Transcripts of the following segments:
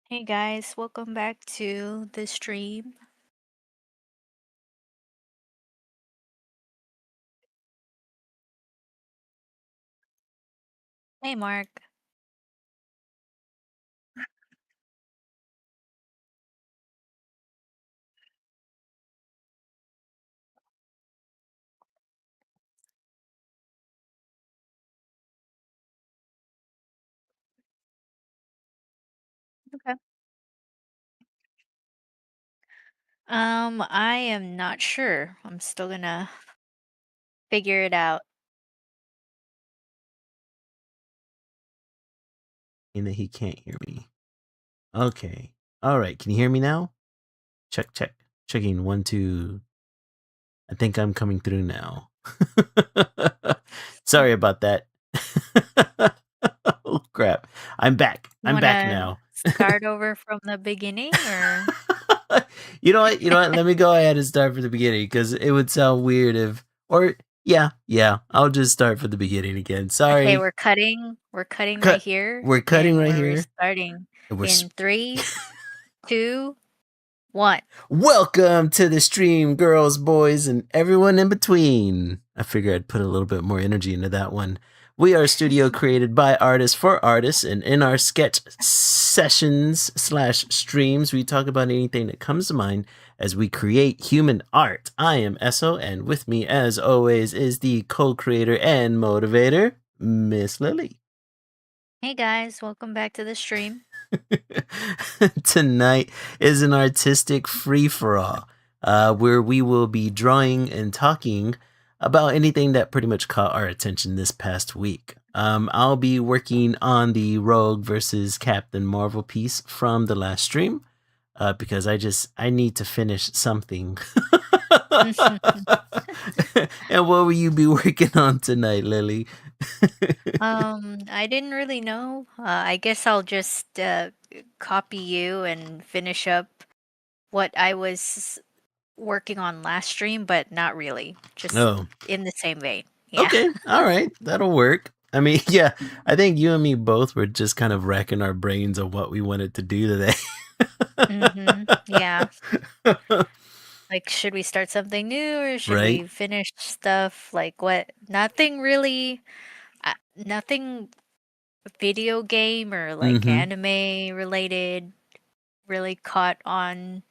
Hey guys, welcome back to the stream. Hey Mark. Okay. I am not sure. I'm still gonna figure it out. And that he can't hear me. Okay. All right. Can you hear me now? Check, check. Checking 1, 2. I think I'm coming through now. Sorry about that. Oh, crap. I'm back. You I'm back wanna now. start over from the beginning or You know what? You know what? Let me go ahead and start from the beginning because it would sound weird if, or yeah. I'll just start from the beginning again. okay, Sorry. we're cutting right Cut. here We're cutting and right we're here. restarting We're in 3, 2, 1. Welcome to the stream, girls, boys, and everyone in between. I figure I'd put a little bit more energy into that one. We are a studio created by artists for artists, and in our sketch sessions/streams, we talk about anything that comes to mind as we create human art. I am Esso, and with me, as always, is the co-creator and motivator, Miss Lily. Hey guys, welcome back to the stream. Tonight is an artistic free for all, where we will be drawing and talking about anything that pretty much caught our attention this past week. I'll be working on the Rogue versus Captain Marvel piece from the last stream because I need to finish something. And what will you be working on tonight, Lily? I didn't really know. I guess I'll just copy you and finish up what I was working on last stream, but not really. Just Oh, in the same vein. Yeah. okay. All right. That'll work. I mean, yeah, I think you and me both were just kind of racking our brains on what we wanted to do today. Yeah. Like, should we start something new or should Right? we finish stuff? Like, what? Nothing really, nothing video game or like Mm-hmm. anime related really caught on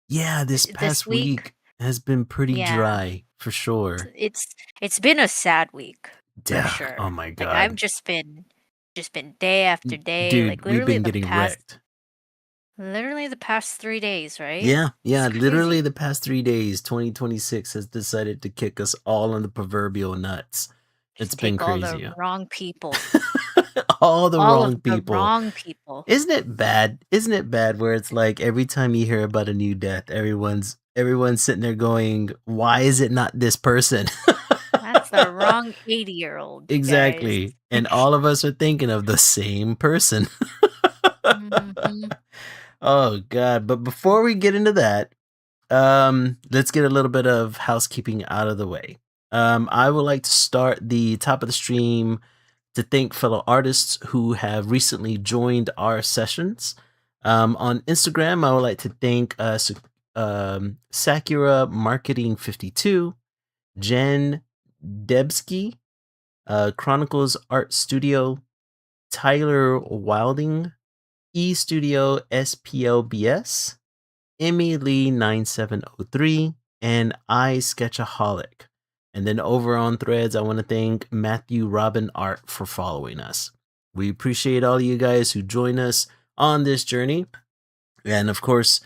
Yeah, this this past week. week has been pretty Yeah. dry for sure. It's it's been a sad week for Yeah. sure. Oh my Like I've God. just been day after day, Dude, like we've been getting wrecked. literally the past 3 days, right? Yeah, It's yeah, literally crazy. the past 3 days, 2026 has decided to kick us all in the proverbial nuts. It's Just been take all the crazy. wrong people. All the All of wrong the people. wrong people. Isn't it bad? Isn't it bad where it's like every time you hear about a new death, everyone's sitting there going, "Why is it not this person?" That's the wrong 80-year-old, guys. Exactly. And all of us are thinking of the same person. Mhm. Oh god, but before we get into that, let's get a little bit of housekeeping out of the way. I would like to start the top of the stream to thank fellow artists who have recently joined our sessions. On Instagram, I would like to thank Sakura Marketing 52, Jen Debsky, Chronicles Art Studio, Tyler Wilding, E Studio SPLBS, Emmy Lee 9703, and I Sketchaholic. And then over on Threads, I want to thank Matthew Robin Art for following us. We appreciate all of you guys who join us on this journey. And of course,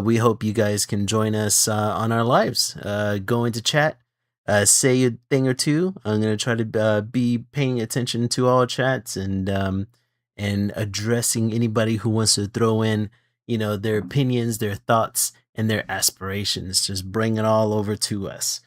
we hope you guys can join us on our lives. Go into chat, say a thing or two. I'm going to try to be paying attention to all chats and addressing anybody who wants to throw in, their opinions, their thoughts, and their aspirations. Just bring it all over to us.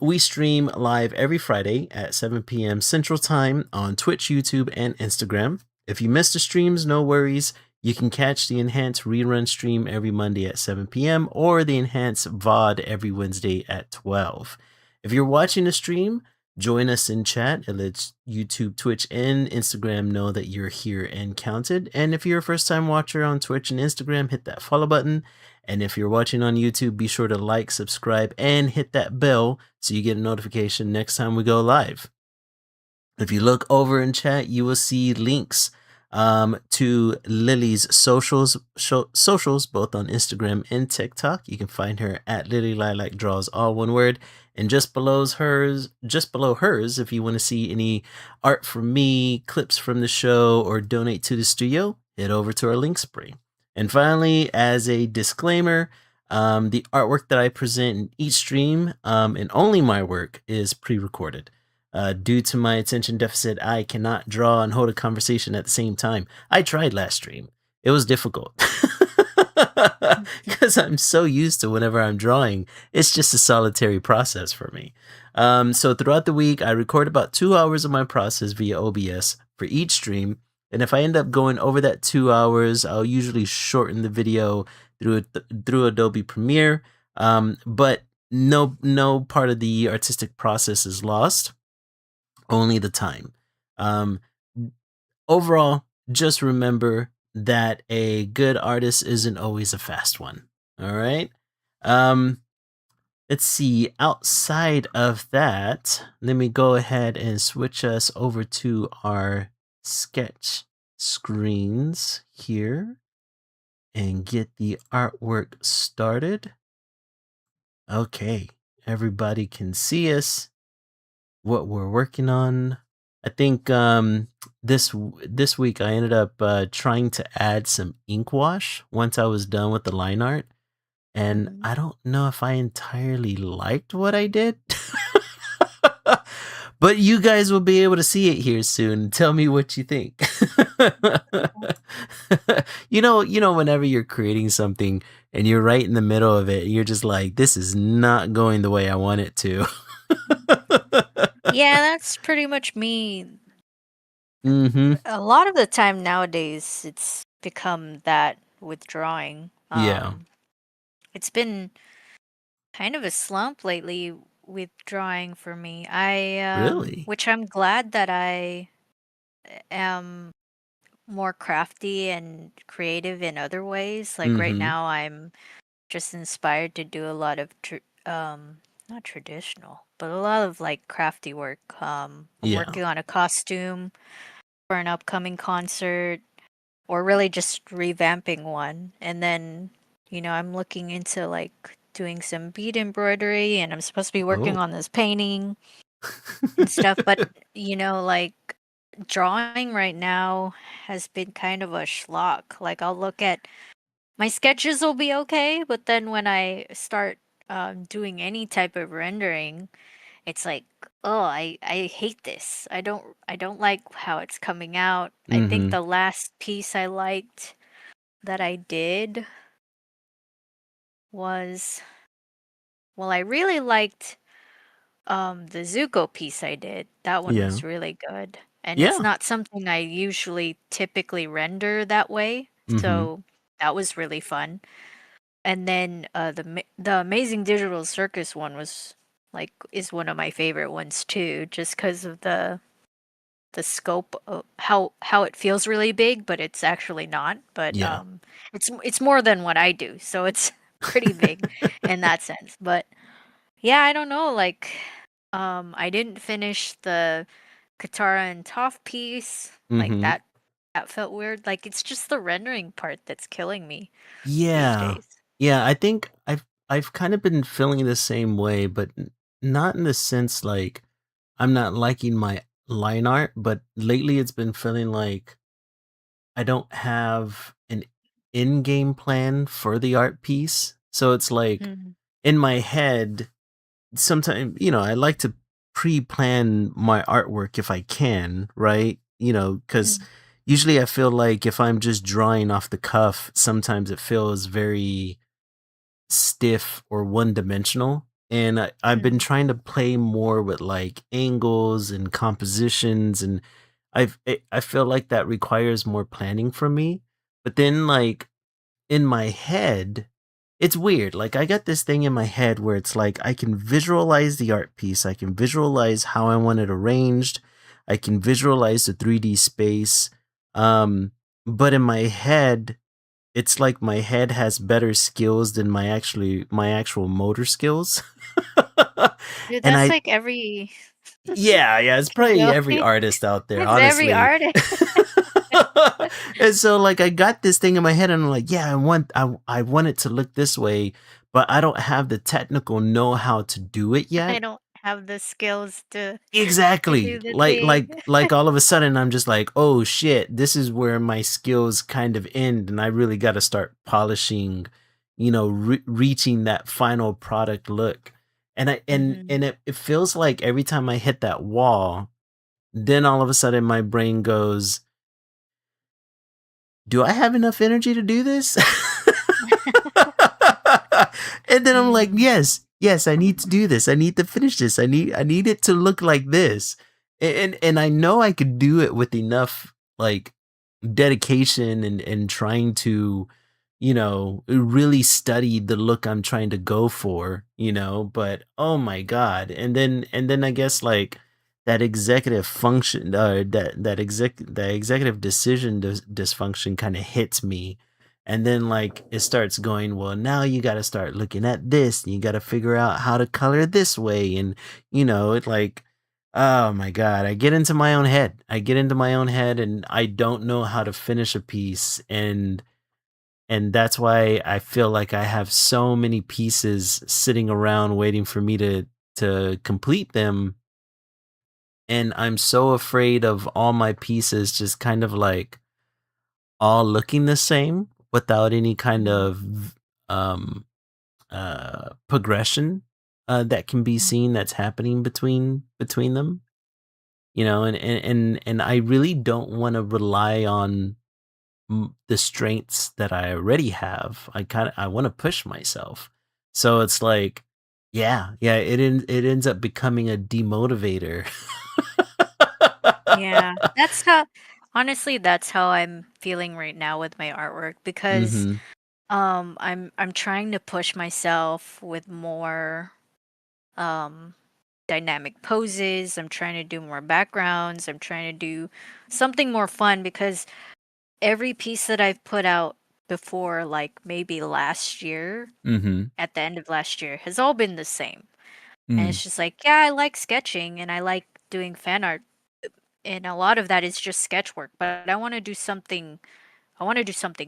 We stream live every Friday at 7 p.m. Central Time on Twitch, YouTube, and Instagram. If you missed the streams, no worries. You can catch the enhanced rerun stream every Monday at 7 p.m. or the enhanced VOD every Wednesday at 12. If you're watching the stream, Join us in chat. It lets YouTube, Twitch, and Instagram know that you're here and counted. And if you're a first time watcher on Twitch and Instagram, hit that follow button. And if you're watching on YouTube, be sure to like, subscribe, and hit that bell so you get a notification next time we go live. If you look over in chat, you will see links to Lily's socials, both on Instagram and TikTok. You can find her at Lily Lilac Draws, all one word. And just below hers, if you want to see any art from me, clips from the show, or donate to the studio, head over to our link spring. And finally, as a disclaimer, the artwork that I present in each stream, and only my work, is pre-recorded. Due to my attention deficit, I cannot draw and hold a conversation at the same time. I tried last stream. It was difficult. Because I'm so used to whenever I'm drawing, it's just a solitary process for me. So throughout the week, I record about 2 hours of my process via OBS for each stream. And if I end up going over that 2 hours, I'll usually shorten the video through Adobe Premiere. But no part of the artistic process is lost. Only the time. Overall, just remember that a good artist isn't always a fast one. All right. Let's see. Outside of that, let me go ahead and switch us over to our sketch screens here and get the artwork started. Okay, everybody can see us, what we're working on. I think this week I ended up trying to add some ink wash once I was done with the line art, and Mhm. I don't know if I entirely liked what I did. But you guys will be able to see it here soon. Tell me what you think. Whenever you're creating something and you're right in the middle of it, you're just like, this is not going the way I want it to. Yeah, that's pretty much me. Mm-hmm. A lot of the time nowadays, it's become that with drawing. Yeah. It's been kind of a slump lately with drawing for me. Really? Which I'm glad that I am more crafty and creative in other ways. Like right Mm-hmm. now, I'm just inspired to do a lot of not traditional, but a lot of like crafty work. I'm Yeah. working on a costume for an upcoming concert, or really just revamping one. And then, I'm looking into like doing some bead embroidery, and I'm supposed to be working Oh. on this painting and stuff. But, like drawing right now has been kind of a schlock. Like I'll look at my sketches will be okay, but then when I start doing any type of rendering, it's like, oh, I hate this. I don't like how it's coming out. I think Mm-hmm. the last piece I liked that I did was, well, I really liked the Zuko piece I did. That one Yeah. was really good. And it's Yeah. not something I usually typically render that way. Mm-hmm. So that was really fun. And then the Amazing Digital Circus one is one of my favorite ones too, just because of the scope of how it feels really big, but it's actually not. But Yeah. it's more than what I do, so it's pretty big in that sense. But yeah, I don't know. Like, I didn't finish the Katara and Toph piece. Like Mm-hmm. that felt weird. Like it's just the rendering part that's killing me these Yeah. days. Yeah. I think I've kind of been feeling the same way, but not in the sense like I'm not liking my line art, but lately it's been feeling like I don't have an in-game plan for the art piece. So it's like Mhm. in my head, sometimes, I like to pre-plan my artwork if I can, right? Because Mhm. usually I feel like if I'm just drawing off the cuff, sometimes it feels very stiff or one-dimensional. And I've been Mhm. trying to play more with like angles and compositions, and I feel like that requires more planning from me. But then, like, in my head, it's weird. Like I got this thing in my head where it's like I can visualize the art piece, I can visualize how I want it arranged, I can visualize the 3D space. Um, but in my head, it's like my head has better skills than my actual motor skills. Dude, And that's I like every yeah, yeah, it's probably every going. artist out there, It's every honestly. artist. And so like I got this thing in my head and I'm like, yeah, I want it to look this way, but I don't have the technical know-how to do it I yet. don't have the skills to Exactly. do the thing. Like all of a sudden I'm just like, "Oh shit, this is where my skills kind of end and I really got to start polishing, reaching that final product look." And I Mhm. and it feels like every time I hit that wall, then all of a sudden my brain goes, do I have enough energy to do this? And then I'm like, Mm, yes, yes, I need to do this. I need to finish this. I need it to look like this. And I know I could do it with enough like dedication and trying to, really study the look I'm trying to go for, but oh my God. And then I guess like that executive function that executive decision dysfunction kind of hits me, and then like it starts going, well, now you got to start looking at this and you got to figure out how to color this way, and it like, oh my God, I get into my own head and I don't know how to finish a piece, and that's why I feel like I have so many pieces sitting around waiting for me to complete them, and I'm so afraid of all my pieces just kind of like all looking the same without any kind mm, of um progression that can be mm. seen that's happening between them, and I really don't want to rely on the strengths that I already have. I want to push myself. So it's like, yeah, yeah, it ends up becoming a demotivator. Yeah, that's how honestly, that's how I'm feeling right now with my artwork because Mhm. I'm trying to push myself with more um dynamic poses. I'm trying to do more backgrounds. I'm trying to do something more fun because every piece that I've put out before, like maybe last year, Mhm. at the end of last year, has all been the same. And Mm. it's just like, yeah, I like sketching and I like doing fan art. And a lot of that is just sketch work, but I want to do something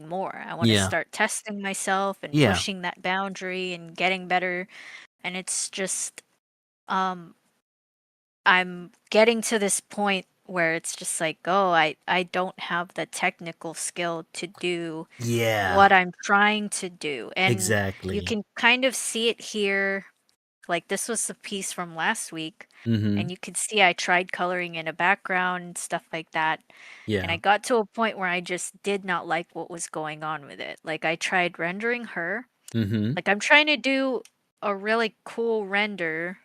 more. I want to Yeah. start testing myself and Yeah. pushing that boundary and getting better. And it's just um I'm getting to this point where it's just like, oh, I don't have the technical skill to do Yeah. what I'm trying to do. And you Exactly. can kind of see it here. Like this was the piece from last week, and Mhm. you could see I tried coloring in a background and stuff like that. And I Yeah. got to a point where I just did not like what was going on with it. Like I tried rendering her. Mhm. Like I'm trying to do a really cool render,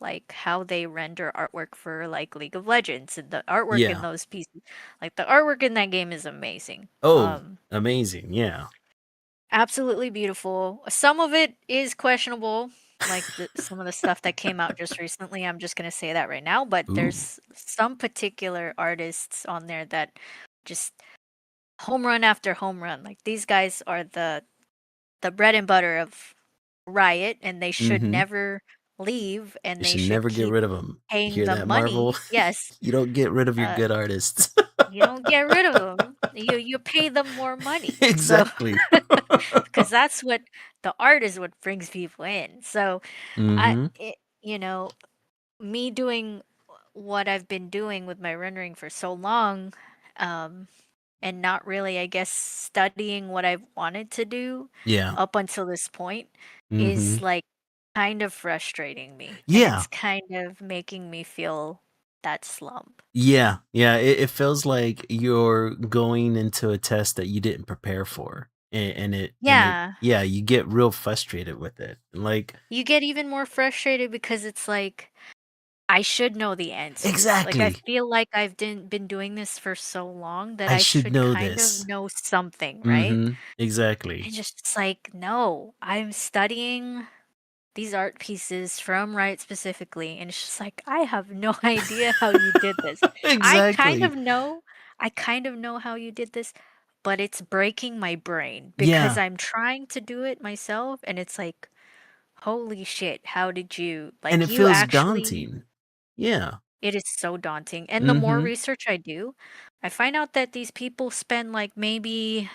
like how they render artwork for like League of Legends and the artwork in Yeah. those pieces. Like the artwork in that game is amazing. Oh, amazing. Yeah. Absolutely beautiful. Some of it is questionable, like some of the stuff that came out just recently. I'm just gonna say that right now, but Ooh. there's some particular artists on there that just home run after home run. Like these guys are the bread and butter of Riot, and they should Mhm. never leave, and You they should should never get keep rid of them. You paying hear the that, Marvel? money. Yes, You don't get rid of your uh, good artists. you don't get rid of them. You pay them more money. So, Exactly. because that's what the art is what brings people in. So, Mhm. you know, me doing what I've been doing with my rendering for so long, um, and not really, I guess, studying what I've wanted to do Yeah. up until this point is Mhm. like kind of frustrating me. And Yeah. it's kind of making me feel that slump. Yeah. Yeah, it feels like you're going into a test that you didn't prepare for, and it Yeah. yeah, you get real frustrated with it. Like You get even more frustrated because it's like I should know the answers. Like, I Exactly. feel like I've been doing this for so long that I I should should know kind of this. know something, right? Mhm. Exactly. And just it's like, no, I'm studying these art pieces from Wright specifically, and it's just like, I have no idea how you did this. I kind Exactly. of know, I kind of know how you did this, but it's breaking my brain because Yeah, I'm trying to do it myself, and it's like, holy shit, how did you, and like, it you feels actually, daunting. Yeah. it is so daunting. And the more Mhm. research I do, I find out that these people spend like maybe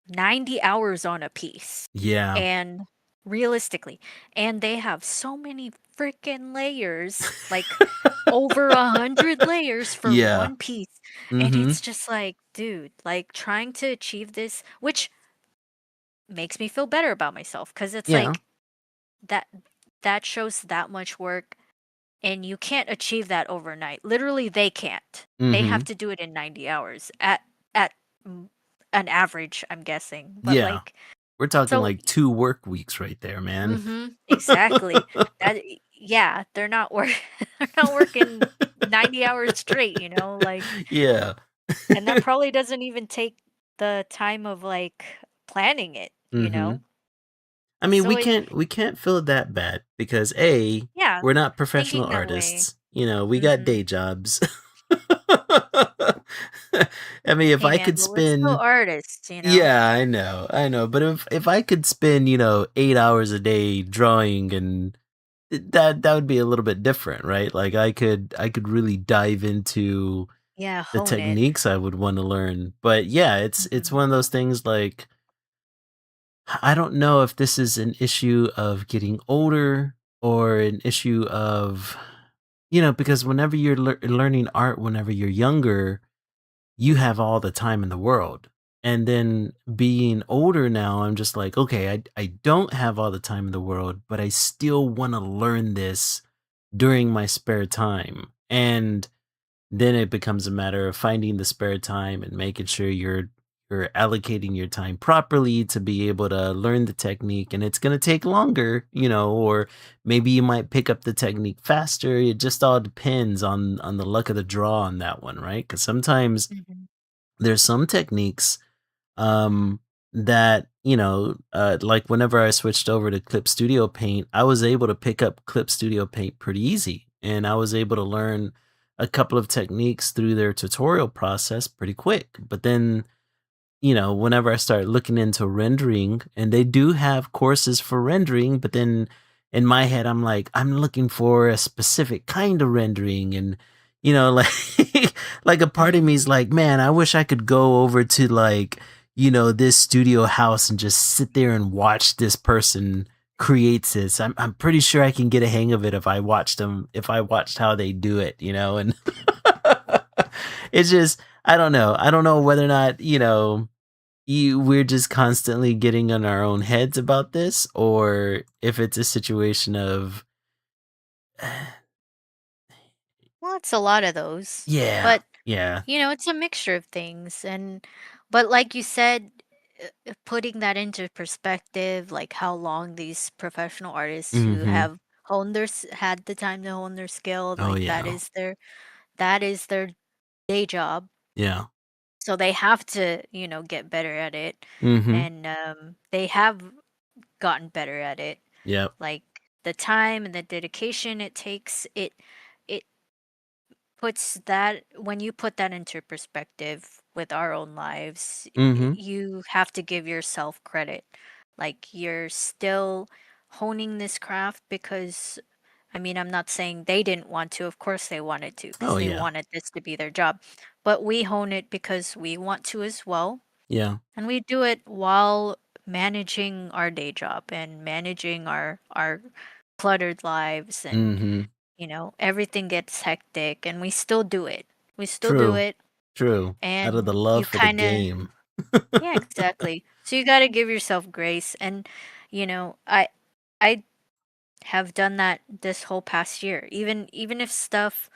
90 hours on a piece. Yeah. And realistically, and they have so many freaking layers, like over 100 layers for Yeah. one piece. And Mhm. it's just like, dude, like trying to achieve this, which makes me feel better about myself because it's Yeah. like that that shows that much work and you can't achieve that overnight. Literally, they can't. They have Mhm. to do it in 90 hours at mm, an average, I'm guessing. But Yeah. like, We're talking so like 2 work weeks right there, man. exactly. Yeah, they're not work they're not working 90 hours straight, like, Yeah. and that probably doesn't even take the time of like planning it, you Mhm. know? I mean, So we can't feel that bad because A, yeah, we're not professional thinking that way. artists. You know, we got Mhm. day jobs. I mean, if Hey I man, could but we're still spend artists. yeah, I know, but if I could spend, 8 hours a day drawing and that would be a little bit different, right? Like I could really dive into Yeah, the hone it. techniques I would want to learn. But yeah, it's Mhm. one of those things like I don't know if this is an issue of getting older or an issue of because whenever you're learning art whenever you're younger, you have all the time in the world. And then being older now, I'm just like, okay, I don't have all the time in the world, but I still want to learn this during my spare time. And then it becomes a matter of finding the spare time and making sure you're allocating your time properly to be able to learn the technique, and it's going to take longer, or maybe you might pick up the technique faster. It just all depends on the luck of the draw on that one, right? Cuz sometimes Mhm. there's some techniques um that like whenever I switched over to Clip Studio Paint, I was able to pick up Clip Studio Paint pretty easy, and I was able to learn a couple of techniques through their tutorial process pretty quick. But then whenever I start looking into rendering, and they do have courses for rendering, but then in my head, I'm like, I'm looking for a specific kind of rendering. And, like, like a part of me is Mhm. like, man, I wish I could go over to like, this studio house and just sit there and watch this person creates this. I'm pretty sure I can get a hang of it if I watched how they do it, and it's just, I don't know. I don't know whether or not, we're just constantly getting in our own heads about this, or if it's a situation of Well, it's a lot of those. yeah, But, yeah. it's a mixture of things but like you said, putting that into perspective, like how long these professional artists who Mhm. have had the time to hone their skill, Oh, like yeah. that is their day job. Yeah. So they have to, get better at it. Mhm. And they have gotten better at it. Yep. Like the time and the dedication it takes, it puts that when you put that into perspective with our own lives, Mhm. you have to give yourself credit. Like you're still honing this craft because I mean, I'm not saying they didn't want to. Of course they wanted to because Oh, they yeah. wanted this to be their job. But we hone it because we want to as well. Yeah. And we do it while managing our day job and managing our cluttered lives and Mhm. everything gets hectic and we still do it. We still do True. it True. Out of the and love you for the kind of game. yeah, exactly. So you got to give yourself grace and I have done that this whole past year. Even if stuff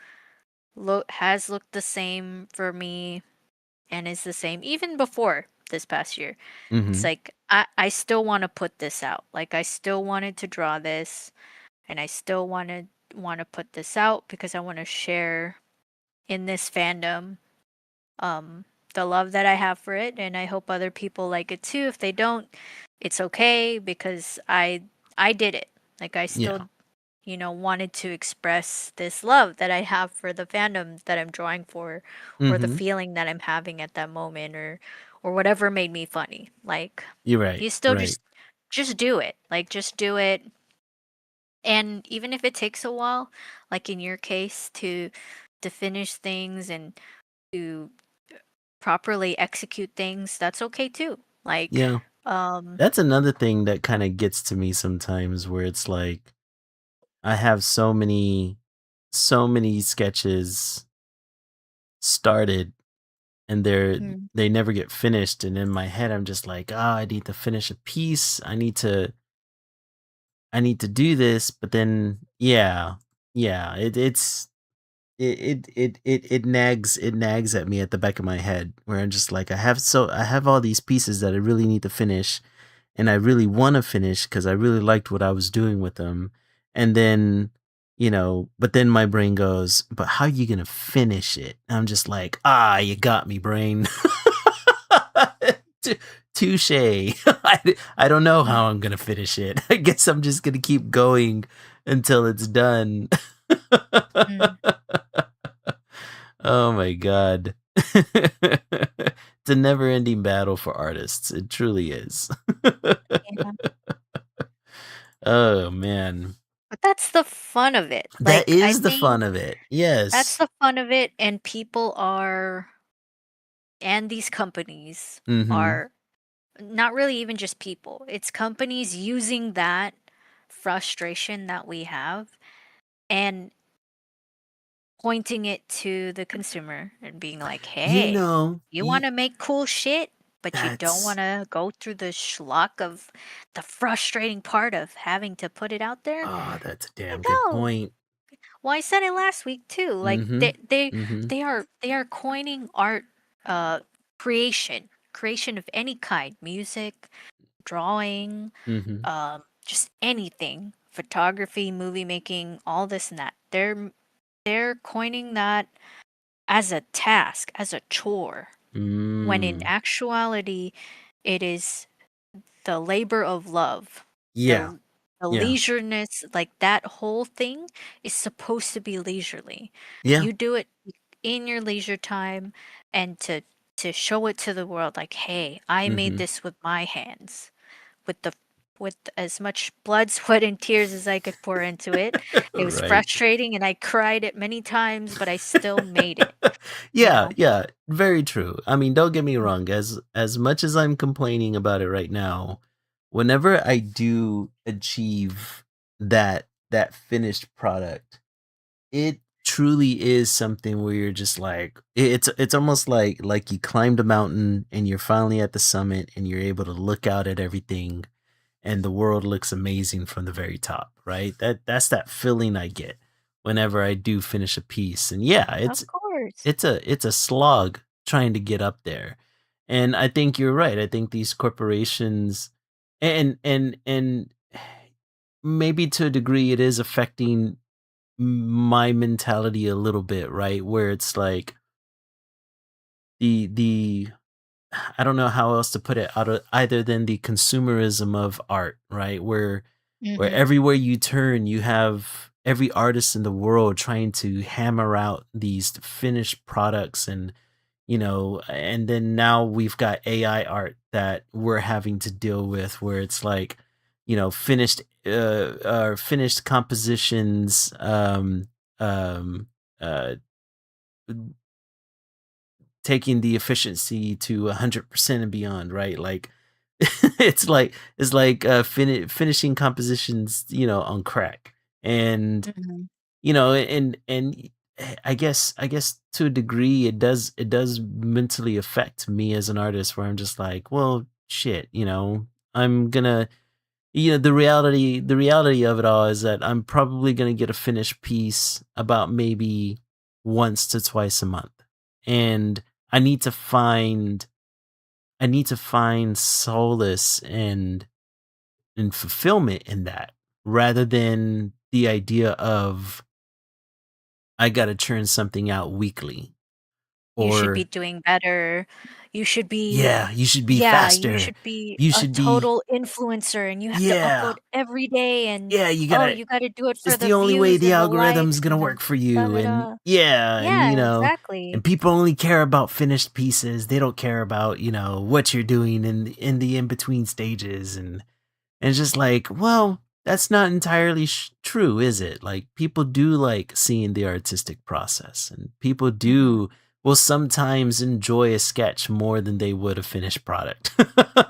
has looked the same for me and is the same even before this past year. It's Mhm. like I still want to put this out. Like I still wanted to draw this and I still wanted want to put this out because I want to share in this fandom um the love that I have for it, and I hope other people like it too. If they don't, it's okay because I did it. Like I Yeah. still, wanted to express this love that I have for the fandom that I'm drawing for, or the Mhm. feeling that I'm having at that moment, or whatever made me funny. Like You're right. you still Right. just do it. Like just do it. And even if it takes a while, like in your case, to finish things and to properly execute things, that's okay too. Like, Yeah. That's another thing that kinda gets to me sometimes where it's like, I have so many sketches started and mm, they never get finished, and in my head, I'm just like, "Ah, I need to finish a piece. I need to do this," but then yeah, it nags at me at the back of my head where I'm just like, I have all these pieces that I really need to finish, and I really want to finish because I really liked what I was doing with them. And then, but then my brain goes, but how you gonna finish it? And I'm just like, you got me, brain. T- Touche. I don't know mm, how I'm gonna finish it. I guess I'm just gonna keep going until it's done. mm, Oh my god. It's a never-ending battle for artists. It truly is. yeah. Oh man. But that's the fun of it. That Like, I is the think fun of it. that's Yes. the fun of it, and people are, and these companies Mhm. are not really even just people, it's companies using that frustration that we have and pointing it to the consumer and being like, You "Hey, know, you ye wanna make cool shit, but you don't that's wanna go through the schlock of the frustrating part of having to put it out there?" that's a damn Like, good "Oh." point. Well, I said it last week too. Like Mhm. Mhm. they are coining art uh creation of any kind, music, drawing, Mhm. just anything, photography, movie making, all this and that. They're coining that as a task, as a chore, when in Mm. actuality it is the labor of love. Yeah. The Yeah. leisureness, like that whole thing is supposed to be leisurely. Yeah. You do it in your leisure time and to show it to the world like, "Hey, I made Mhm. this with my hands." With the with as much blood, sweat, and tears as I could pour into it. It was Right. frustrating and I cried it many times, but I still made it, you Yeah, know? yeah, very true. I mean, don't get me Mm, wrong, as much as I'm complaining about it right now, whenever I do achieve that finished product, it truly is something where you're just like it's almost like you climbed a mountain and you're finally at the summit and you're able to look out at everything and the world looks amazing from the very top, right? That's that feeling I get whenever I do finish a piece. And yeah, of course. it's a slog trying to get up there. And I think you're right. I think these corporations and maybe to a degree it is affecting my mentality a little bit, right? Where it's like the I don't know how else to put it out of either than the consumerism of art, right? Where Mhm, everywhere you turn, you have every artist in the world trying to hammer out these finished products and then now we've got AI art that we're having to deal with where it's like, finished compositions um uh taking the efficiency to 100% and beyond, right? Like it's like finishing compositions, on crack. And mhm. I guess to a degree it does mentally affect me as an artist where I'm just like, well, shit, I'm gonna the reality of it all is that I'm probably gonna get a finished piece about maybe once to twice a month. And I need to find I need to find solace and fulfillment in that rather than the idea of I got to churn something out weekly, You should be or doing better. You should be yeah, you should be Yeah, you faster. should be You a should be total influencer, and you have to yeah. upload every day, and, Yeah, you oh, gotta you gotta do it for it's the the only way views the and the algorithm's likes gonna and the work for da you, da and da. yeah, and, Yeah, and exactly. people only care about finished pieces. They don't care about, what you're doing in the in-between stages, and it's just like, well, that's not entirely true, is it? Like, people do like seeing the artistic process, and people Mhm. do will sometimes enjoy a sketch more than they would a finished product.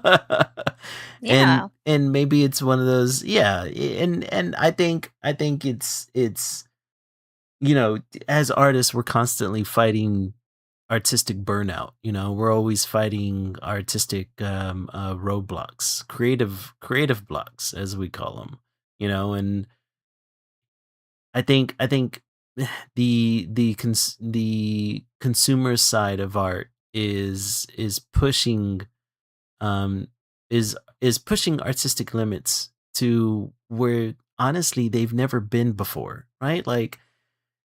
and Yeah. and maybe it's one of those, yeah, and I think it's as artists, we're constantly fighting artistic burnout. We're always fighting artistic roadblocks, creative blocks, as we call them. And I think the consumer side of art is pushing um is pushing artistic limits to where honestly they've never been before, right? Like,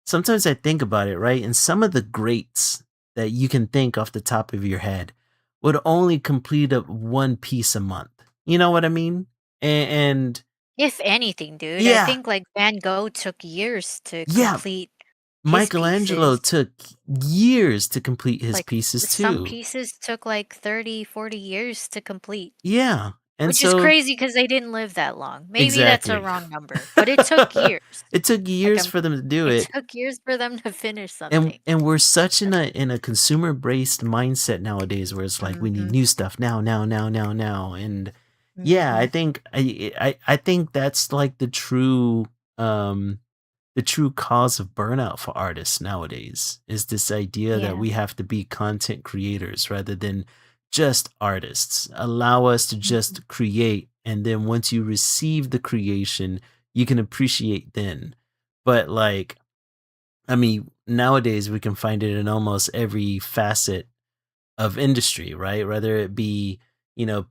sometimes I think about it, right? And some of the greats that you can think off the top of your head would only complete a one piece a month. You know what I mean? And If anything, dude, I yeah, think, like, Van Gogh took years to yeah, complete his Michelangelo pieces. took years to complete his Like, pieces some too. pieces took, like, 30, 40 years to complete, Yeah. And which is so crazy because they didn't live that long. Maybe that's a exactly. wrong number, but it took years. It took Like, years for them to do it it. took years for them to finish And something. and we're such in a consumer based mindset nowadays where it's like we need Mhm, new stuff now, now, now, now, now. And yeah, I mhm. think I think that's like um the true cause of burnout for artists nowadays is this idea that Yeah, we have to be content creators rather than just artists. Allow us to mhm. just create, and then once you receive the creation, you can appreciate then. But like, I mean, nowadays we can find it in almost every facet of industry, right? Whether it be,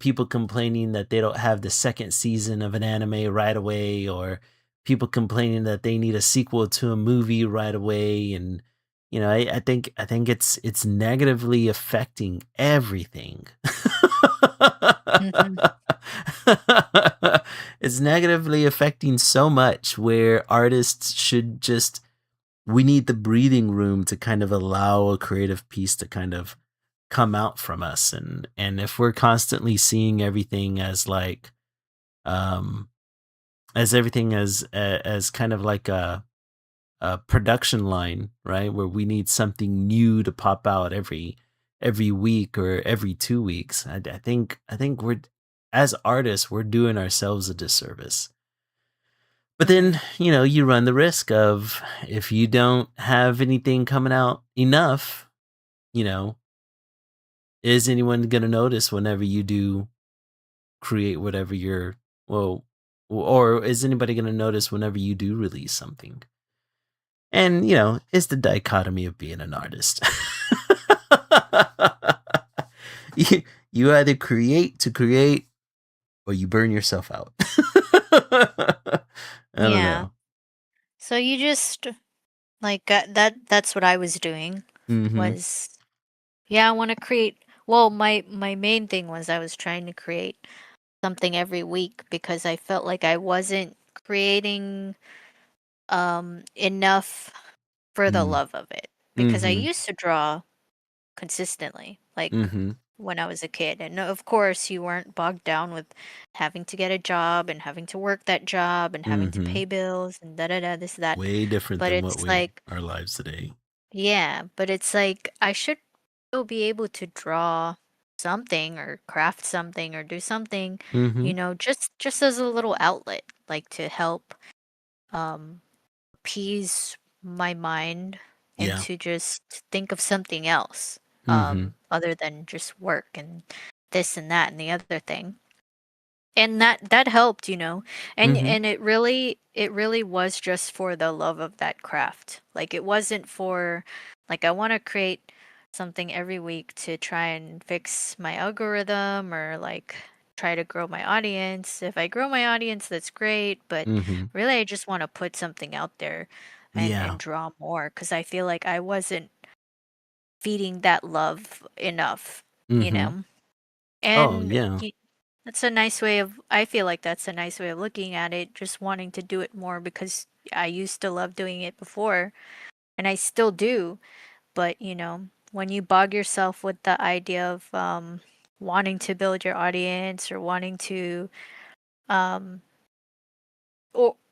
people complaining that they don't have the second season of an anime right away, or people complaining that they need a sequel to a movie right away. And, I think it's negatively affecting everything. Mhm. It's negatively affecting so much where artists should just we need the breathing room to kind of allow a creative piece to kind of come out from us. And if we're constantly seeing everything as like as everything as kind of like a production line, right, where we need something new to pop out every week or every 2 weeks, I think we're, as artists, we're doing ourselves a disservice. But then, Mhm. you run the risk of, if you don't have anything coming out enough, you know, is anyone going to notice whenever you do create whatever you're, well, or is anybody going to notice whenever you do release something? And, it's the dichotomy of being an artist. you, you either create to create or you burn yourself out. I don't Yeah. know. So you just like, that's what I was doing, Mhm. was, yeah, I wanna create, well, my main thing was I was trying to create something every week because I felt like I wasn't creating, enough for the Mm. love of it, because I Mhm. used to draw consistently, like, Mhm. when I was a kid, and of course, you weren't bogged down with having to get a job and having to work that job and having to pay Mhm. bills and da da da, this, that, Way different but than it's what we like, our lives today. yeah, but it's like I should still be able to draw something or craft something or do something, Mhm. just as a little outlet, like to help um appease my mind and Yeah. to just think of something else Mhm. other than just work and this and that and the other thing. And that helped, Mhm. and it really was just for the love of that craft. Like, it wasn't for, like, I want to create something every week to try and fix my algorithm, or like try to grow my audience. If I grow my audience, that's great, but Mhm. really I just want to put something out there Yeah. and draw more because I feel like I wasn't feeding that love enough, you Mhm. know? Oh, And yeah. that's a nice way of, I feel like that's a nice way of looking at it, just wanting to do it more because I used to love doing it before and I still do. But, when you bog yourself with the idea of wanting to build your audience or wanting to um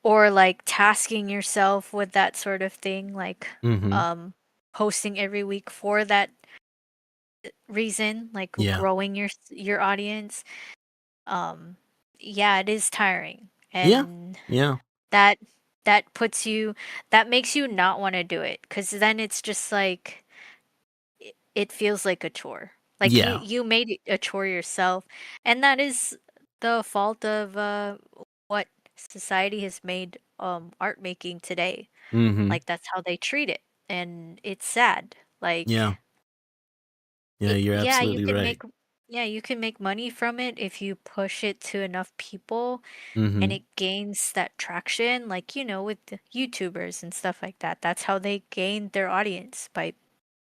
or like tasking yourself with that sort of thing, like Mhm. posting every week for that reason, like Yeah. growing your audience, um yeah, it is tiring. Yeah. And Yeah. that that puts you that makes you not want to do it because then it's just like it feels like a chore. Like you Yeah. you made it a chore yourself, and that is the fault of what society has made art making today. Mhm. Like that's how they treat it, and it's sad. Yeah. Like Yeah, you're yeah, absolutely right. you can make money from it if you push it to enough people and Mhm. it gains that traction, like with the YouTubers and stuff like that. That's how they gain their audience, by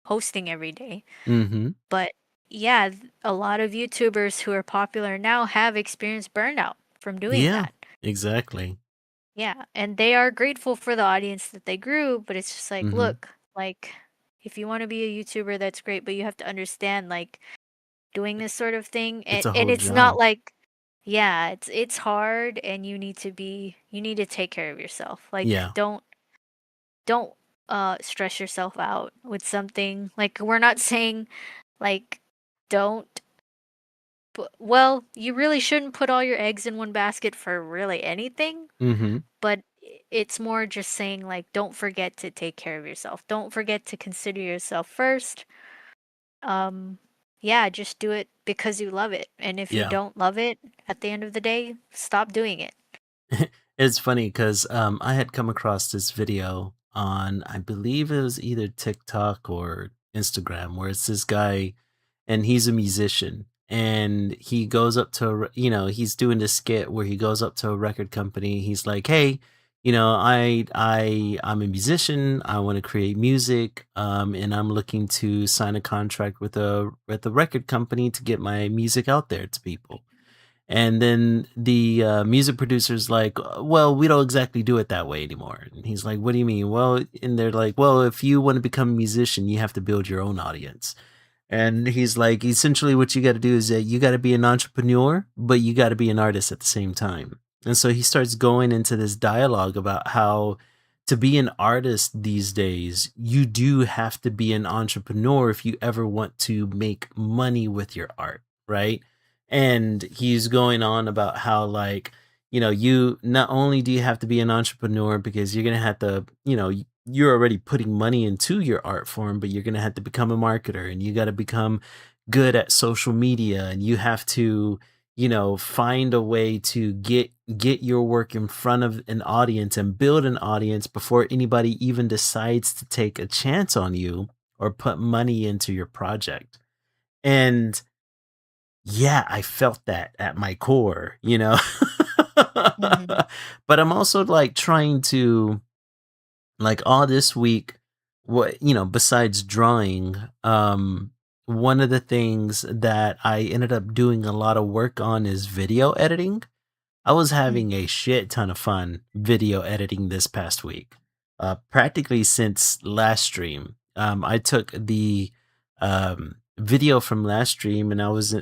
posting every day. Mhm. But yeah, a lot of YouTubers who are popular now have experienced burnout from doing Yeah. that. Exactly. Yeah, and they are grateful for the audience that they grew, but it's just like, Mhm. look, like if you want to be a YouTuber, that's great, but you have to understand like doing this sort of thing, It's and a and whole it's not job. like, yeah, it's hard, and you need to take care of yourself. Like Yeah. don't stress yourself out with something. Like we're not saying like don't well, you really shouldn't put all your eggs in one basket for really anything, Mhm. but it's more just saying like don't forget to take care of yourself. Don't forget to consider yourself first. Um yeah, just do it because you love it. And if you Yeah. don't love it at the end of the day, stop doing it. It's funny because I had come across this video on, I believe it was either TikTok or Instagram, where it's this guy and he's a musician and he goes up to, he's doing this skit where he goes up to a record company. He's like, "Hey, I'm a musician. I want to create music, and I'm looking to sign a contract with a record company to get my music out there to people." And then the music producer's like, "Well, we don't exactly do it that way anymore." And he's like, "What do you mean?" Well, and they're like, "Well, if you want to become a musician, you have to build your own audience." And he's like, "Essentially, what you got to do is that you got to be an entrepreneur, but you got to be an artist at the same time." And so he starts going into this dialogue about how to be an artist these days, you do have to be an entrepreneur if you ever want to make money with your art, right? And he's going on about how, like, you not only do you have to be an entrepreneur because you're going to have to, you're already putting money into your art form, but you're going to have to become a marketer and you got to become good at social media and you have to, find a way to get your work in front of an audience and build an audience before anybody even decides to take a chance on you or put money into your project. And yeah, I felt that at my core, Mhm. but I'm also like trying to, like, all this week, what besides drawing, one of the things that I ended up doing a lot of work on is video editing. I was Mm. having a shit ton of fun video editing this past week. Practically since last stream. I took the video from last stream and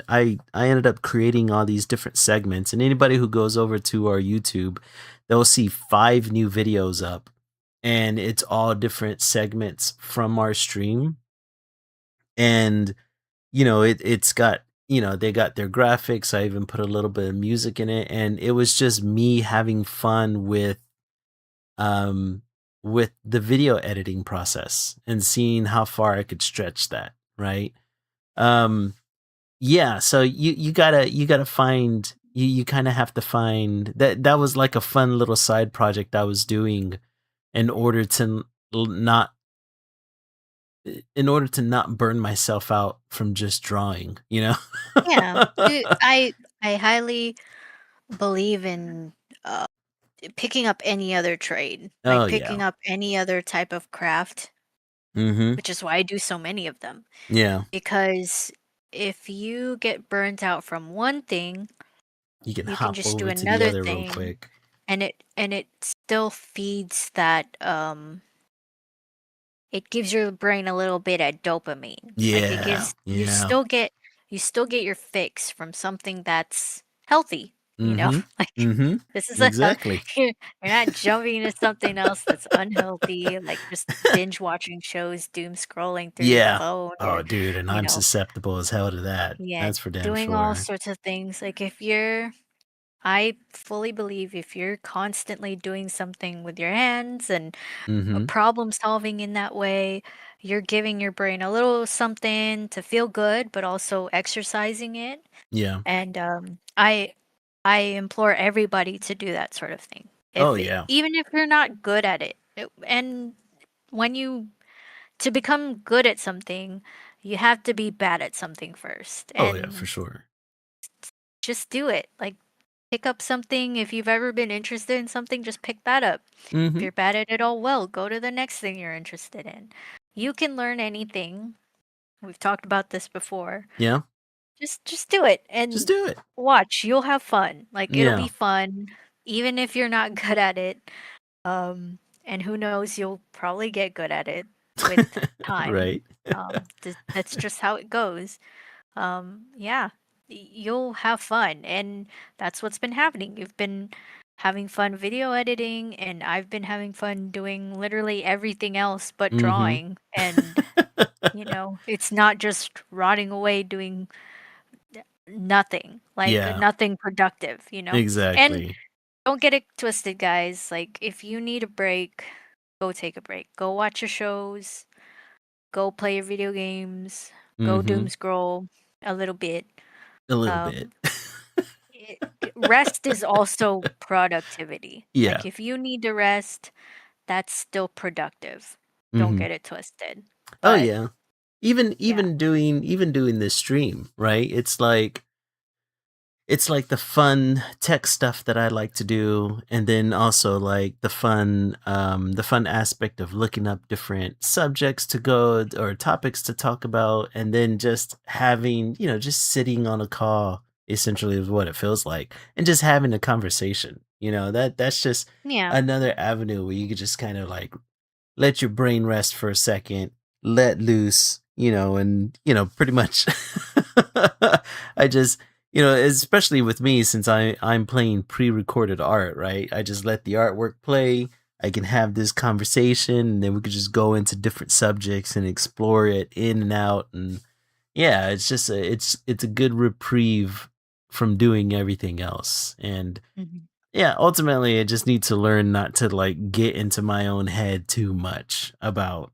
I ended up creating all these different segments. And anybody who goes over to our YouTube, they'll see 5 new videos up, and it's all different segments from our stream. And it's got, they got their graphics. I even put a little bit of music in it, and it was just me having fun um with the video editing process and seeing how far I could stretch that, right? Um yeah, so you gotta find, you kind of have to find that was like a fun little side project I was doing in order to not burn myself out from just drawing, you know? Yeah. I highly believe in uh, picking up any other trade, Oh like yeah. picking up any other type of craft, Mhm. which is why I do so many of them. Yeah. Because if you get burnt out from one thing, You can you can hop just do over to the another other real thing, quick. and it still feeds that it gives your brain a little bit of dopamine. Like it Yeah. gives Yeah. you still get your fix from something that's healthy, you know? Mhm. Like Mhm. this is a Exactly. you're you're not jumping into something else that's unhealthy, like just binge watching shows, doom scrolling through your Yeah. phone Oh, or, dude, and you I'm know, susceptible as hell to that. yeah, That's for damn doing all sure. sorts of things. Like if you're I fully believe if you're constantly doing something with your hands and Mhm. problem solving in that way, you're giving your brain a little something to feel good, but also exercising it. Yeah. And I implore everybody to do that sort of thing. Oh, If it, yeah. even if you're not good at it, and when you to become good at something, you have to be bad at something first, Oh, yeah, for and sure. just do it. Like pick up something. If you've ever been interested in something, just pick that up. If Mhm. you're bad at it, all well, go to the next thing you're interested in. You can learn anything. We've talked about this before. Yeah. Just do it Just and do it. watch. You'll have fun. Like it'll Yeah. be fun even if you're not good at it. And who knows, you'll probably get good at it with time. Right. That's just how it goes. Yeah, you'll have fun, and that's what's been happening. You've been having fun video editing, and I've been having fun doing literally everything else but Mhm. drawing. And, it's not just rotting away doing nothing, like Yeah. nothing productive. And Exactly. don't get it twisted, guys. Like, if you need a break, go take a break. Go watch your shows, go play your video games, go doom Mhm. scroll a little bit. A little bit. Um, Rest is also productivity. Yeah. Like if you need to rest, that's still productive. Don't Mhm. get it twisted. Oh, But yeah. Even yeah. doing this stream, right? It's like the fun tech stuff that I like to do, and then also like the fun aspect of looking up different subjects to go or topics to talk about, and then just having, just sitting on a call essentially is what it feels like, and just having a conversation. That's just Yeah. another avenue where you could just kind of like let your brain rest for a second, let loose, and pretty much I just, especially with me since I'm playing pre-recorded art, right? I just let the artwork play. I can have this conversation and then we could just go into different subjects and explore it in and out, and yeah, it's just it's a good reprieve from doing everything else. And Mhm. yeah, ultimately, I just need to learn not to like get into my own head too much about,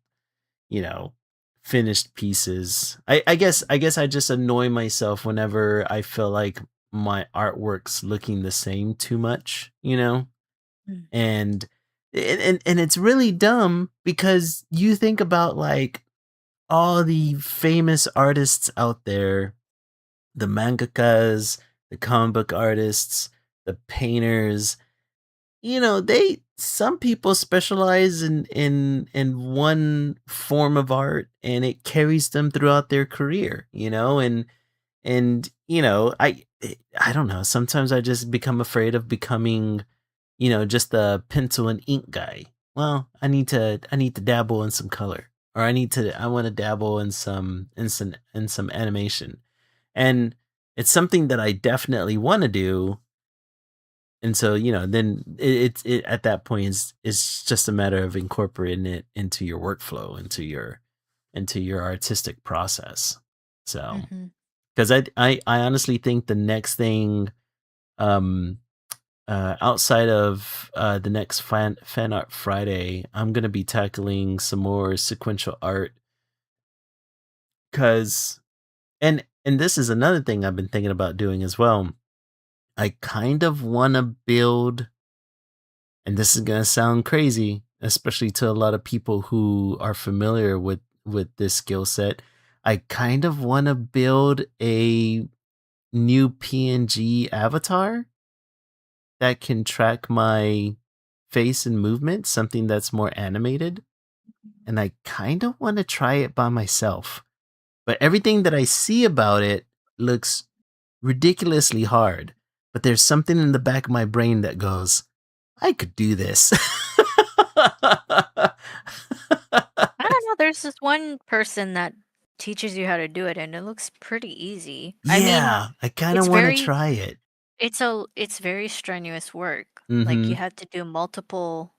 you know, finished pieces. I guess I just annoy myself whenever I feel like my artwork's looking the same too much. Mm. And and it's really dumb because you think about like all the famous artists out there, the mangakas, the comic book artists, the painters, they some people specialize in one form of art and it carries them throughout their career, and I don't know, sometimes I just become afraid of becoming, just a pencil and ink guy. Well, I need to dabble in some color, or I want to dabble in some animation. And it's something that I definitely want to do, and so, then at that point, it's just a matter of incorporating it into your workflow, into your artistic process. So, Mhm. because I honestly think the next thing, um, outside of the next fan art Friday, I'm gonna be tackling some more sequential art. Cause and this is another thing I've been thinking about doing as well. I kind of want to build, and this is going to sound crazy, especially to a lot of people who are familiar with this skill set. I kind of want to build new PNG avatar that can track my face and movement, something that's more animated. And I kind of want to try it by myself. But everything that I see about it looks ridiculously hard. But there's something in the back of my brain that goes, I could do this. I don't know, there's this one person that teaches you how to do it, and it looks pretty easy. I mean, Yeah, I kind of it's want to very try it. it's very strenuous work. Like, you Mhm. have to do multiple,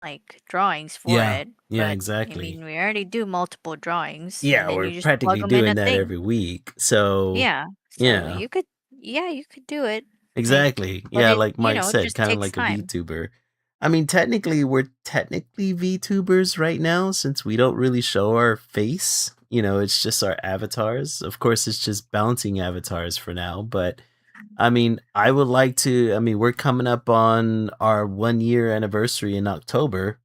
like, drawings for Yeah. it, Yeah, but, I exactly. mean, we already do multiple drawings, and Yeah, then we're you just plug practically them in doing a that thing. every week. So, Yeah, so yeah. you could yeah, you could do it, like, Exactly. but Yeah, it like Mark it said, just kind of takes like a time. VTuber. I mean, technically, we're technically VTubers right now since we don't really show our face. It's just our avatars. Of course, it's just bouncing avatars for now. But I mean, we're coming up on our 1 year anniversary in October.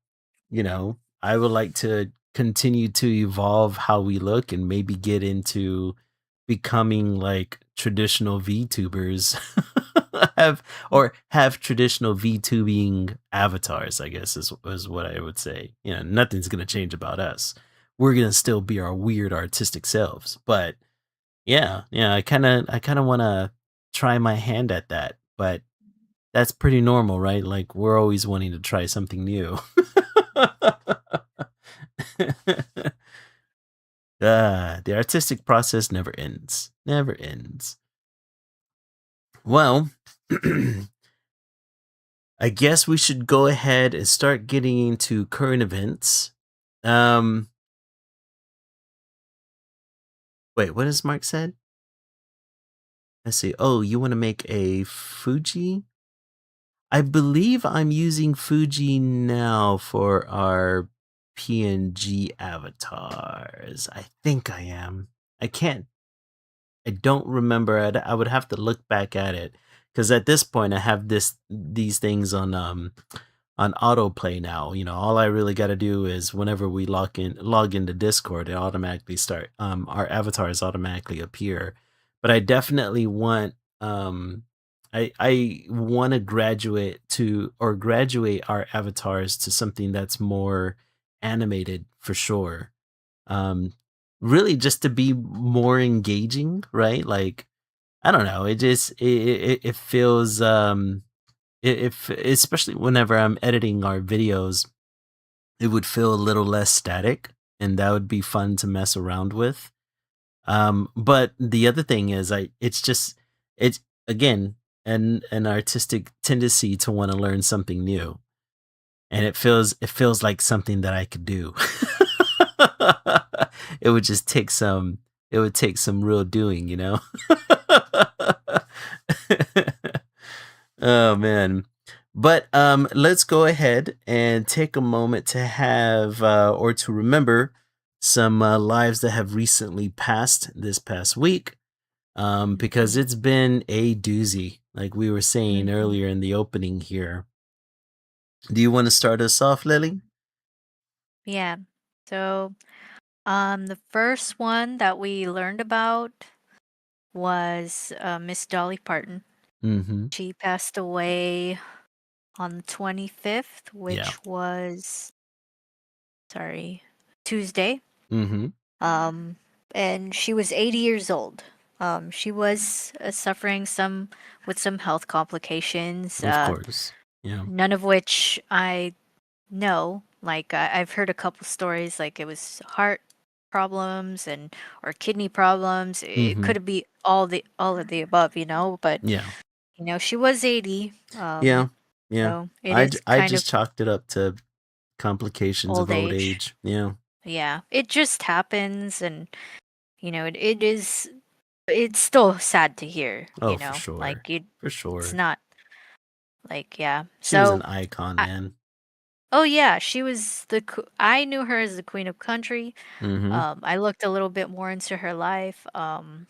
I would like to continue to evolve how we look and maybe get into becoming like traditional VTubers have traditional VTubing avatars, I guess is what I would say. Nothing's gonna change about us. We're gonna still be our weird artistic selves. But yeah, I kinda wanna try my hand at that. But that's pretty normal, right? Like we're always wanting to try something new. The artistic process never ends. Never ends. Well, I guess we should go ahead and start getting into current events. Um, Wait, what has Mark said? Let's see. Oh, you want to make a Fuji? I believe I'm using Fuji now for our PNG avatars. I think I am. I can't I don't remember. I would have to look back at it because at this point I have these things on autoplay now. All I really got to do is whenever we log into Discord, it automatically start our avatars automatically appear. But I definitely want I want to graduate our avatars to something that's more animated for sure. um Really just to be more engaging, right? Like I don't know, it just it feels if especially whenever I'm editing our videos, it would feel a little less static, and that would be fun to mess around with. But the other thing is it's again an artistic tendency to want to learn something new, and it feels like something that I could do. It would just take some it would take some real doing. Oh man. But let's go ahead and take a moment to have or to remember some lives that have recently passed this past week. Because Mhm, it's been a doozy, like we were saying mhm, earlier in the opening here. Do you want to start us off, Lily? yeah. So, the first one that we learned about was, Miss Dolly Parton. Mm-hmm. She passed away on the 25th, Yeah. which was, sorry, Tuesday. Mm-hmm. Um, and she was 80 years old. She was suffering with some health complications, Of course. Yeah. none of which I know. Like, I've heard a couple stories, like it was heart problems and or kidney problems. It Mm-hmm. could be all of the above, but Yeah. she was 80. Yeah. Yeah. So it I is I kind of just chalked it up to complications of old old age. age. Yeah. Yeah, it just happens, and it is. It's still sad to hear. Oh, for Like sure. it. For It's sure. not like, yeah. She was an So, icon, I, man. oh yeah, she was I knew her as the queen of country. Mm-hmm. I looked a little bit more into her life. One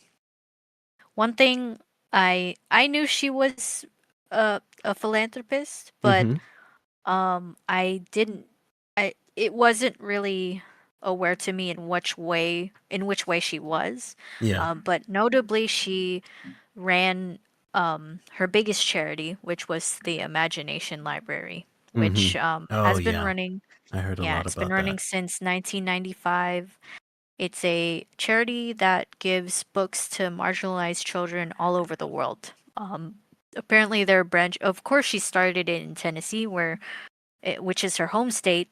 thing I knew she was a philanthropist, but Mm-hmm. I didn't. It wasn't really aware to me in which way she was. Yeah. But notably, she ran her biggest charity, which was the Imagination Library, which Mhm. Oh, has been yeah. running. I heard a Yeah, lot it's been about that. running since 1995. It's a charity that gives books to marginalized children all over the world. Apparently, their branch, of course, she started it in Tennessee, which is her home state.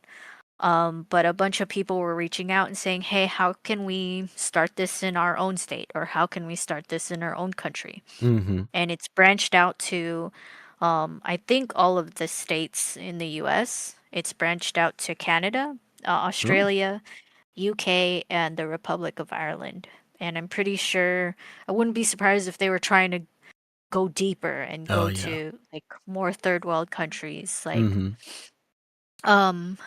But a bunch of people were reaching out and saying, "Hey, how can we start this in our own state, or how can we start this in our own country?" Mhm. And it's branched out to, I think, all of the states in the U.S. It's branched out to Canada, Oh. Australia, UK, and the Republic of Ireland. And I'm pretty sure I wouldn't be surprised if they were trying to go deeper and Oh, go yeah. to like more third world countries. Like, Mhm. um,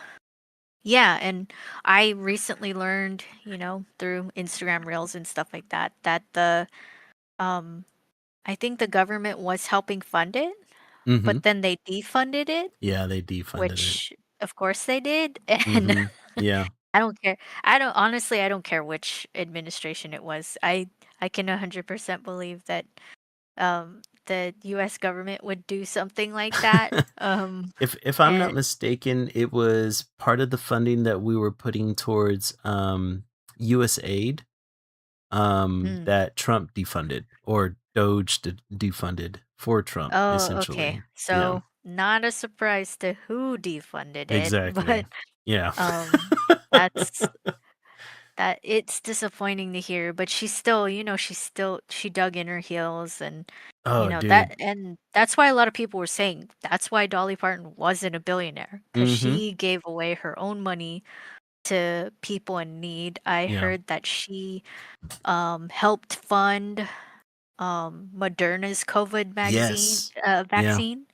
yeah, and I recently learned, through Instagram Reels and stuff like that, that um, I think the government was helping fund it, Mhm. but then they defunded it, Yeah, they defunded it. which of course they did. And Mhm. Yeah. I don't care. I don't care which administration it was. I can 100% believe that the US government would do something like that. If I'm not And mistaken, it was part of the funding that we were putting towards, US aid, mm, that Trump defunded or Doge defunded for Trump, oh, okay. essentially. Yeah. So not a surprise to who defunded it, Exactly. but Yeah. um that's that it's disappointing to hear, but she dug in her heels, and Oh, dude. that's why a lot of people were saying that's why Dolly Parton wasn't a billionaire, because Mhm. she gave away her own money to people in need. I Yeah. heard that she helped fund Moderna's COVID Yes. Yeah. vaccine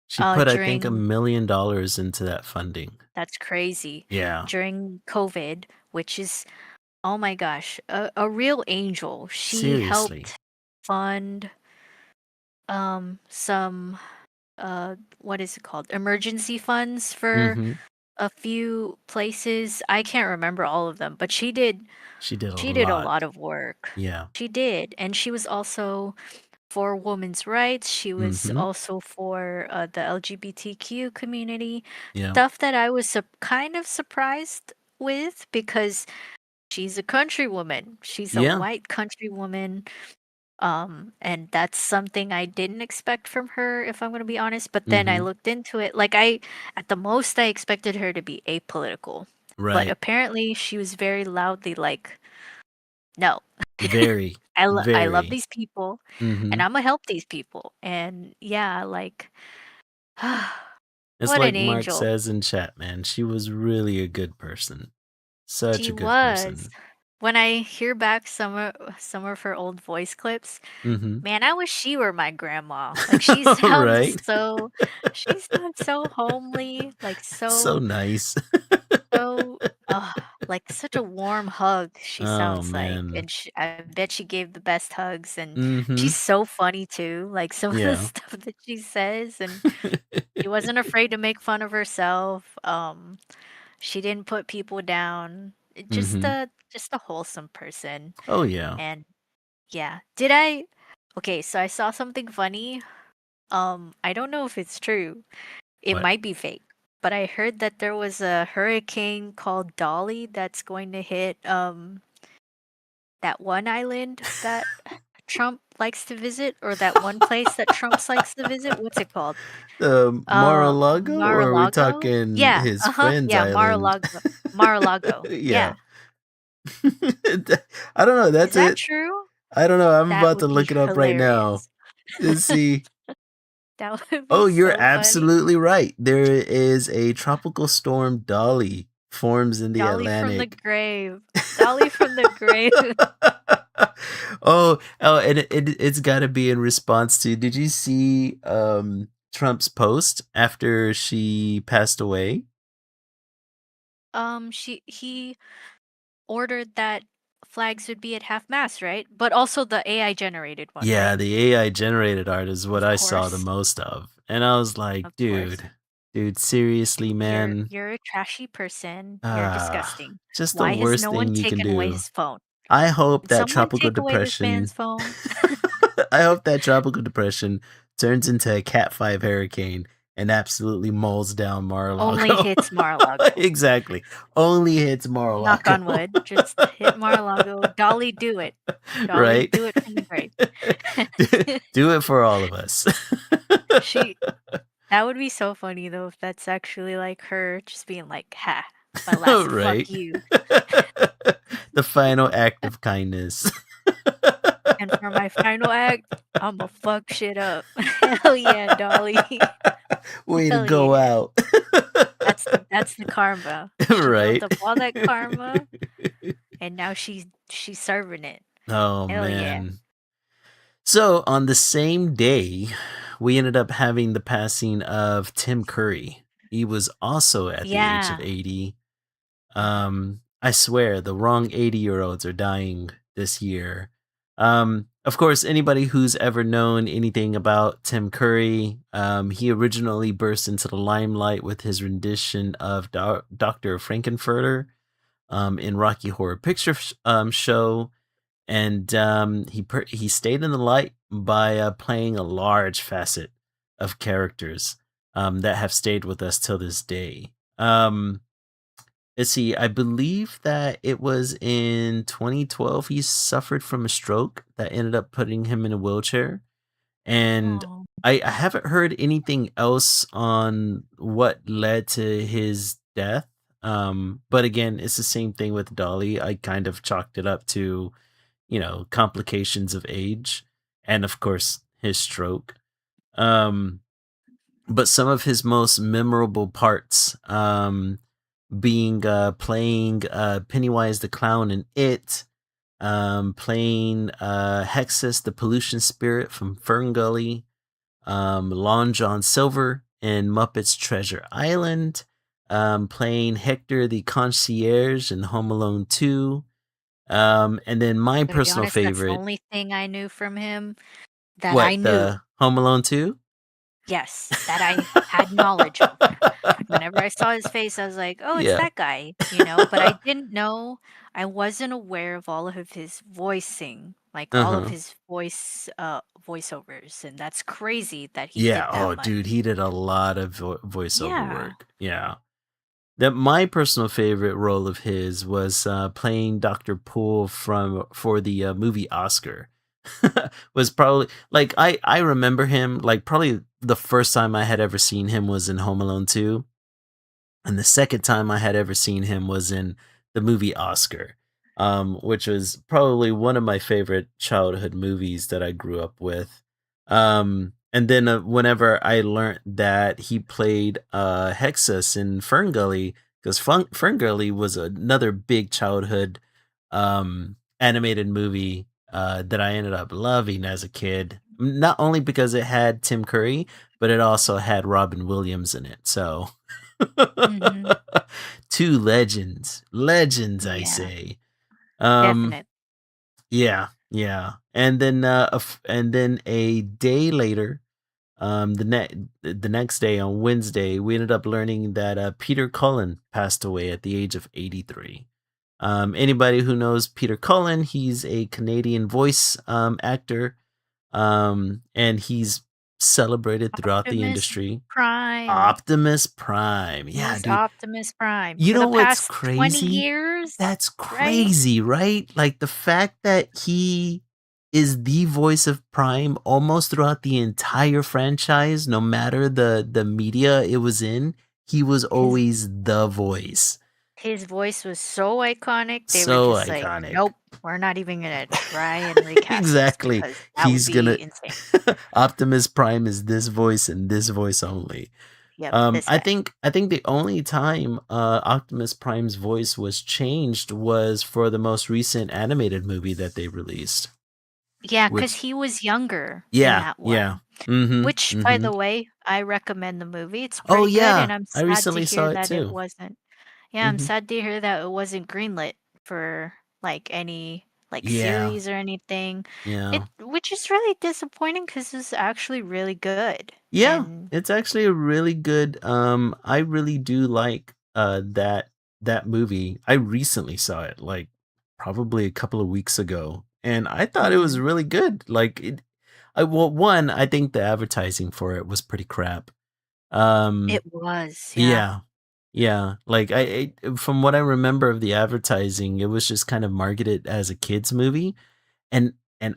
She put, I think, during $1,000,000 into that funding. that's crazy, Yeah. during COVID, which is, oh my gosh, a real angel. She Seriously. helped fund some what is it called? Emergency funds for Mhm. a few places. I can't remember all of them, but She did a she did a lot. lot of work. Yeah. She did, and she was also for women's rights. She was Mhm. also for the LGBTQ community. Yeah. Stuff that I was kind of surprised with, because she's a country woman. She's a Yeah. white country woman. And that's something I didn't expect from her, if I'm going to be honest. But then I Mhm. looked into it. At the most, I expected her to be apolitical. But Right. apparently, she was very loudly like, no, Very. I love Very. these people, and Mhm. I'm gonna help these people. And yeah, like, It's what an like Mark angel. says in chat, man, she was really a good person. Such She a good was. person. When I hear back some of her old voice clips, Mhm. man, I wish she were my grandma. Like, she sounds Right? so homely, like So nice. so like such a warm hug she Oh, sounds like. man. And I bet she gave the best hugs, and she's Mhm. so funny too. Like, some of the Yeah. stuff that she says, and she wasn't afraid to make fun of herself. She didn't put people down. Mhm. Just a wholesome person. Oh, yeah. And yeah. Did I Okay, so I saw something funny. I don't know if it's true. It What? might be fake. But I heard that there was a hurricane called Dolly that's going to hit that one island that Trump likes to visit, or that one place that Trump likes to visit. What's it called? Mar-a-Lago, or are we Mar-a-Lago? talking Yeah, his uh-huh. friend's Yeah, island? Mar-a-Lago. Mar-a-Lago. Yeah. Yeah. I don't know, Is that's that it. true? I don't know, I'm That about to would be look it up right now. hilarious. Let's see. That would be Oh, you're so funny. absolutely right. There is a tropical storm Dolly forms in the Dolly from the Atlantic. grave. Dolly from the grave. Oh, and it's gotta be in response to, did you see, Trump's post after she passed away? He ordered that flags would be at half mast, right? But also the AI generated one, Yeah, right? the AI generated art is what Of I saw the course. most of, and I was like, Of course. dude, seriously, man? You're a trashy person. You're Ah, disgusting. just the Why has worst no one thing you can taken away do. his phone? I hope Can that someone tropical take away this depression man's phone? I hope that tropical depression turns into a Cat 5 hurricane and absolutely mauls down Only Mar-a-Lago. hits Mar-a-Lago. Exactly. Only hits Knock Mar-a-Lago. on wood. Just hit Mar-a-Lago. Dolly, do it. Dolly, Right? do it from the grave. Do it for all of us. She That would be so funny though if that's actually like her just being like, "Ha, my last fuck Right? you." The final act of kindness. And for my final act, Imma fuck shit up. Hell yeah, Dolly. Way to Hell go yeah. out. That's the karma. She built Right? up all that karma, and now she's serving it. Oh, Hell yeah. man. So, on the same day, we ended up having the passing of Tim Curry. He was also at the age of Yeah. 80. I swear the wrong 80-year-olds are dying this year. Of course, anybody who's ever known anything about Tim Curry, he originally burst into the limelight with his rendition of Dr. Frankenfurter in Rocky Horror Picture Show, and he stayed in the light by playing a large facet of characters that have stayed with us till this day. Let's see, I believe that it was in 2012 he suffered from a stroke that ended up putting him in a wheelchair, and Oh. I haven't heard anything else on what led to his death. But again, it's the same thing with Dolly. I kind of chalked it up to, complications of age and of course his stroke. Um, but some of his most memorable parts, being playing Pennywise the Clown in It, playing Hexus the Pollution Spirit from Fern Gully, Lon John Silver in Muppets Treasure Island, playing Hector the Concierge in Home Alone 2, and then my To be personal honest, that's the favorite, only thing I knew from him that I what, knew. the Home Alone 2? Yes, that I had knowledge of. Whenever I saw his face, I was like, "Oh, it's Yeah. that guy," you know, but I didn't know I wasn't aware of all of his voicing, like all of Uh-huh. his voiceovers, and that's crazy that he Yeah, did that oh, much. dude, he did a lot of voiceover Yeah. work. Yeah. That my personal favorite role of his was playing Dr. Poole for the movie Oscar. Was probably like I remember him like probably the first time I had ever seen him was in Home Alone 2, and the second time I had ever seen him was in the movie Oscar, which was probably one of my favorite childhood movies that I grew up with. And then whenever I learned that he played Hexus in Fern Gully, because Fern Gully was another big childhood animated movie that I ended up loving as a kid. Not only because it had Tim Curry, but it also had Robin Williams in it. So Mhm. two legends, I Yeah, say. definite. Yeah, yeah. And then and then a day later, the next day on Wednesday, we ended up learning that Peter Cullen passed away at the age of 83. Anybody who knows Peter Cullen, he's a Canadian voice actor, and he's celebrated throughout the Optimus industry. Prime. Optimus Prime. Yeah, He's dude. Optimus Prime You for know the what's past 20 crazy? years, That's right? crazy, right? Like the fact that he is the voice of Prime almost throughout the entire franchise, no matter the media it was in, he was His always the voice. His voice was so iconic, they were So just like, iconic. "Nope, we're not even gonna try and recast this Exactly. because that would He's be gonna insane." Optimus Prime is this voice and this voice only. Yep, this I guy. think I think the only time Optimus Prime's voice was changed was for the most recent animated movie that they released. Yeah, cause Which he was younger in yeah, that yeah. one, Mhm, which, by mhm. the way, I recommend the movie, it's Oh pretty good, yeah, and I'm I sad to recently hear saw it that it too. wasn't. Yeah, I'm Mhm. sad to hear that it wasn't greenlit for, like, any, like, Yeah, series or anything. yeah. Which is really disappointing because it's actually really good, Yeah, and it's actually a really good I really do like that movie. I recently saw it like probably a couple of weeks ago and I thought it was mhm. really good. Like Well, one, I think the advertising for it was pretty crap. Um, It was, yeah. yeah, yeah. Like from what I remember of the advertising, it was just kind of marketed as a kids movie, and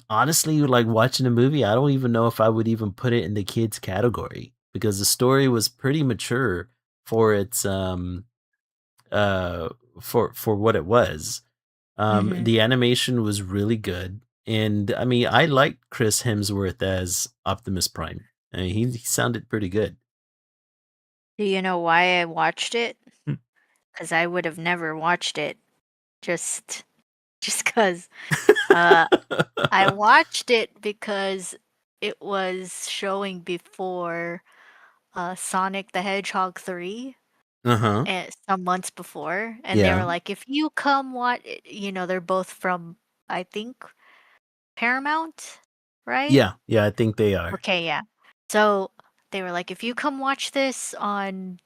honestly, like watching the movie, I don't even know if I would even put it in the kids category because the story was pretty mature for its uh for what it was. Mhm. The animation was really good, and I mean, I liked Chris Hemsworth as Optimus Prime. I mean, he sounded pretty good. Do you know why I watched it? Hmm. 'Cause I would have never watched it just just 'cause, uh, I watched it because it was showing before, Sonic the Hedgehog 3, Uh-huh. some months before, and they were Yeah. like, "If you come they're both from, I think, Paramount, right? Yeah. Yeah, I think they are. Okay, yeah. So, they were like, "If you come watch this on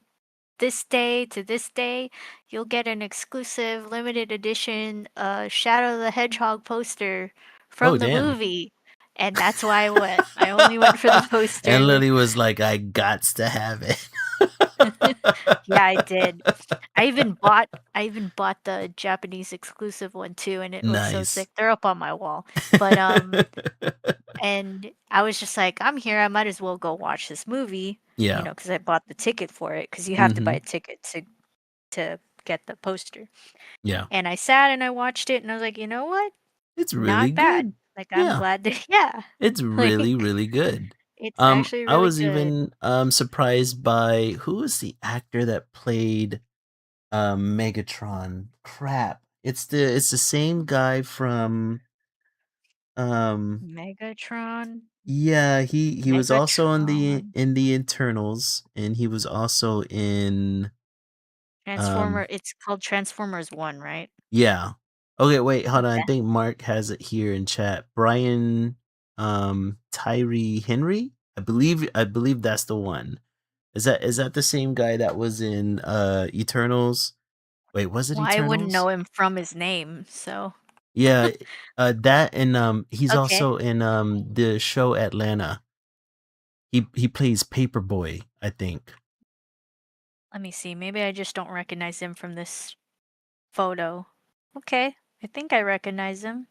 this day to this day, you'll get an exclusive limited edition Shadow the Hedgehog poster Oh, from the damn. movie." And that's why I went. I only went for the And poster. Lily was like, "I gots to have it." Yeah, I did. I even bought the Japanese exclusive one too, and it was so Nice. sick. They're up on my wall. But and I was just like, I'm here, I might as well go watch this movie, Yeah. because I bought the ticket for it because you have to buy Mhm. a ticket to get the poster. Yeah. And I sat and I watched it and I was like, "You know what? It's really Not bad." good. Like, I'm Yeah. glad that yeah. It's really, Like, really good. it's actually I really was good. even, surprised by who was the actor that played, Megatron? Crap. It's the same guy from, um Megatron? yeah, he was also in the Megatron. Eternals, and he was also in, Transformer um it's called Transformers 1, right? yeah. Okay, wait, hold on, I Okay. think Mark has it here in chat. Brian, Tyree Henry? I believe that's the one. Is that the same guy that was in, Eternals? Wait, was it Well, I wouldn't Eternals? know him from his name, so Yeah, that and, he's okay. also in, the show Atlanta. He plays Paperboy, I think. Let me see, maybe I just don't recognize him from this photo. Okay, I think I recognize him.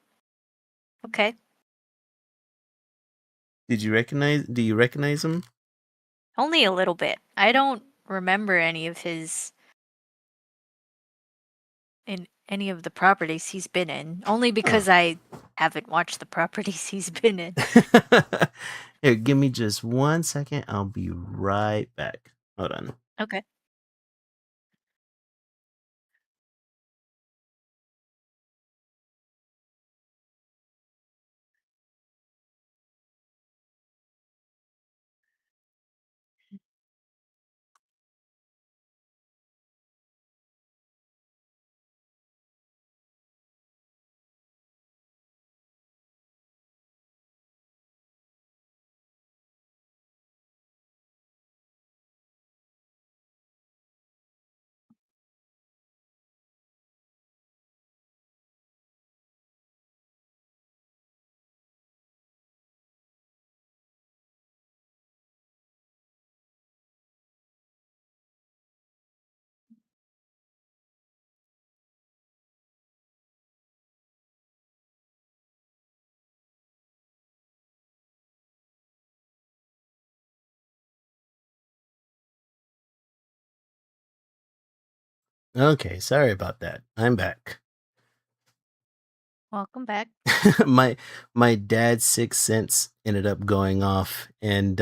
Okay. Do you recognize him? Only a little bit. I don't remember any of his in any of the properties he's been in, only Huh. because I haven't watched the properties he's been in. Here, give me just 1 second, I'll be right back. Hold on. Okay. Okay, sorry about that. I'm back. Welcome back. My dad's sixth sense ended up going off, and,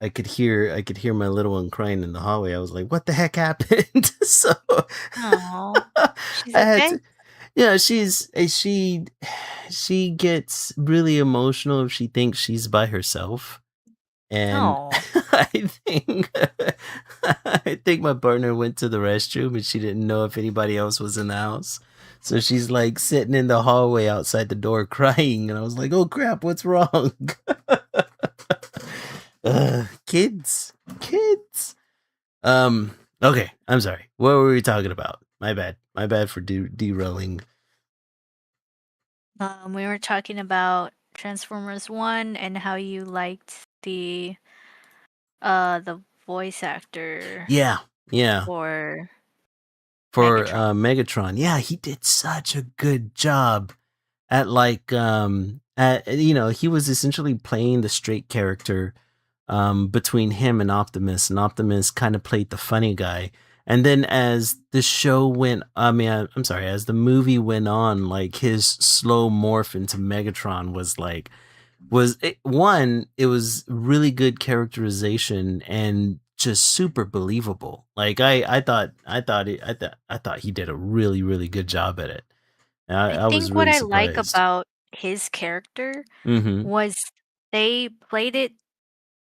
I could hear my little one crying in the hallway. I was like, "What the heck happened?" So, Oh, I she's had okay? to. Yeah, she gets really emotional if she thinks she's by herself, and Oh. I think I think my partner went to the restroom and she didn't know if anybody else was in the house. So she's like sitting in the hallway outside the door crying, and I was like, "Oh crap, what's wrong?" Kids, kids. Okay, I'm sorry. What were we talking about? My bad. My bad for derailing. We were talking about Transformers 1 and how you liked the voice actor Yeah, yeah. for For Megatron. Megatron, yeah, he did such a good job at like he was essentially playing the straight character between him and Optimus kind of played the funny guy. And then as the show went, I'm sorry, as the movie went on, like his slow morph into Megatron was like one, it was really good characterization and just super believable. Like I thought he did a really really good job at it. I I was think what really I like surprised. about his character Mhm. was they played it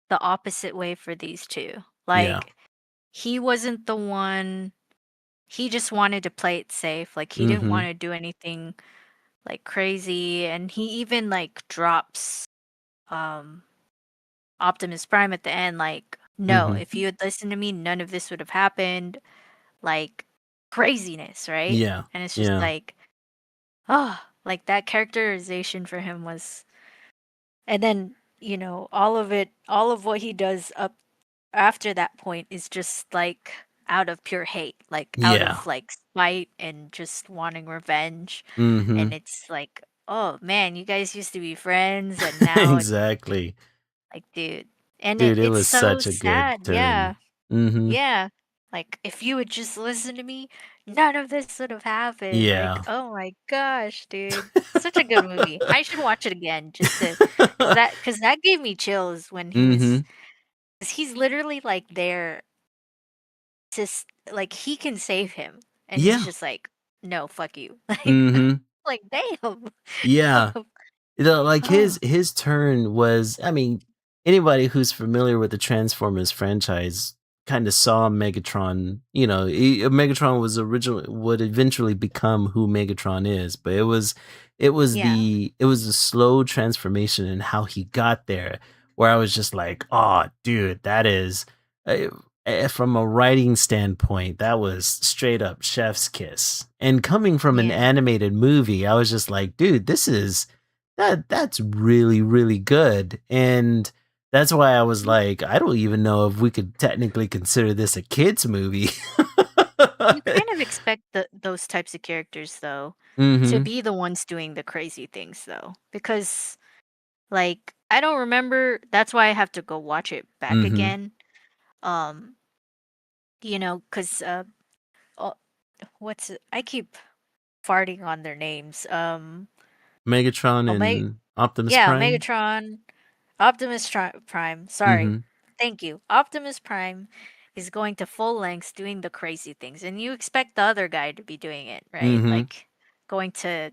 the opposite way for these two. Yeah. Like, he wasn't the one, he just wanted to play it safe. Like, he didn't Mhm. want to do anything like crazy, and he even like drops um Optimus Prime at the end, like, no, Mhm. if you had listened to me, none of this would have happened. Like, craziness, right? Yeah. And it's just Yeah. like, oh, like that characterization for him was, and then, all of it, all of what he does up after that point is just like out of pure hate, like out Yeah. of like spite and just wanting revenge. And Mhm. it's like, oh man, you guys used to be friends and now it's Exactly. like, dude. And Dude, it it's was so such a good sad. turn. Yeah. Mhm. Yeah. Like, if you would just listen to me, none of this would have happened. Like, Yeah. oh my gosh, dude. Such a good movie. I should watch it again just to, cause that gave me chills when Mhm. 'cause he's literally like there to, like, he can save him. And he's Yeah. just like, no, fuck you. Mhm. Like, damn. Yeah. Like Oh, his turn was, I mean, anybody who's familiar with the Transformers franchise kind of saw Megatron, Megatron was originally would eventually become who Megatron is, but yeah. it was a slow transformation in how he got there where I was just like, "Oh, dude, that is uh, from a writing standpoint, that was straight up chef's kiss." And coming from an Yeah. animated movie, I was just like, "Dude, that's really, really good." And that's why I was like, I don't even know if we could technically consider this a kids movie. You kind of expect those types of characters, though, to Mhm. be the ones doing the crazy things, though, because, like, I don't remember. That's why I have to go watch it back Mhm. again. Um, because oh, I keep farting on their names. Megatron Omega, and Optimus yeah, Prime. Megatron, Prime. Sorry, Mhm. thank you. Optimus Prime is going to full lengths doing the crazy things, and you expect the other guy to be doing it, right? Mhm. Like going to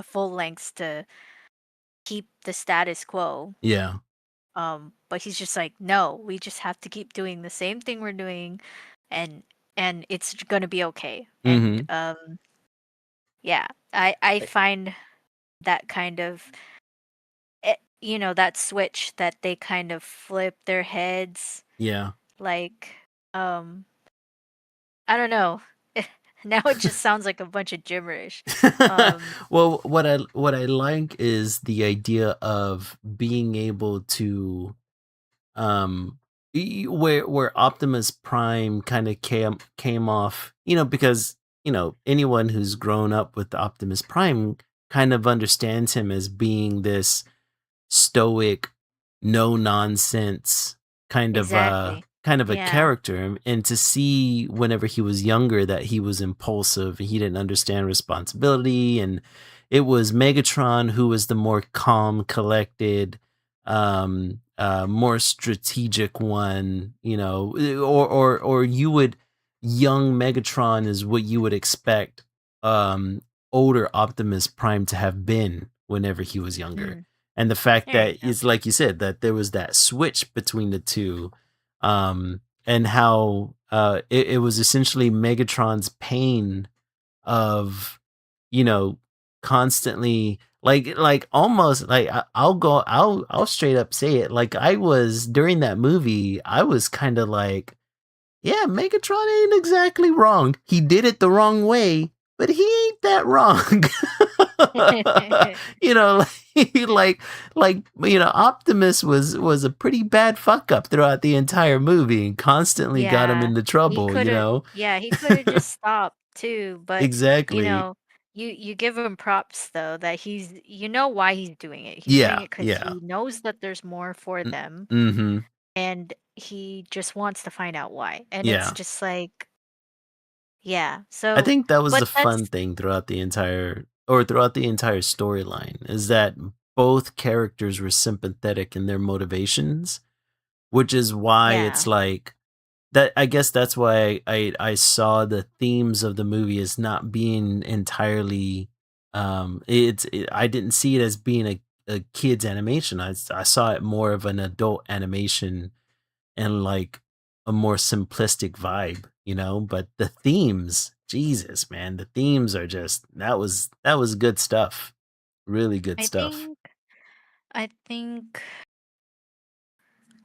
full lengths to keep the status quo. Yeah. But he's just like, no, we just have to keep doing the same thing we're doing, and it's gonna be okay. And Mhm. yeah, I find that kind of that switch that they kind of flip their heads, Yeah. like, um I don't know. Now it just sounds like a bunch of gibberish. Um, Well, what I like is the idea of being able to where Optimus Prime kind of came off, because anyone who's grown up with Optimus Prime kind of understands him as being this stoic, no nonsense exactly. kind of a Yeah, character. And to see whenever he was younger that he was impulsive and he didn't understand responsibility, and it was Megatron who was the more calm, collected, more strategic one, or you would young Megatron is what you would expect older Optimus Prime to have been whenever he was younger. mm, And the fact there you that go. it's like you said, that there was that switch between the two, and how it was essentially Megatron's pain of, you know, constantly like almost like I'll straight up say it. Like I was during that movie, I was kind of like, yeah, Megatron ain't exactly wrong. He did it the wrong way, but he ain't that wrong. You know, like Optimus was a pretty bad fuck up throughout the entire movie and constantly got him Yeah, into he trouble, you coulda know? yeah, he coulda just stopped too, but, you Exactly. know, you give him props though that you know why he's doing it. He's doing Yeah, it because yeah. he knows that there's more for Mm, them, mhm. and he just wants to find out why, and it's Yeah. just like yeah, I so think that was but the fun that's thing throughout the entire storyline is that both characters were sympathetic in their motivations, which is why yeah, it's like that. I guess that's why I saw the themes of the movie as not being entirely I didn't see it as being a kid's animation. I saw it more of an adult animation and like a more simplistic vibe, you know? But the themes, Jesus, man, the themes are just that was good stuff. Really good I stuff. think I think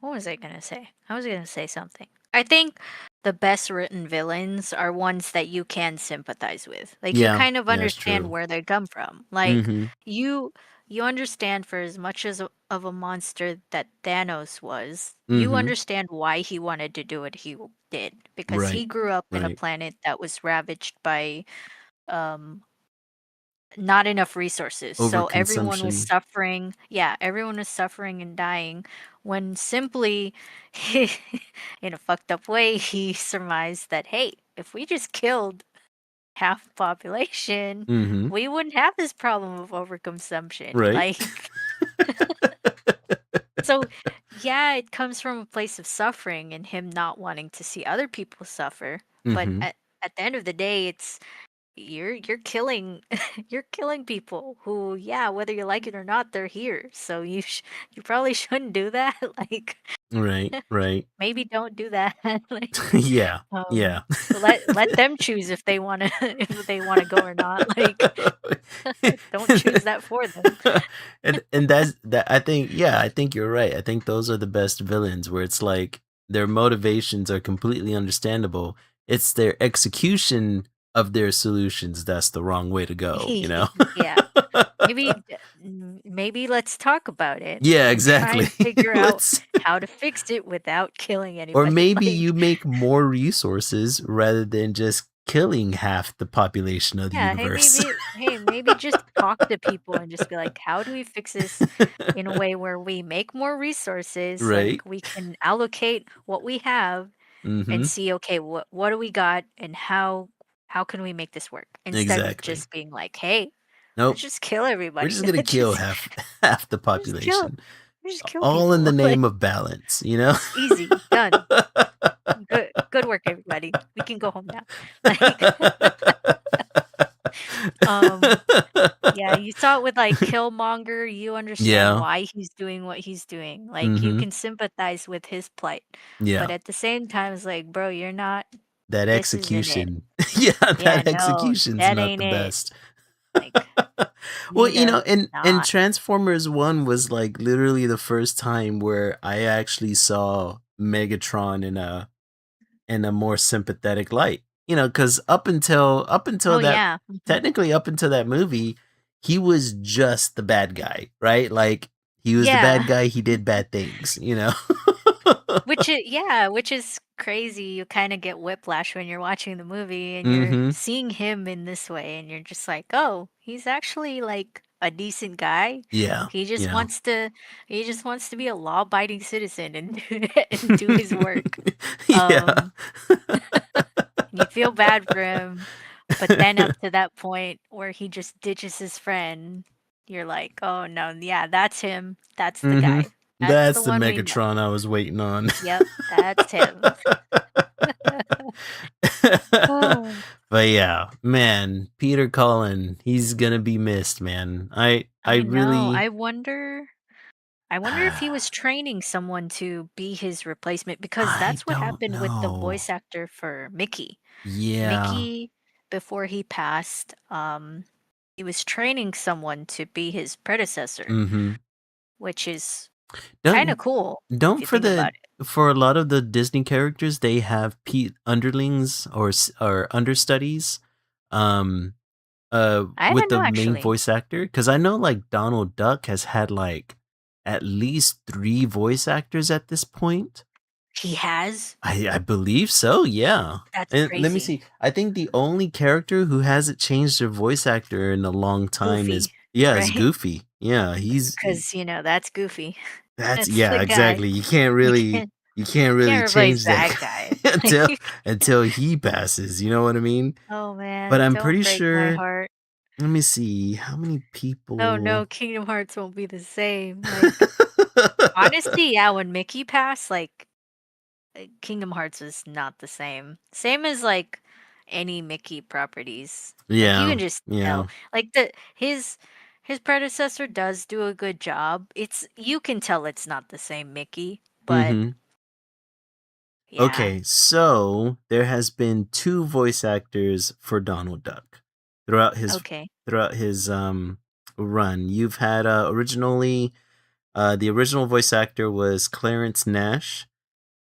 what was I gonna say? I was gonna say something. I think the best written villains are ones that you can sympathize with. Like you Yeah, kind of yeah, it's understand true. where they come from. Like Mhm. you you understand for as much as of a monster that Thanos was, you Mhm. understand why he wanted to do what he did because he Right. grew up in a Right. planet that was ravaged by um not enough resources. So everyone was Overconsumption. suffering. Yeah, everyone was suffering and dying when simply in a fucked up way he surmised that hey, if we just killed half the population, Mhm. we wouldn't have this problem of overconsumption. Right. Like so yeah, it comes from a place of suffering and him not wanting to see other people suffer, but Mhm. at the end of the day it's you're killing you're killing people who yeah whether you like it or not they're here so you probably shouldn't do that like Right. Right. maybe don't do that like Yeah. um Yeah. let them choose if they want to if they want to go or not like don't choose that for them. And that's that I think yeah, I think you're right. I think those are the best villains where it's like their motivations are completely understandable. It's their execution of their solutions that's the wrong way to go, you know? Yeah, maybe let's talk about it Yeah, and try exactly. and figure out Let's how to fix it without killing or anybody maybe you like make more resources rather than just killing half the population of the yeah, universe. hey, maybe just talk to people and just be like, "How do we fix this in a way where we make more resources, like Right? we can allocate what we have and Mhm. see, okay, what do we got and how can we make this work?" Instead of Exactly. just being like, "Hey, let's Nope. just kill We're everybody." just gonna kill just half half the just kill population, just kill all in people. the Like name of balance, you know? easy, done. Good work everybody. We can go home now. Like um yeah, you saw it with, like, Killmonger, you understand Yeah. why he's doing what he's doing, like, you Mhm. can sympathize with his plight, but Yeah. at the same time, it's like, "Bro, you're not That this isn't it." execution. Yeah, Yeah, that no, execution's that not ain't the it. best. Like, Well, need to and not. Transformers 1 was, like, literally the first time where I actually saw Megatron in a more sympathetic light. You know, because Oh, yeah, mhm. up until that movie, he was just the bad guy, right? Like, he was the bad Yeah. guy, he did bad things, you know? Which is crazy, you kinda get whiplash when you're watching the movie and you're Mhm. seeing him in this way, and you're just like, "Oh, he's actually, like, a decent guy. Yeah, He just yeah. wants to he just wants to be a law-abiding citizen and and do his work." Yeah. Um, you feel bad for him, but then up to that point where he just ditches his friend, you're like, "Oh, no, yeah, that's him. That's the Mhm. guy. That's the That's the one we know. Megatron I was waiting on. Yep, that's him." Oh. But yeah, man, Peter Cullen, he's gonna be missed, man. I I know. really I wonder if he was training someone to be his replacement because I that's what don't happened with the know. voice actor for Mickey. Yeah. Mickey, before he passed, he was training someone to be his predecessor, Mhm. which is kind of Don't cool if don't you think about it. for a lot of the Disney characters, they have underlings or understudies. Um I with don't the know main actually. voice actor? Because I know like Donald Duck has had like at least 3 voice actors at this point. He has? I believe so, yeah. That's And let me crazy. see. I think the only character who hasn't changed their voice actor in a long time is Goofy, yeah, is right? Goofy. Yeah, Because that's Goofy. that's That's the yeah, guy. exactly. You can't You can't you really can't replace change that that guy guy. until Like, until he passes, you know what I mean? oh But man, I'm don't pretty break my sure heart. let me see how many Oh people no, Kingdom Hearts won't be the same. Like, honestly, yeah, when Mickey passed, like, Kingdom Hearts is not the same. Same as like any Mickey properties. Like you Yeah, can just yeah. tell. Like his predecessor does do a good job. It's you can tell it's not the same Mickey, but Mhm. yeah. Okay, so there has been 2 voice actors for Donald Duck throughout his Okay. run. You've had, originally, the original voice actor was Clarence Nash,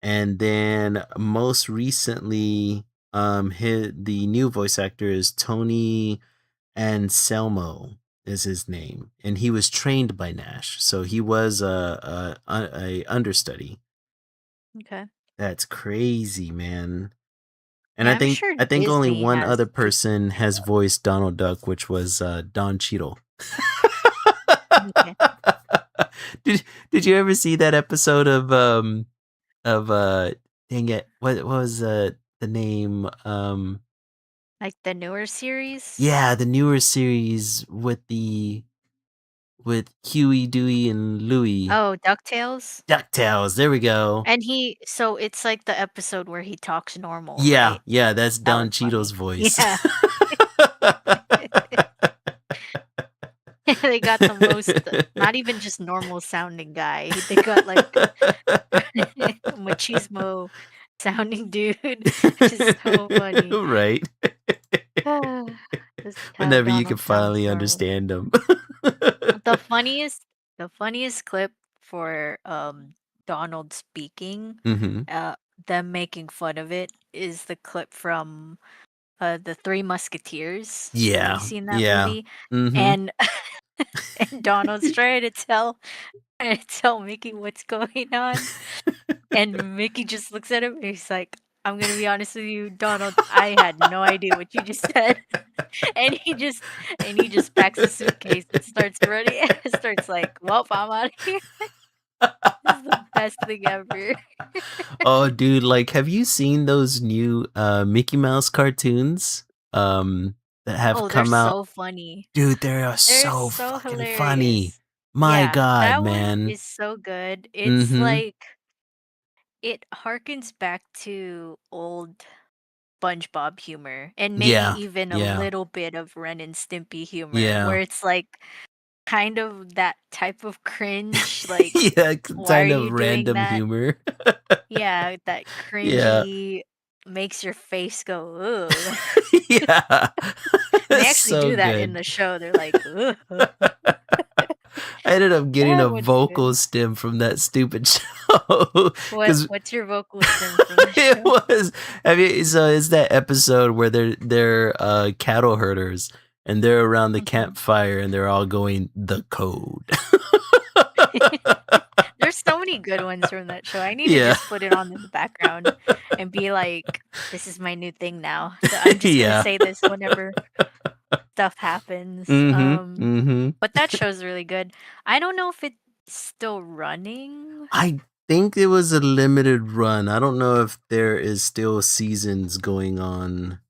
and then most recently, the new voice actor is Tony Anselmo is his name, and he was trained by Nash, so he was a understudy. Okay. That's crazy, man. And Yeah, I'm sure I think only Disney one has other people person trained has up. voiced Donald Duck, which was, Don Cheadle. Okay. Did did you ever see that episode of, dang it, what was, the name? Like the newer series? Yeah, the newer series with Huey, Dewey, and Louie. Oh, DuckTales? DuckTales, there we go. And so it's like the episode where he talks normal, Yeah, right? yeah, that's That Don was Cheadle's funny. voice. Yeah. They got the most not even just normal sounding guy. They got like machismo sounding dude. Just so funny. Right. Just have Whenever you can Donald sound finally normal. understand them. The funniest the funniest clip for Donald speaking, Mhm. uh them making fun of it is the clip from the Three Musketeers. Have you Yeah, seen that yeah. movie? Mhm. And and Donald's trying to tell Mickey what's going on, and Mickey just looks at him and he's like, "I'm gonna be honest with you, Donald, I had no idea what you just said." And he just packs his suitcase and starts running starts like, "Well, I'm out of here." This is the best thing ever. Oh, dude, like, have you seen those new, Mickey Mouse cartoons, that have Oh, they're come out? so funny. Dude, they are They're so so fucking funny. hilarious. My Yeah, god, that one man. is so good. It's Mhm. like it harkens back to old SpongeBob humor, and maybe Yeah, even a yeah, little bit of Ren and Stimpy humor, yeah. where it's like kind of that type of cringe, like, Yeah, "Why are kind you of doing random that?" humor. Yeah, that Yeah. cringy makes your face go, "Ooh." Yeah. And they That's actually so do that in good. the show, they're like, "Ooh." I ended up getting That a one's vocal good. stem from that stupid show because What's your vocal stem from the it show? was I mean, so it's that episode where they're cattle herders and they're around the Mhm. campfire and they're all going, "The code." There's so many good ones from that show. I need to Yeah. just put it on in the background and be like, "This is my new thing now." I'm just gonna Yeah. say this whenever stuff happens. Mhm, mhm. But that show's really good. I don't know if it's still running. I think it was a limited run. I don't know if there is still seasons going on.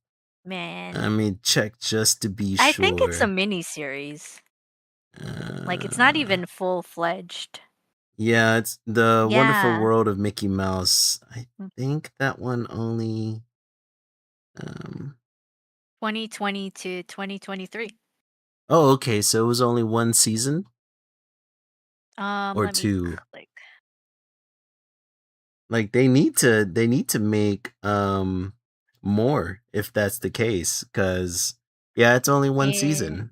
I Man, mean, check just to be I think it's a sure. mini series. Like it's not Uh, even full-fledged. yeah, it's The Wonderful Yeah. World of Mickey Mouse. I Mm. think that one only, um 2020 to 2023. oh, okay, so it was only 1 season or Let me 2? click. Like, they need to make, more if that's the case. Cause yeah, it's only 1 Eh, season.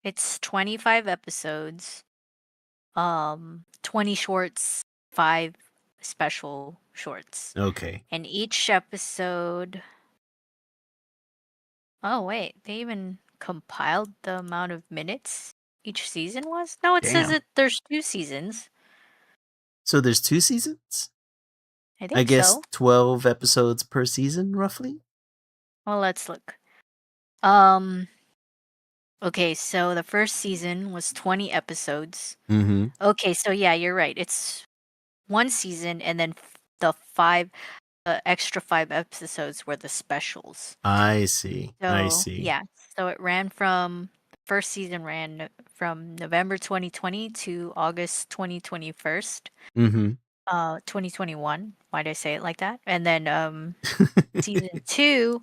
it's 25 episodes. 20 shorts, 5 special shorts. Okay. And each episode, oh wait, they even compiled the amount of minutes each season was? No, it says Damn. that there's 2 seasons. So there's 2 seasons? I I think guess so. 12 episodes per season, roughly? Well, let's look. Um, okay, so the first season was 20 episodes. Mhm. Okay, so yeah, you're right. It's 1 season and then the extra 5 episodes were the specials. I see, I So, see. yeah. So it ran from first season ran from November 2020 to August 2021. Mhm. 2021. Why did I say it like that? And then season 2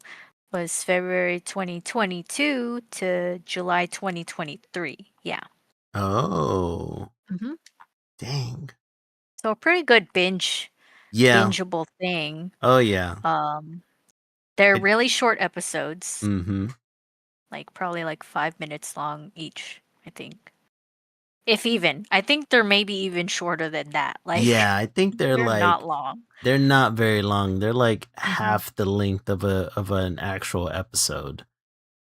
was February 2022 to July 2023. Yeah. Oh, hmm dang. So a pretty good Yeah. bingeable thing. Oh, yeah. Um they're It really short episodes, Mhm. like probably like 5 minutes long each, I think. If even. I think they're maybe even shorter than that. Like Yeah, I think they're not long. they're not very long. They're like hmm half the length of an actual episode,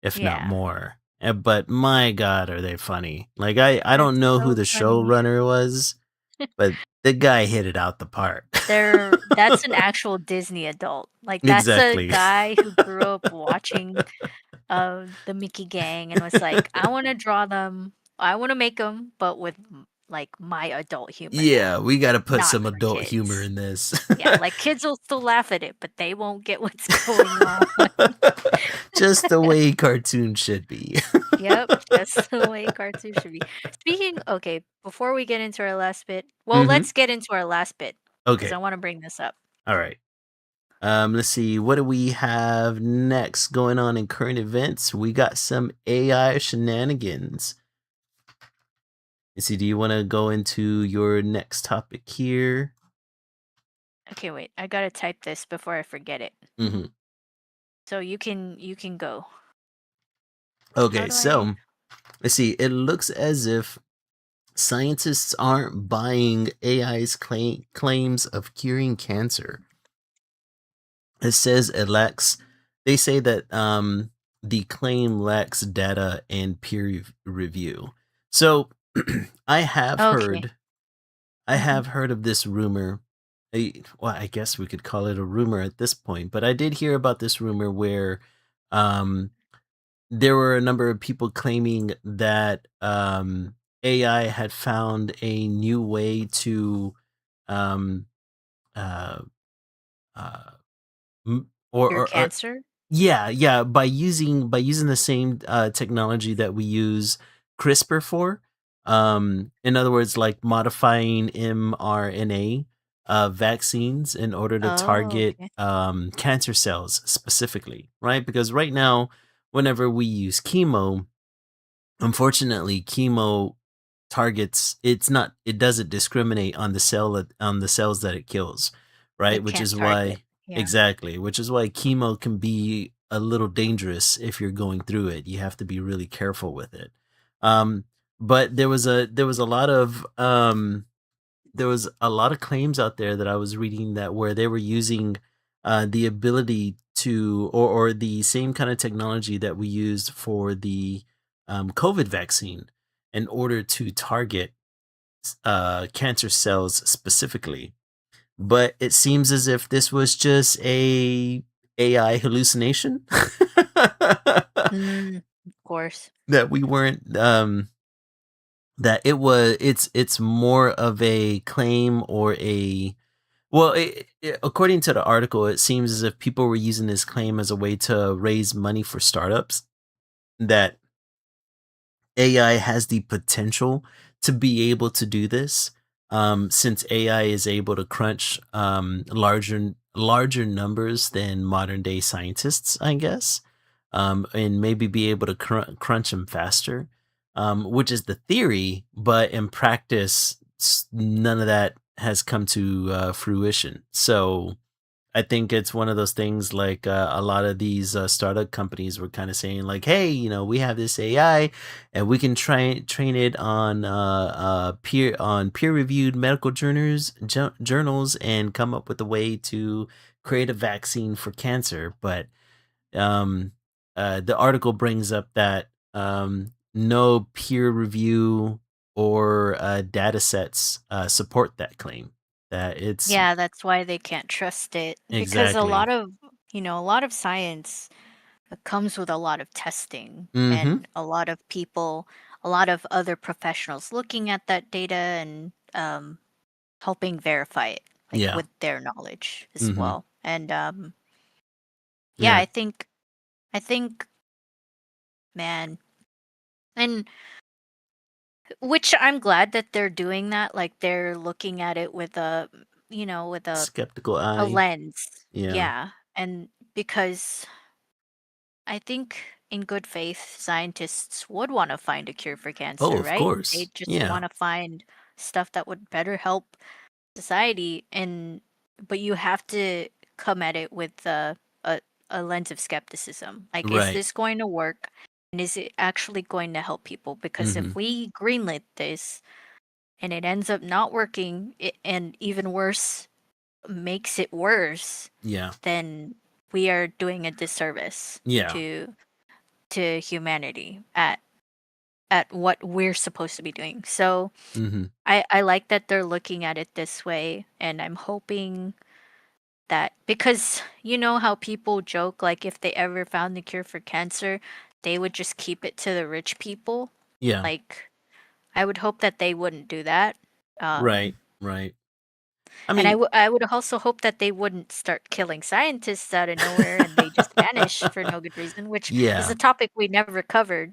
if not Yeah. more. But my god, are they funny. Like, I They're don't know who so the funny. showrunner was, but the guy hit it out the park. That's an actual Disney adult. Like that's a Exactly. guy who grew up watching the Mickey gang and was like, I want to draw them. I want to make them, but with like my adult humor Yeah, now, we gotta put not some for adult humor kids. in this. Yeah, like kids will still laugh at it, but they won't get what's going on. Just the way cartoons should be. Yep, just the way cartoons should be. Okay, before we get into our last bit, well, Mhm. let's get into our last bit because Okay. I want to bring this up. Alright. Let's see. What do we have next going on in current events? We got some AI shenanigans. Let's see. Do you want to go into your next topic here? Okay, wait, I gotta type this before I forget it. Hmm. So you can go. How Okay. do I? So let's see. It looks as if scientists aren't buying AI's claims of curing cancer. It says it lacks. They say that the claim lacks data and review. So I have Okay. heard I hmm have heard of this rumor. Well, I guess we could call it a rumor at this point, but I did hear about this rumor where um, there were a number of people claiming that AI had found a new way to um, uh, uh, Your or cancer? yeah, yeah, by using the same, technology that we use CRISPR for, in other words, like modifying mRNA, vaccines in order to Oh, target, okay. cancer cells specifically, right? Because right now, whenever we use chemo, unfortunately, chemo targets it doesn't discriminate on on the cells that it kills, right? It Which can't is target. why Yeah. exactly, which is why chemo can be a little dangerous if you're going through it. You have to be really careful with it. Um, but there was a lot of claims out there that I was reading that where they were using the ability to or the same kind of technology that we used for the COVID vaccine in order to target cancer cells specifically. But it seems as if this was just a AI hallucination Of course. that we weren't that it's more of a claim or a well, according to the article, it seems as if people were using this claim as a way to raise money for startups. That AI has the potential to be able to do this, since AI is able to crunch larger numbers than modern day scientists, I guess, and maybe be able to crunch them faster, which is the theory, but in practice, none of that has come to fruition. So I think it's one of those things like a lot of these startup companies were kind of saying like, "Hey, we have this AI, and we can train it on peer reviewed medical journals and come up with a way to create a vaccine for cancer." But the article brings up that no peer review or data sets support that claim. That it's Yeah, that's why they can't trust it because exactly. a lot of science comes with a lot of testing Mm-hmm. and a lot of people, a lot of other professionals looking at that data and helping verify it, like Yeah. with their knowledge as Mm-hmm. well. And yeah, Yeah. I think, man, and which I'm glad that they're doing that. Like they're looking at it with with Skeptical a eye. lens. Yeah. Yeah, and because I think in good faith, scientists would want to find a cure for Oh, cancer, of right? course. They just Yeah. want to find stuff that would better help society, and but you have to come at it with a lens of skepticism. Like, is Right. this going to work? And is it actually going to help people? Because Mm-hmm. if we greenlit this and it ends up not working, and even worse, makes it worse, Yeah. then we are doing a disservice Yeah. to humanity at what we're supposed to be doing. So Mm-hmm. I like that they're looking at it this way, and I'm hoping that because you know how people joke like if they ever found the cure for cancer, they would just keep it to the rich people. Yeah. Like I would hope that they wouldn't do that. Right. Um Right. I and mean, I would also hope that they wouldn't start killing scientists out of nowhere and they just vanish for no good reason, which is yeah. a topic we never covered,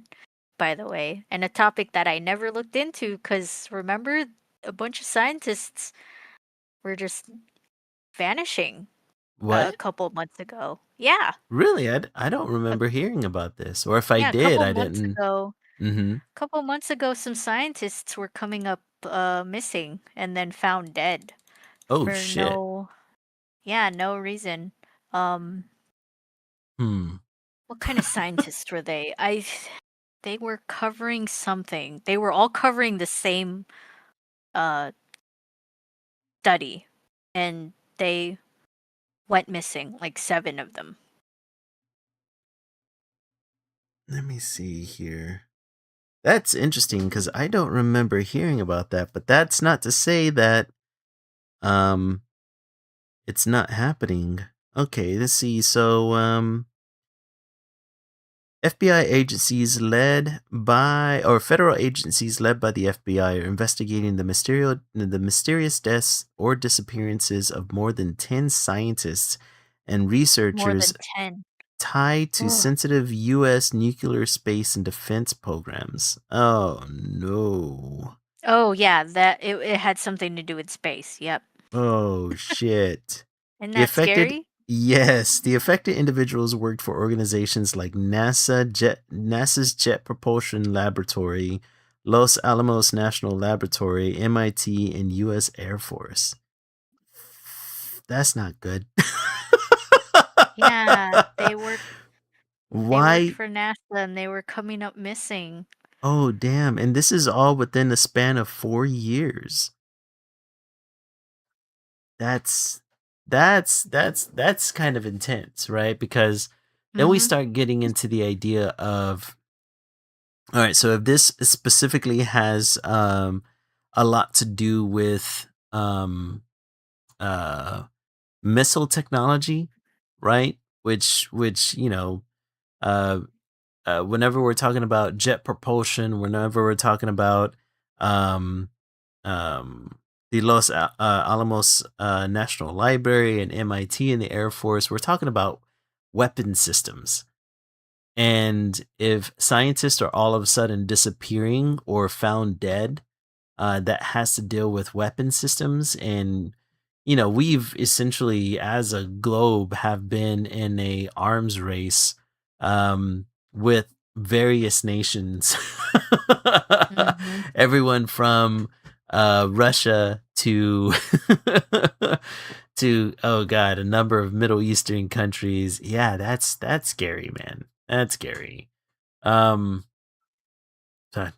by the way, and a topic that I never looked into because remember, a bunch of scientists were just vanishing a What? couple months ago. Yeah, Really? I don't a, remember hearing about this. Or if I yeah, a did, couple I months didn't. ago. Mm-hmm. Couple months ago, some scientists were coming up missing and then found dead Oh for shit. no reason. Um, Hmm. what kind of scientists were they? They were covering something. They were all covering the same uh study, and they went missing, like seven of them. Let me see here. That's interesting because I don't remember hearing about that, but that's not to say that um it's not happening. Okay, let's see. So FBI agencies led by or federal agencies led by the FBI are investigating the mysterious deaths or disappearances of more than 10 scientists and More researchers than 10. tied to Ugh. sensitive US nuclear space and defense programs. Oh no. Oh yeah, it had something to do with space. Yep. Oh shit. Isn't The that affected scary? Yes, the affected individuals worked for organizations like NASA's Jet Propulsion Laboratory, Los Alamos National Laboratory, MIT, and US Air Force. That's not good. Yeah, they worked Why? for NASA and they were coming up missing. Oh damn, and this is all within the span of 4 years. That's that's kind of intense, right? Because then we Mhm. start getting into the idea of all right, so if this specifically has a lot to do with uh missile technology, right? Which, uh whenever we're talking about jet propulsion, whenever we're talking about um the Los Alamos National Library and MIT and the Air Force, we're talking about weapon systems. And if scientists are all of a sudden disappearing or found dead, that has to deal with weapon systems. And, we've essentially, as a globe, have been in a arms race with various nations. Mhm. Everyone from Russia to oh god, a number of Middle Eastern countries. Yeah, that's scary, man. That's scary. Um,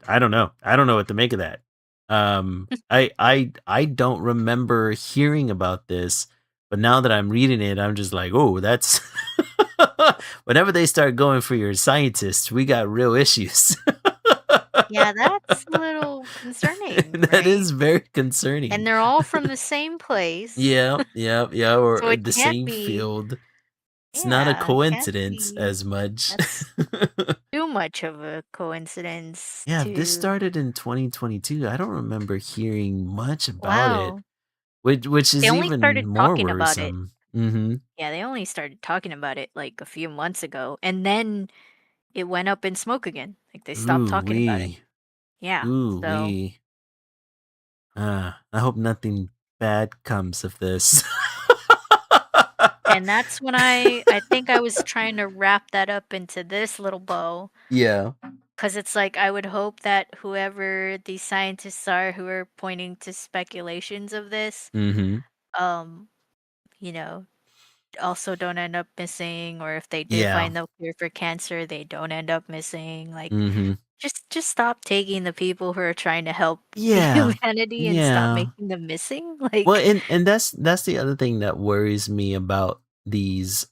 I don't know. I don't know what to make of that. I don't remember hearing about this, but now that I'm reading it, I'm just like, oh, that's Whenever they start going for your scientists, we got real issues. Yeah, that's a little concerning, That right? is very concerning. And they're all from the same place, Yeah, yeah, yeah, or so it the can't same be field. It's not a yeah, it can't coincidence be as much. that's too much of a coincidence Yeah, if this to started in 2022, I don't remember hearing much about it, wow. which They is only even started more talking about it worrisome. Mhm. yeah, they only started talking about it, like, a few months ago, and then it went up in smoke again, like, they stopped talking about it. Ooh-wee. Yeah, so Ooh-wee. I hope nothing bad comes of this. and that's when I think I was trying to wrap that up into this little bow, Yeah. 'cause it's like, I would hope that whoever these scientists are who are pointing to speculations of this, Mhm. um, you know, also don't end up missing, or if they did Yeah. find the cure for cancer, they don't end up missing, like, Mhm. just stop taking the people who are trying to help Yeah. humanity and stop Yeah. making them missing, Well, like and that's the other thing that worries me about these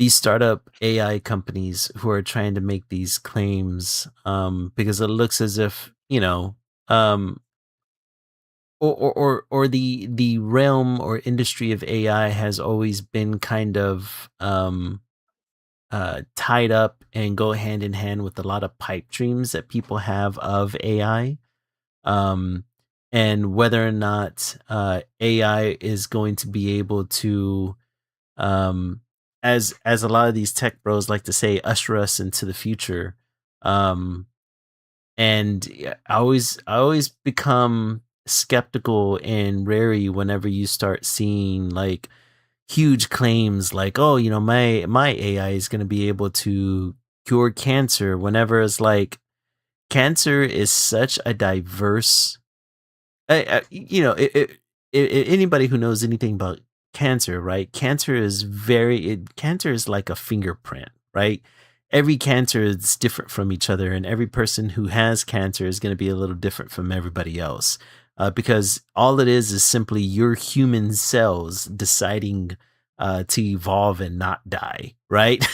startup AI companies who are trying to make these claims, because it looks as if, um, or the realm or industry of AI has always been kind of tied up and go hand in hand with a lot of pipe dreams that people have of AI. Um, and whether or not AI is going to be able to, um, as a lot of these tech bros like to say, usher us into the future. Um, and yeah, I always become skeptical and wary whenever you start seeing like huge claims like, oh, my AI is going to be able to cure cancer. Whenever it's like cancer is such a diverse anybody who knows anything about cancer, right? Cancer is like a fingerprint, right? Every cancer is different from each other, and every person who has cancer is going to be a little different from everybody else, because all it is simply your human cells deciding to evolve and not die, right?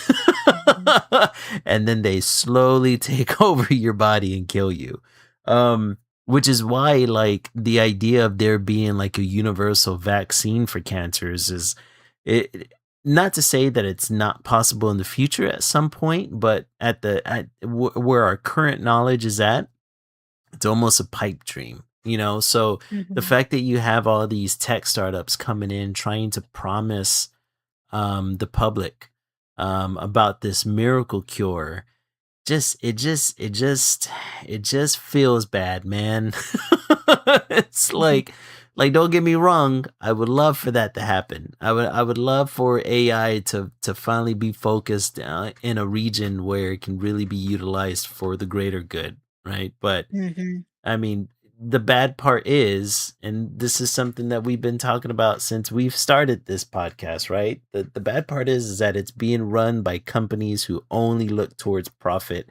Mhm, And then they slowly take over your body and kill you. Um, which is why, like, the idea of there being like a universal vaccine for cancers is not to say that it's not possible in the future at some point, but where our current knowledge is at, it's almost a pipe dream, So the mhm, fact that you have all these tech startups coming in trying to promise the public about this miracle cure just it just feels bad, man. It's mhm, like don't get me wrong, I would love for that to happen. I would love for AI to finally be focused in a region where it can really be utilized for the greater good, right? But mhm, I mean, the bad part is, and this is something that we've been talking about since we've started this podcast, right? The bad part is that it's being run by companies who only look towards profit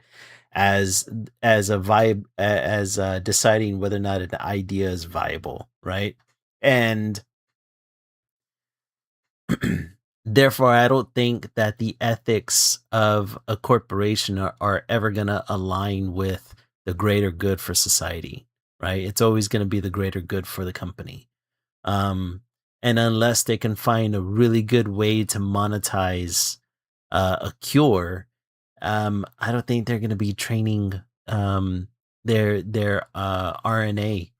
as as deciding whether or not an idea is viable, right? And therefore, I don't think that the ethics of a corporation are ever going to align with the greater good for society, right? It's always going to be the greater good for the company. Um, and unless they can find a really good way to monetize a cure, I don't think they're going to be training their RNA,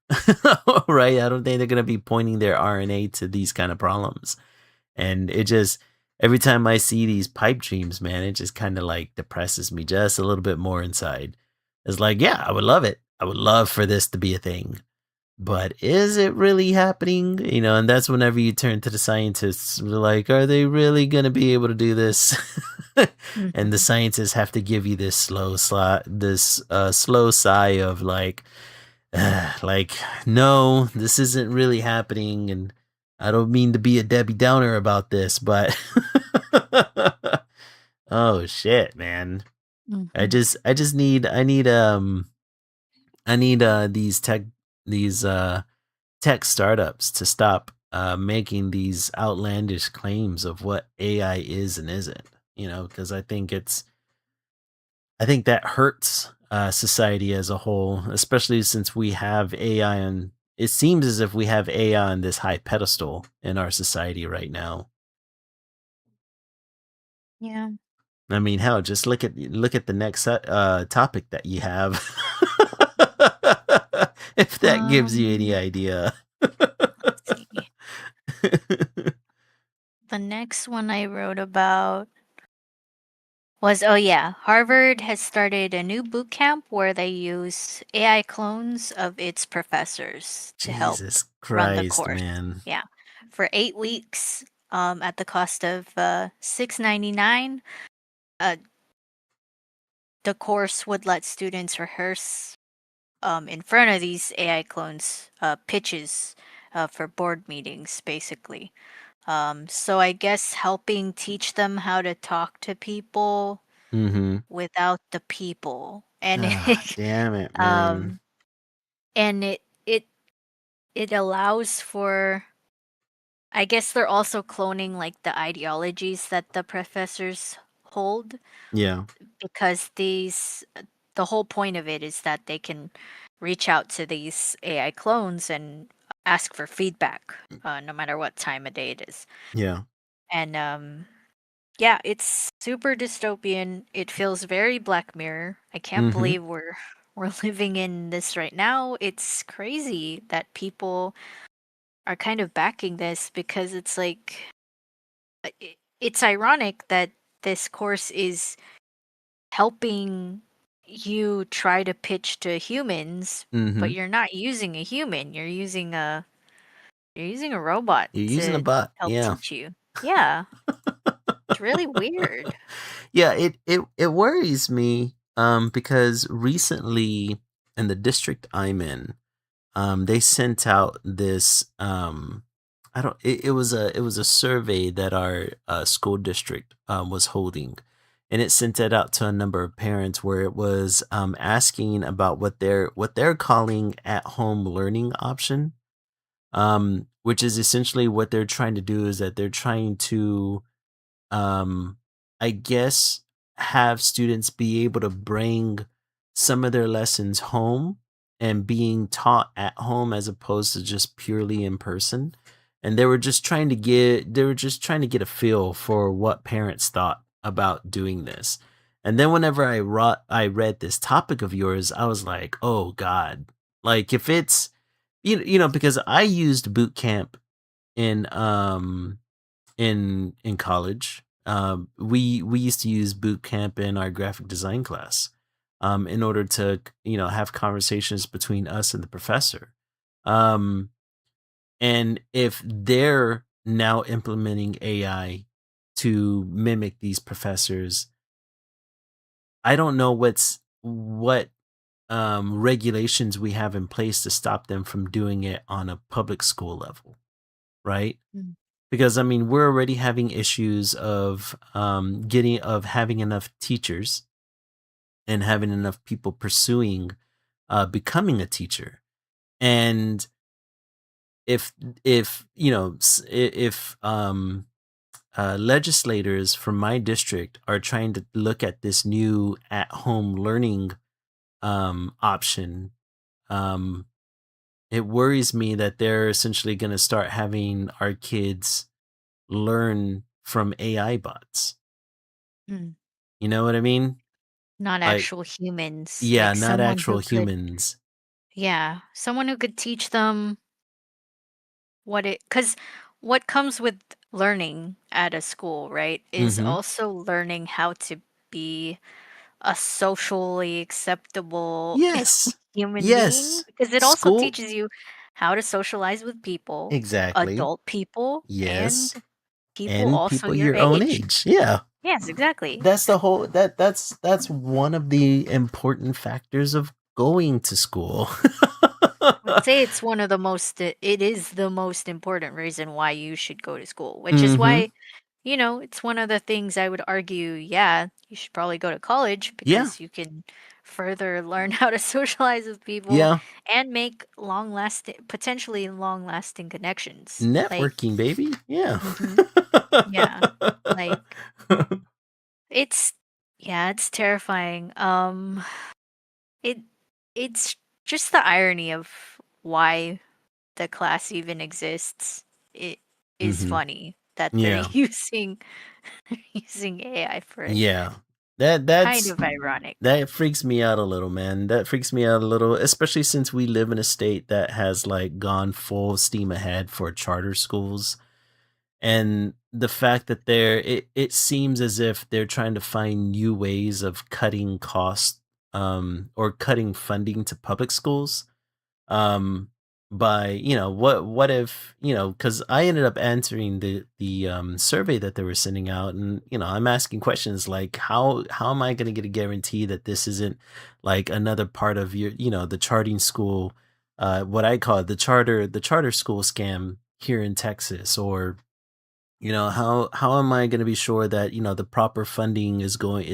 right? I don't think they're going to be pointing their RNA to these kind of problems. And it just every time I see these pipe dreams, man, it just kind of like depresses me just a little bit more inside. It's like, yeah, I would love it. I would love for this to be a thing. But is it really happening? And that's whenever you turn to the scientists, they're like, are they really going to be able to do this? And the mhm, scientists have to give you this slow sigh of like, no, this isn't really happening. And I don't mean to be a Debbie Downer about this, but oh shit, man. mhm. I need these tech startups to stop making these outlandish claims of what AI is and isn't. Because I think that hurts society as a whole, especially since we have AI, and it seems as if we have AI on this high pedestal in our society right now. Yeah. I mean, hell, just look at the next topic that you have, if that gives you any Um, idea. let's see. The next one I wrote about was, oh yeah, Harvard has started a new boot camp where they use AI clones of its professors to help Jesus run the Christ, course. man. Yeah, for 8 weeks, at the cost of $6.99. Uh, the course would let students rehearse in front of these AI clones pitches for board meetings, basically. So I guess helping teach them how to talk to people Mhm. without the people. And Ah, damn it, man. um and it allows for, I guess they're also cloning like the ideologies that the professors hold, Yeah. because the whole point of it is that they can reach out to these AI clones and ask for feedback, no matter what time of day it is. Yeah. And yeah, it's super dystopian. It feels very Black Mirror. I can't Mhm. believe we're living in this right now. It's crazy that people are kind of backing this, because it's like it's ironic that this course is helping you try to pitch to humans, but Mhm. you're not using a human. You're using a robot You're using a to bot. help Yeah. teach you. Yeah, it's really weird. Yeah, it worries me, because recently in the district I'm in, they sent out this, I don't it was a survey that our, school district, was holding, and it sent it out to a number of parents where it was, asking about what they're calling at-home learning option, which is essentially what they're trying to do is that they're trying to, um, I guess, have students be able to bring some of their lessons home and being taught at home as opposed to just purely in person. And they were just trying to get a feel for what parents thought about doing this. And then whenever I read this topic of yours, I was like, "Oh God!" Like if it's because I used boot camp in in college. We used to use boot camp in our graphic design class, in order to have conversations between us and the professor. Um, and if they're now implementing AI to mimic these professors, I don't know what regulations we have in place to stop them from doing it on a public school level, right? Mm, Because I mean, we're already having issues of having enough teachers and having enough people pursuing becoming a teacher. And if if legislators from my district are trying to look at this new at home learning option, um, it worries me that they're essentially going to start having our kids learn from AI bots. mm. You know what I mean? Not Like, actual humans, yeah, like not someone actual who could, humans. yeah, someone who could teach them because what comes with learning at a school, right, is Mhm. also learning how to be a socially acceptable Yes. human being, Yes. because it also School teaches you how to socialize with people, exactly. adult people, and Yes. people And also people your your own age. age. Yeah. Yes, exactly. That's the whole that's one of the important factors of going to school. Would say it's it is the most important reason why you should go to school, which is Mhm. why it's one of the things I would argue, yeah, you should probably go to college Yeah, because you can further learn how to socialize with people yeah. and make potentially long-lasting connections. Like, Networking, baby. Yeah. mhm, yeah, like it's yeah, it's terrifying. It it's just the irony of why the class even exists. It is hmm funny that they're Yeah. using AI for it. Yeah. That Kind that's of ironic. that freaks me out a little, man. That freaks me out a little, especially since we live in a state that has like gone full steam ahead for charter schools. And the fact that it seems as if they're trying to find new ways of cutting costs or cutting funding to public schools um by what if because I ended up answering the survey that they were sending out, and I'm asking questions like how am I going to get a guarantee that this isn't like another part of your the charting school, what I call it, the charter school scam here in Texas, or how am I going to be sure that the proper funding is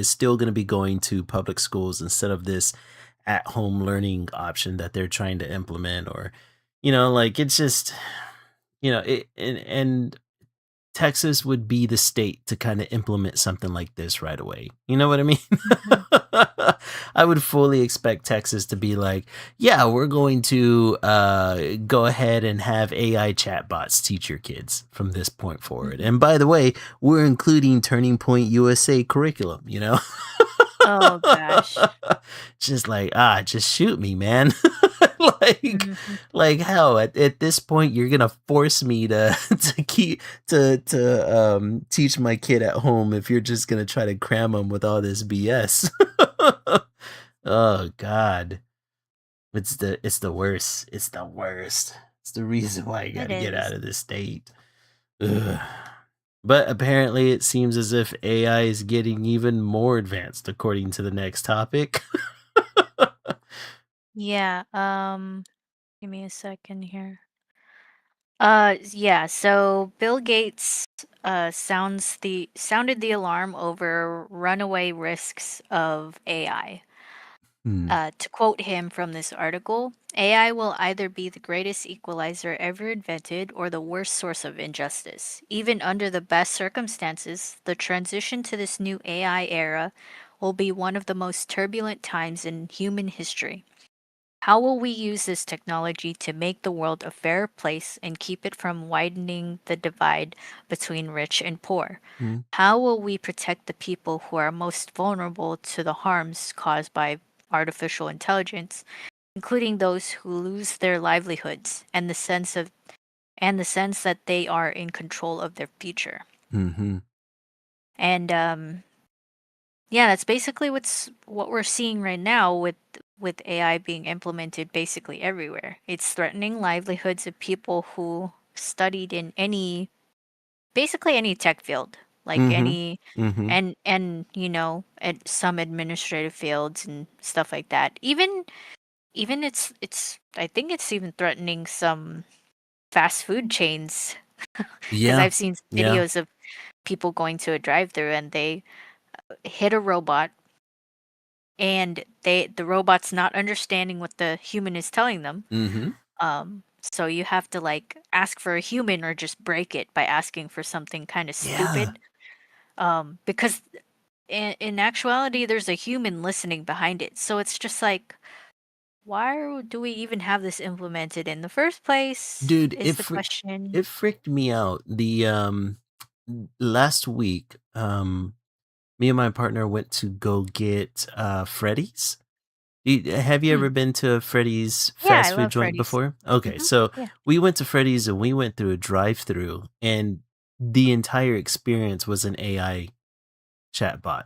still going to be going to public schools instead of this at home learning option that they're trying to implement, or like it's just and Texas would be the state to kind of implement something like this right away. You know what I mean? Mhm. I would fully expect Texas to be like, yeah, we're going to go ahead and have AI chatbots teach your kids from this point forward. Mhm. And by the way, we're including Turning Point USA curriculum. Oh gosh. Just like, just shoot me, man. like Mhm. like how at this point you're gonna force me to to keep to teach my kid at home if you're just gonna try to cram them with all this BS. Oh god. It's the worst. It's the worst. It's the reason why you It gotta get is. out of this state. Ugh. But apparently it seems as if AI is getting even more advanced according to the next topic. Yeah, give me a second here. Yeah, so Bill Gates sounded the alarm over runaway risks of AI. Hmm. To quote him from this article, AI will either be the greatest equalizer ever invented or the worst source of injustice. Even under the best circumstances, the transition to this new AI era will be one of the most turbulent times in human history. How will we use this technology to make the world a fairer place and keep it from widening the divide between rich and poor? Hmm. How will we protect the people who are most vulnerable to the harms caused by artificial intelligence, including those who lose their livelihoods and the sense that they are in control of their future? Mhm. And yeah, that's basically what we're seeing right now with AI being implemented basically everywhere. It's threatening livelihoods of people who studied in basically any tech field, like Mhm. any Mhm. and at some administrative fields and stuff like that. Even it's I think it's even threatening some fast food chains because Yeah. I've seen Yeah. videos of people going to a drive-through and they hit a robot and the robot's not understanding what the human is telling them. Mhm. So you have to like ask for a human or just break it by asking for something kind of Yeah. stupid. Because in actuality, there's a human listening behind it. So it's just like, why do we even have this implemented in the first place? Dude, Is the question. it freaked me out. The last week, me and my partner went to go get Freddy's. Have you Hmm. ever been to a Freddy's Yeah, I fast food love joint Freddy's. before? Okay, Hmm. so Yeah, we went to Freddy's and we went through a drive-through, and the entire experience was an AI chatbot.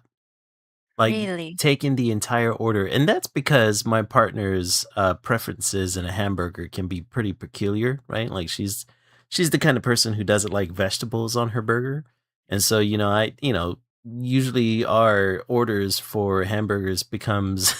Like, really. taking the entire order, and that's because my partner's, preferences in a hamburger can be pretty peculiar, right? Like, she's the kind of person who doesn't like vegetables on her burger, and so, usually our orders for hamburgers becomes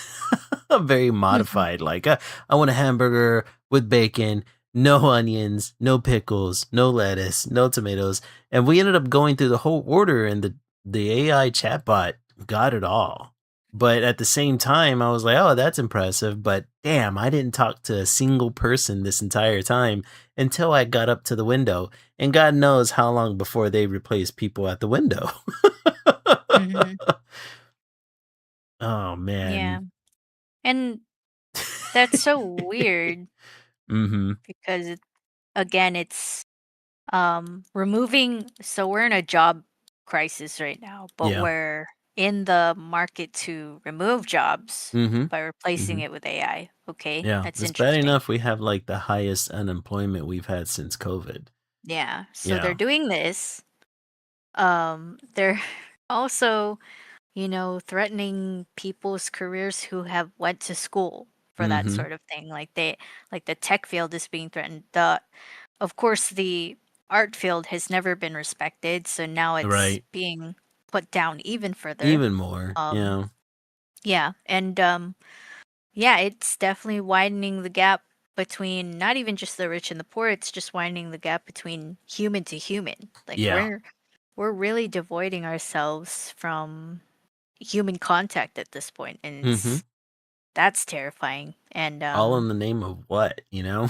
very Hmm. modified, like, "I want a hamburger with bacon, no onions, no pickles, no lettuce, no tomatoes, and we ended up going through the whole order, and the AI chatbot got it all. But at the same time, I was like, "Oh, that's impressive," but damn, I didn't talk to a single person this entire time until I got up to the window, and God knows how long before they replaced people at the window. Mhm. Oh, Yeah. man. And that's so weird Mhm. because again, it's removing, so we're in a job crisis right now, but Yeah. we're in the market to remove jobs Mhm. by replacing Mhm. it with AI. Okay, Yeah, that's it's bad interesting. enough we have, like, the highest unemployment we've had since COVID. Yeah. So they're Yeah. doing this. They're also, threatening people's careers who have went to school for that Mhm. sort of thing. Like the tech field is being threatened. Of course, the art field has never been respected, so now it's Right. being put down even further. Even more, Um, yeah. yeah, and yeah, it's definitely widening the gap between not even just the rich and the poor. It's just widening the gap between human to human. Like Yeah. we're really devoiding ourselves from human contact at this point, and Mhm. that's terrifying. And All in the name of what, you know?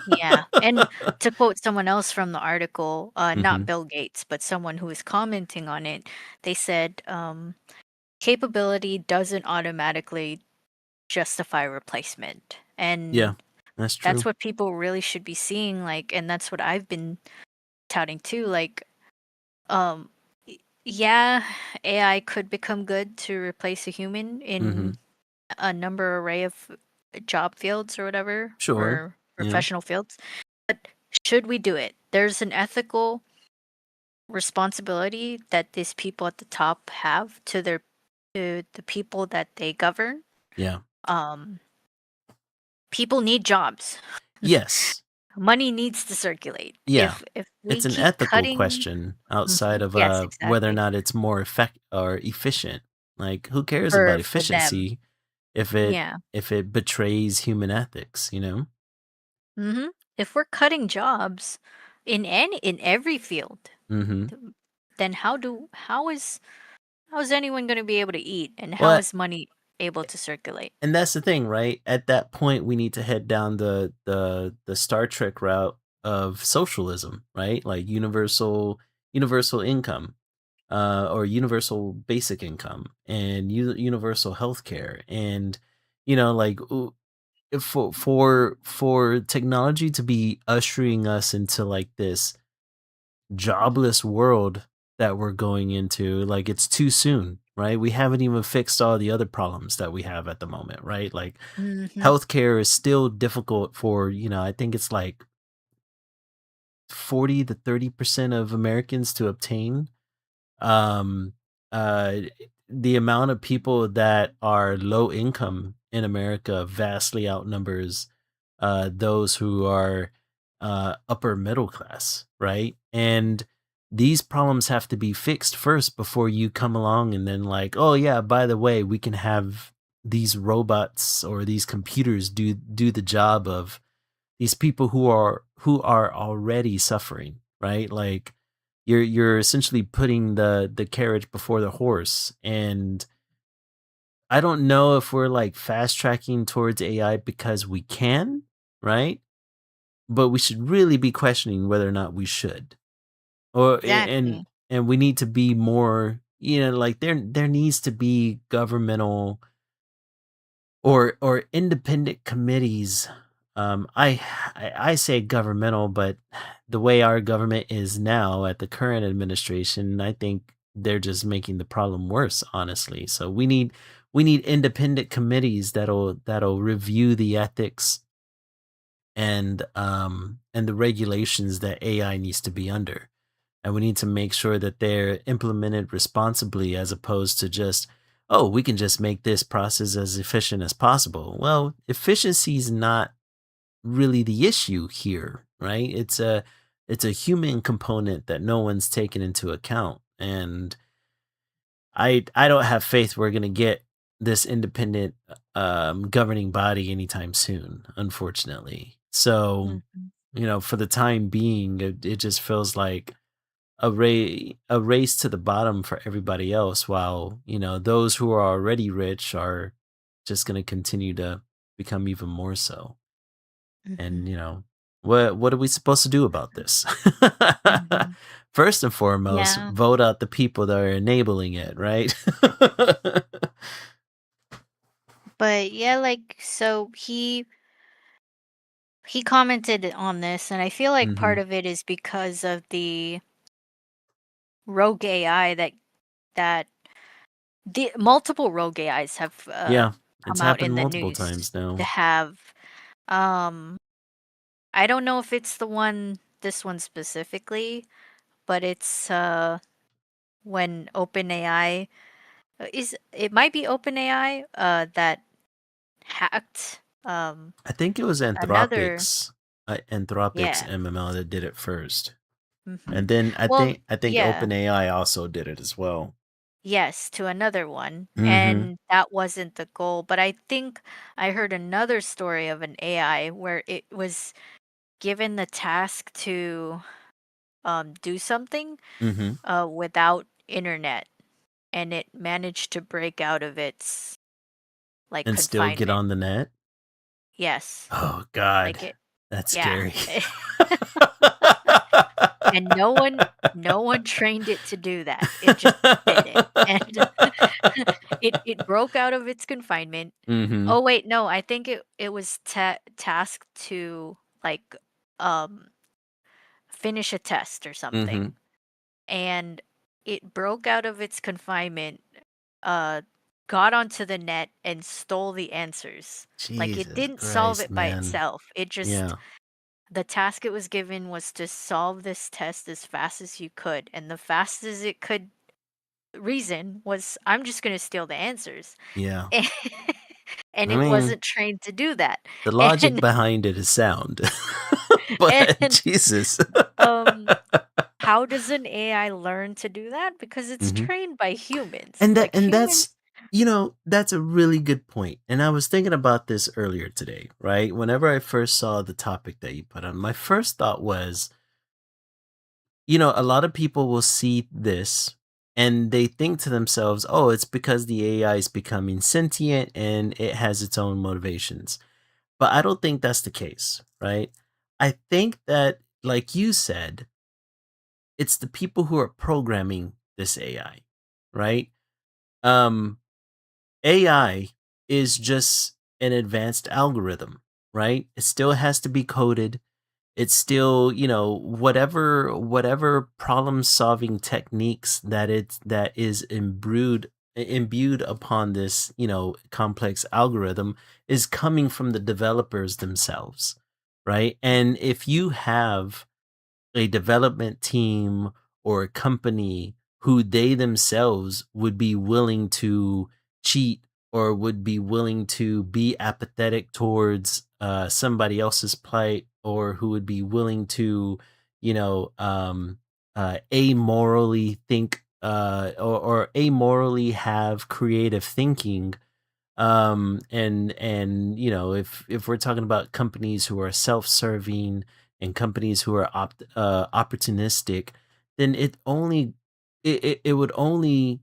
yeah, and to quote someone else from the article, not Mhm. Bill Gates, but someone who was commenting on it, they said, capability doesn't automatically justify replacement. Yeah. And That's that's true. what people really should be seeing, like, and that's what I've been touting too. Like, um, yeah, AI could become good to replace a human in Mhm. a number array of job fields or whatever, Sure. or Yeah. professional fields. But should we do it? There's an ethical responsibility that these people at the top have to the people that they govern. Yeah. Um, People need jobs. Yes. Money needs to circulate. Yeah. If we It's an keep ethical cutting, question outside mhm, of, yes, whether or exactly. not it's more effect or efficient. Like, who cares about For them, efficiency if it yeah. if it betrays human ethics, you know? Hmm. If we're cutting jobs in every field, Mhm. th- then how is anyone going to be able to eat, and how Well, is money able to circulate? and that's the thing, right? At that point, we need to head down the Star Trek route of socialism, right? Like universal income, or universal basic income, and universal healthcare, and like for technology to be ushering us into like this jobless world that we're going into, like it's too soon, right? We haven't even fixed all the other problems that we have at the moment, right? Like Hmm. healthcare is still difficult for, I think it's like 40 to 30% of Americans to obtain. Um, uh, the amount of people that are low income in America vastly outnumbers those who are upper middle class, right? And these problems have to be fixed first before you come along and then like, oh yeah, by the way, we can have these robots or these computers do the job of these people who are already suffering, right? Like you're essentially putting the carriage before the horse. And I don't know if we're like fast tracking towards AI because we can, right? But we should really be questioning whether or not we should. Or Exactly. and we need to be more, like there needs to be governmental or independent committees. I say governmental, but the way our government is now at the current administration, I think they're just making the problem worse, honestly. So we need independent committees that'll review the ethics and the regulations that AI needs to be under. And we need to make sure that they're implemented responsibly as opposed to just, oh, we can just make this process as efficient as possible. Well, efficiency is not really the issue here, right? It's a human component that no one's taken into account. And I don't have faith we're going to get this independent governing body anytime soon, unfortunately. So, Mhm. for the time being, it just feels like a race to the bottom for everybody else, while those who are already rich are just going to continue to become even more so. And Mhm. what are we supposed to do about this? Mhm. First and foremost, Yeah. vote out the people that are enabling it, right? But yeah, like so he commented on this, and I feel like part Hmm. of it is because of the rogue AI that the multiple rogue AIs have Yeah, it's come out happened in the multiple news times now. to have um I don't know if it's this one specifically, but it's when OpenAI is it might be OpenAI that hacked I think it was another. Anthropic's Yeah. MML that did it first. Mhm. And then I Well, think I think yeah. OpenAI also did it as well. Yes, to another one, Mhm. and that wasn't the goal, but I think I heard another story of an AI where it was given the task to do something Mhm. without internet, and it managed to break out of its like And still get confinement. on the net? Yes. Oh god. Like it. That's Yeah. scary. And no one trained it to do that. It just did it. And it broke out of its confinement. Mhm. Oh wait, no, I think it was tasked to like um finish a test or Mhm. something. And it broke out of its confinement, uh got onto the net and stole the answers. Like it Jesus didn't solve Christ, it by man. itself. It just Yeah. the task it was given was to solve this test as fast as you could, and the fastest it could reason was, "I'm just gonna steal the answers." Yeah. And I it mean, wasn't trained to do that. the logic And behind it is sound. But and, Jesus. um, how does an AI learn to do that? Because it's Mhm. trained by humans. And that Like, and humans. that's a really good point. And I was thinking about this earlier today, right? Whenever I first saw the topic that you put on, my first thought was, a lot of people will see this and they think to themselves, "Oh, it's because the AI is becoming sentient and it has its own motivations." But I don't think that's the case, right? I think that, like you said, it's the people who are programming this AI, right? Um, AI is just an advanced algorithm, right? It still has to be coded. It's still, whatever problem solving techniques that is imbued upon this, complex algorithm is coming from the developers themselves, right? And if you have a development team or a company who they themselves would be willing to cheat or would be willing to be apathetic towards somebody else's plight, or who would be willing to amorally think or amorally have creative thinking, and if we're talking about companies who are self-serving and companies who are opportunistic, then it would only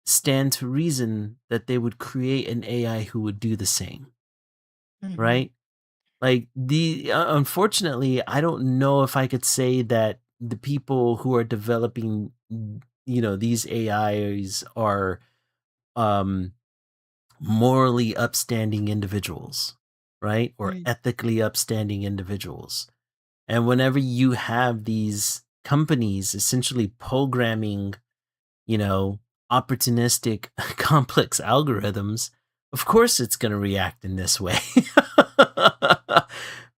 stand to reason that they would create an AI who would do the same, Mhm, right? Like unfortunately, I don't know if I could say that the people who are developing these AIs are um morally upstanding individuals, right? Or mm, ethically upstanding individuals. And whenever you have these companies essentially programming, you know, opportunistic, complex algorithms, of course it's going to react in this way.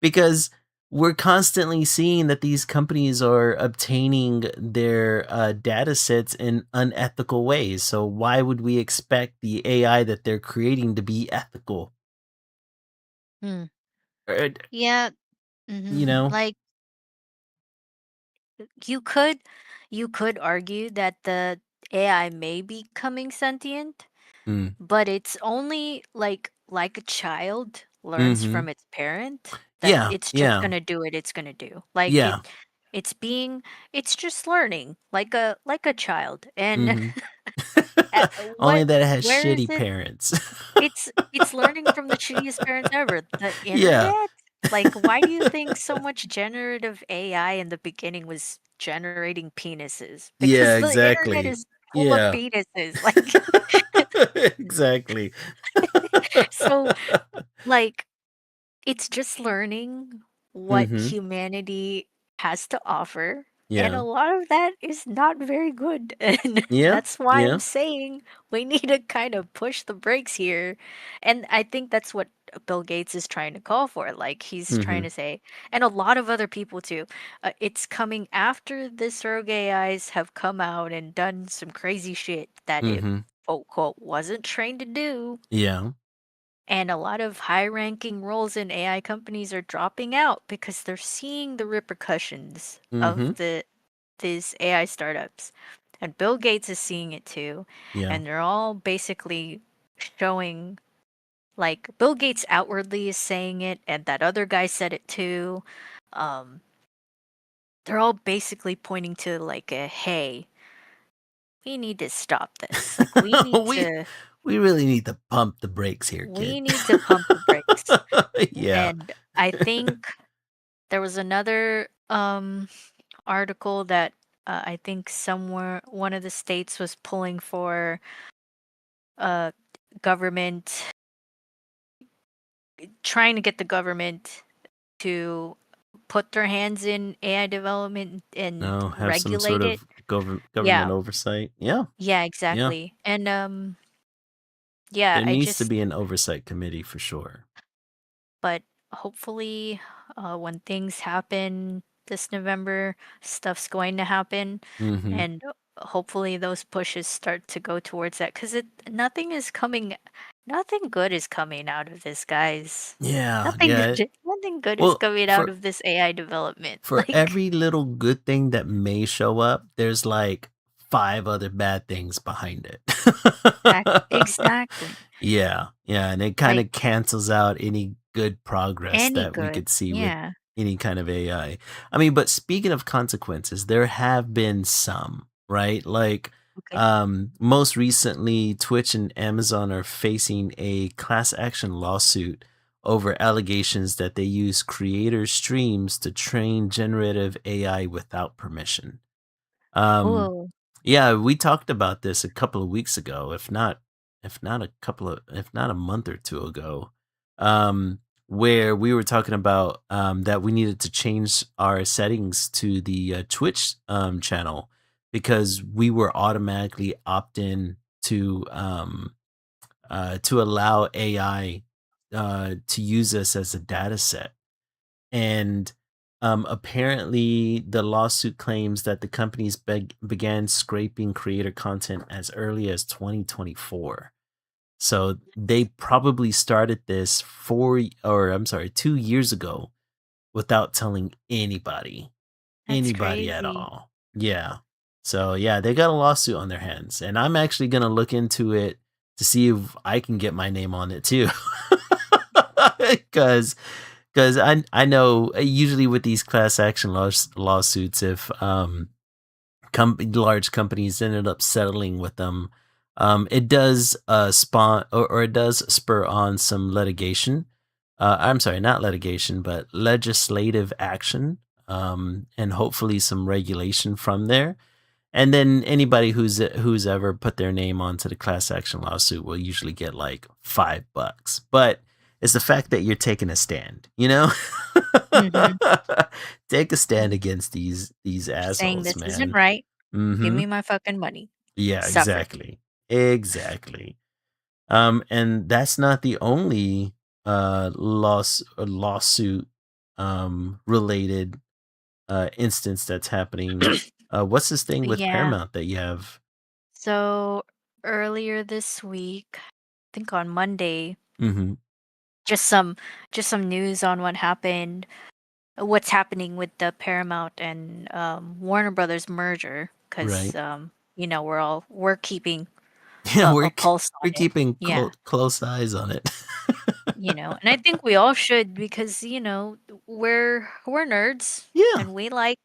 Because we're constantly seeing that these companies are obtaining their data sets in unethical ways. So why would we expect the AI that they're creating to be ethical? mm. Uh, Yeah, You mhm. know? Like, you could you could argue that the AI may be becoming sentient, Mm, but it's only like a child. learns Mhm. from its parent, that Yeah, it's just yeah. gonna do what it's gonna do. Like Yeah. it's being it's just learning like a child. And Mhm. Only what that it has where is shitty it? parents. It's learning from the shittiest parents ever. The Yeah. internet? Like, why do you think so much generative AI in the beginning was generating penises? Yeah, Because the internet exactly. is full of Yeah. penises. Like, Exactly. so, like, it's just learning what Mhm. humanity has to offer, and a Yeah. lot of that is not very good. And Yeah. that's why I'm Yeah. saying we need to kind of push the brakes here. And I think that's what Bill Gates is trying to call for. Like, he's trying Mhm. to say, and a lot of other people too. It's coming after the surrogate AIs have come out and done some crazy shit that it, Mhm. quote, quote, wasn't trained to do. Yeah. And a lot of high ranking roles in AI companies are dropping out because they're seeing the repercussions of Mhm. these AI startups. And Bill Gates is seeing it too. Yeah. And they're all basically showing, like, Bill Gates outwardly is saying it, and that other guy said it too. Um, they're all basically pointing to, like, a hey, we need to stop this. Like, We we really need to pump the brakes here, we kid. need to pump the brakes. Yeah. And I think there was another article that I think somewhere one of the states was pulling for uh government, trying to get the government to put their hands in AI development and No, have some sort regulate it. of government Yeah. oversight. Yeah. Yeah, Yeah. exactly. And yeah, There I needs to just be an oversight committee for sure. but hopefully when things happen this November, stuff's going to happen, Mhm. and hopefully those pushes start to go towards that, because it nothing is coming, nothing good is coming out of this, guys. Yeah, Nothing yeah. good, nothing good is Well, coming out of this AI development. for Like, every little good thing that may show up, there's like 5 other bad things behind it. exactly. Yeah, yeah, and it kinda Like cancels out any good progress any that we good. could see with Yeah. any kind of AI. I mean, but speaking of consequences, there have been some, right? Like, Okay. most recently, Twitch and Amazon are facing a class action lawsuit over allegations that they use creator streams to train generative AI without permission. Um, Oh, yeah, we talked about this a couple of weeks ago, if not a month or two ago, where we were talking about that we needed to change our settings to the Twitch channel because we were automatically opt in to allow AI to use us as a data set. And apparently, the lawsuit claims that the companies began scraping creator content as early as 2024. So they probably started this 2 years ago without telling that's anybody at crazy. all. Yeah. So yeah, they got a lawsuit on their hands, and I'm actually gonna look into it to see if I can get my name on it too. Because I know usually with these class action lawsuits, if large companies ended up settling with them, it does spawn or it does spur on some litigation. I'm sorry, not litigation, but legislative action, and hopefully some regulation from there. And then anybody who's ever put their name onto the class action lawsuit will usually get like $5. But it's the fact that you're taking a stand, you know? Mhm. Take a stand against these Saying assholes, this isn't man. right. Give Mhm. me my fucking money. Yeah, Suffer. exactly. Exactly. And that's not the only lawsuit related instance that's happening. What's this thing with Yeah. Paramount that you have? So earlier this week, I think on Monday, Mhm. just some just some news on what's happening with the Paramount and Warner Brothers merger, because Right. we're keeping Yeah, a pulse on we're it. keeping Yeah. close eyes on it. and I think we all should because, we're nerds Yeah. and we like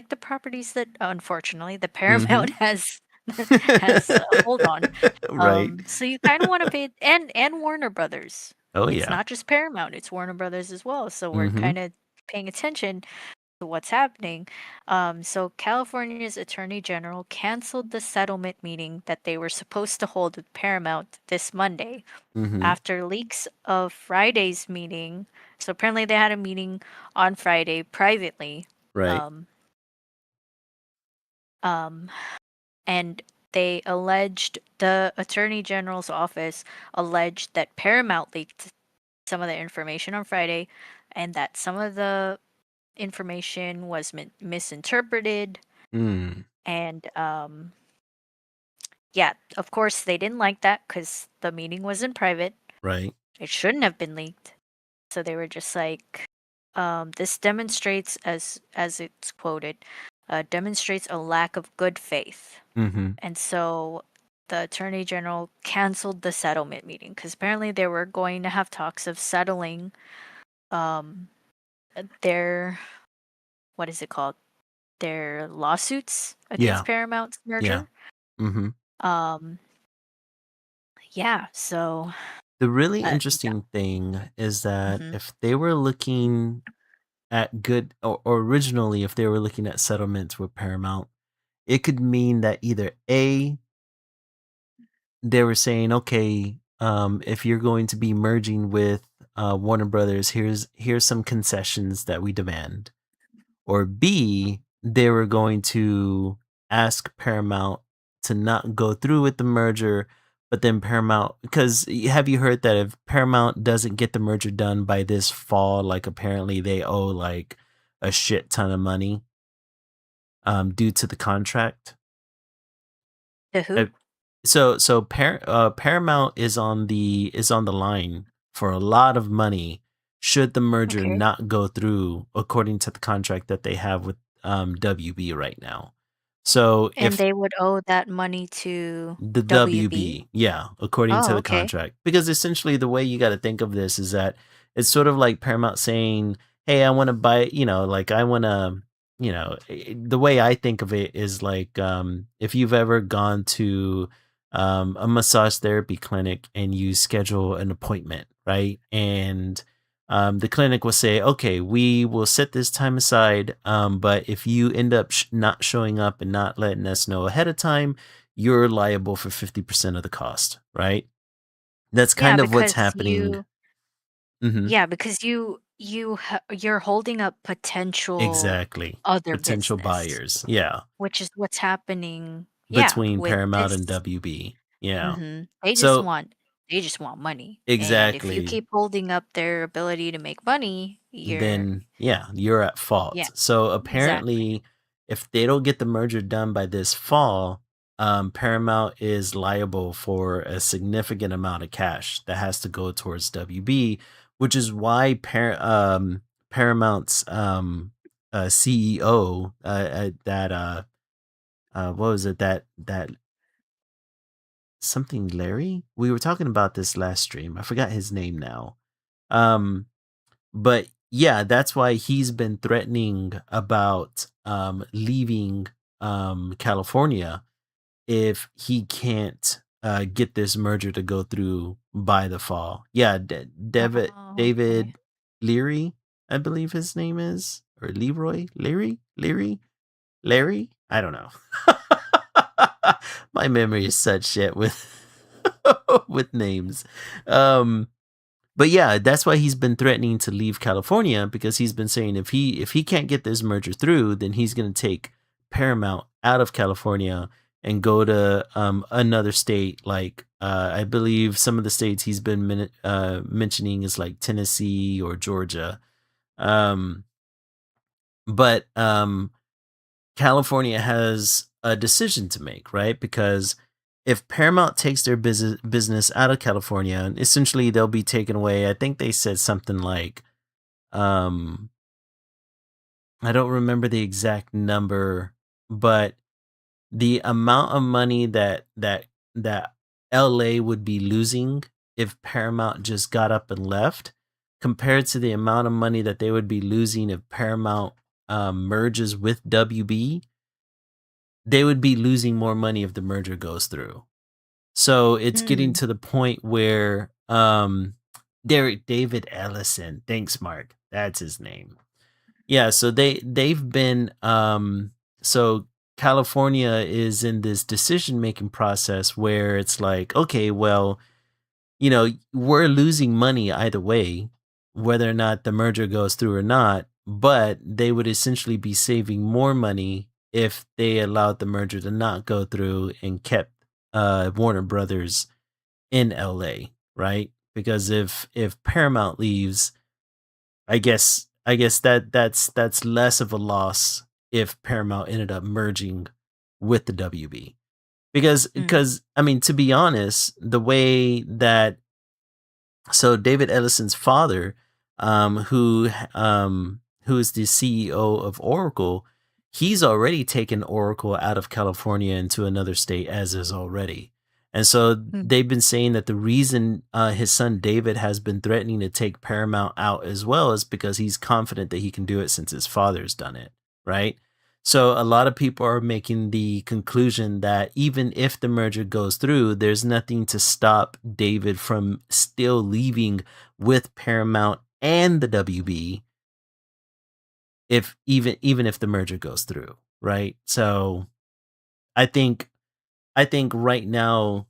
the properties that unfortunately the Paramount Mhm. has a hold on. Right. So you kind of want to pay and Warner Brothers. Oh, It's yeah. not just Paramount, it's Warner Brothers as well. So we're Mhm. kind of paying attention to what's happening. So California's Attorney General canceled the settlement meeting that they were supposed to hold with Paramount this Monday Mhm. after leaks of Friday's meeting. So apparently they had a meeting on Friday privately. Right. Um, um, and the Attorney General's office alleged that Paramount leaked some of the information on Friday and that some of the information was misinterpreted. Mm. And yeah, of course, they didn't like that because the meeting was in private. Right. It shouldn't have been leaked. So they were just like, this demonstrates, as it's quoted, demonstrates a lack of good faith. Mhm. And so the attorney general canceled the settlement meeting because apparently they were going to have talks of settling um, their, what is it called? Their lawsuits Yeah. against Paramount's Yeah. merger. Mhm. Um, yeah, so, The really yeah. interesting thing is that Hmm. if they were looking at good or originally if they were looking at settlements with Paramount, it could mean that either A, they were saying, okay, if you're going to be merging with Warner Brothers, here's some concessions that we demand. Or B, they were going to ask Paramount to not go through with the merger, but then Paramount, because have you heard that if Paramount doesn't get the merger done by this fall, like apparently they owe like a shit ton of money due to the contract? To Uh, who? Paramount is on the line for a lot of money should the merger Okay. not go through according to the contract that they have with WB right now. So And if they would owe that money to the WB? WB, yeah, according to Oh, the okay. contract. Because essentially the way you gotta think of this is that it's sort of like Paramount saying, "Hey, I wanna buy," like, "I wanna," the way I think of it is like, if you've ever gone to, a massage therapy clinic and you schedule an appointment, right? And, the clinic will say, "Okay, we will set this time aside, but if you end up not showing up and not letting us know ahead of time, you're liable for 50% of the cost," right? That's Yeah, kind of what's because happening. you Mhm. yeah, because you're holding up potential Exactly. other Potential business, buyers. Yeah. which is what's happening, yeah, Between with Paramount and this. WB. Yeah. Mhm. They just So want they just want money, and if you exactly. keep holding up their ability to make money, Then yeah, you're at yeah, fault. So exactly. apparently, if they don't get the merger done by this fall, Paramount is liable for a significant amount of cash that has to go towards WB, which is why Paramount's CEO, what was it that something Larry? We were talking about this last stream. I forgot his name now. Um, but yeah, that's why he's been threatening about leaving California if he can't get this merger to go through by the fall. Yeah, Oh, okay. David Leary, I believe his name is, or Leroy Larry. I don't know. My memory is such shit with with names. Um, but yeah, that's why he's been threatening to leave California because he's been saying if he can't get this merger through, then he's going to take Paramount out of California and go to another state like I believe some of the states he's been mentioning is like Tennessee or Georgia. Um, but California has a decision to make, right? Because if Paramount takes their business out of California, essentially they'll be taken away. I think they said something like, um, I don't remember the exact number, but the amount of money that LA would be losing if Paramount just got up and left, compared to the amount of money that they would be losing if Paramount merges with WB. They would be losing more money if the merger goes through. So it's getting Mm. to the point where Derek David Ellison, thanks Mark, that's his name. Yeah, so they've been so California is in this decision making process where it's like, okay, well, we're losing money either way, whether or not the merger goes through or not, but they would essentially be saving more money if they allowed the merger to not go through and kept Warner Brothers in LA, right? Because if Paramount leaves, I guess that's less of a loss if Paramount ended up merging with the WB. Because Mm. because I mean, to be honest, the way that so David Ellison's father, who is the CEO of Oracle, he's already taken Oracle out of California into another state as is already. And so Mm. they've been saying that the reason his son David has been threatening to take Paramount out as well is because he's confident that he can do it since his father's done it, right? So a lot of people are making the conclusion that even if the merger goes through, there's nothing to stop David from still leaving with Paramount and the WB if even if the merger goes through, right? So I think I think right now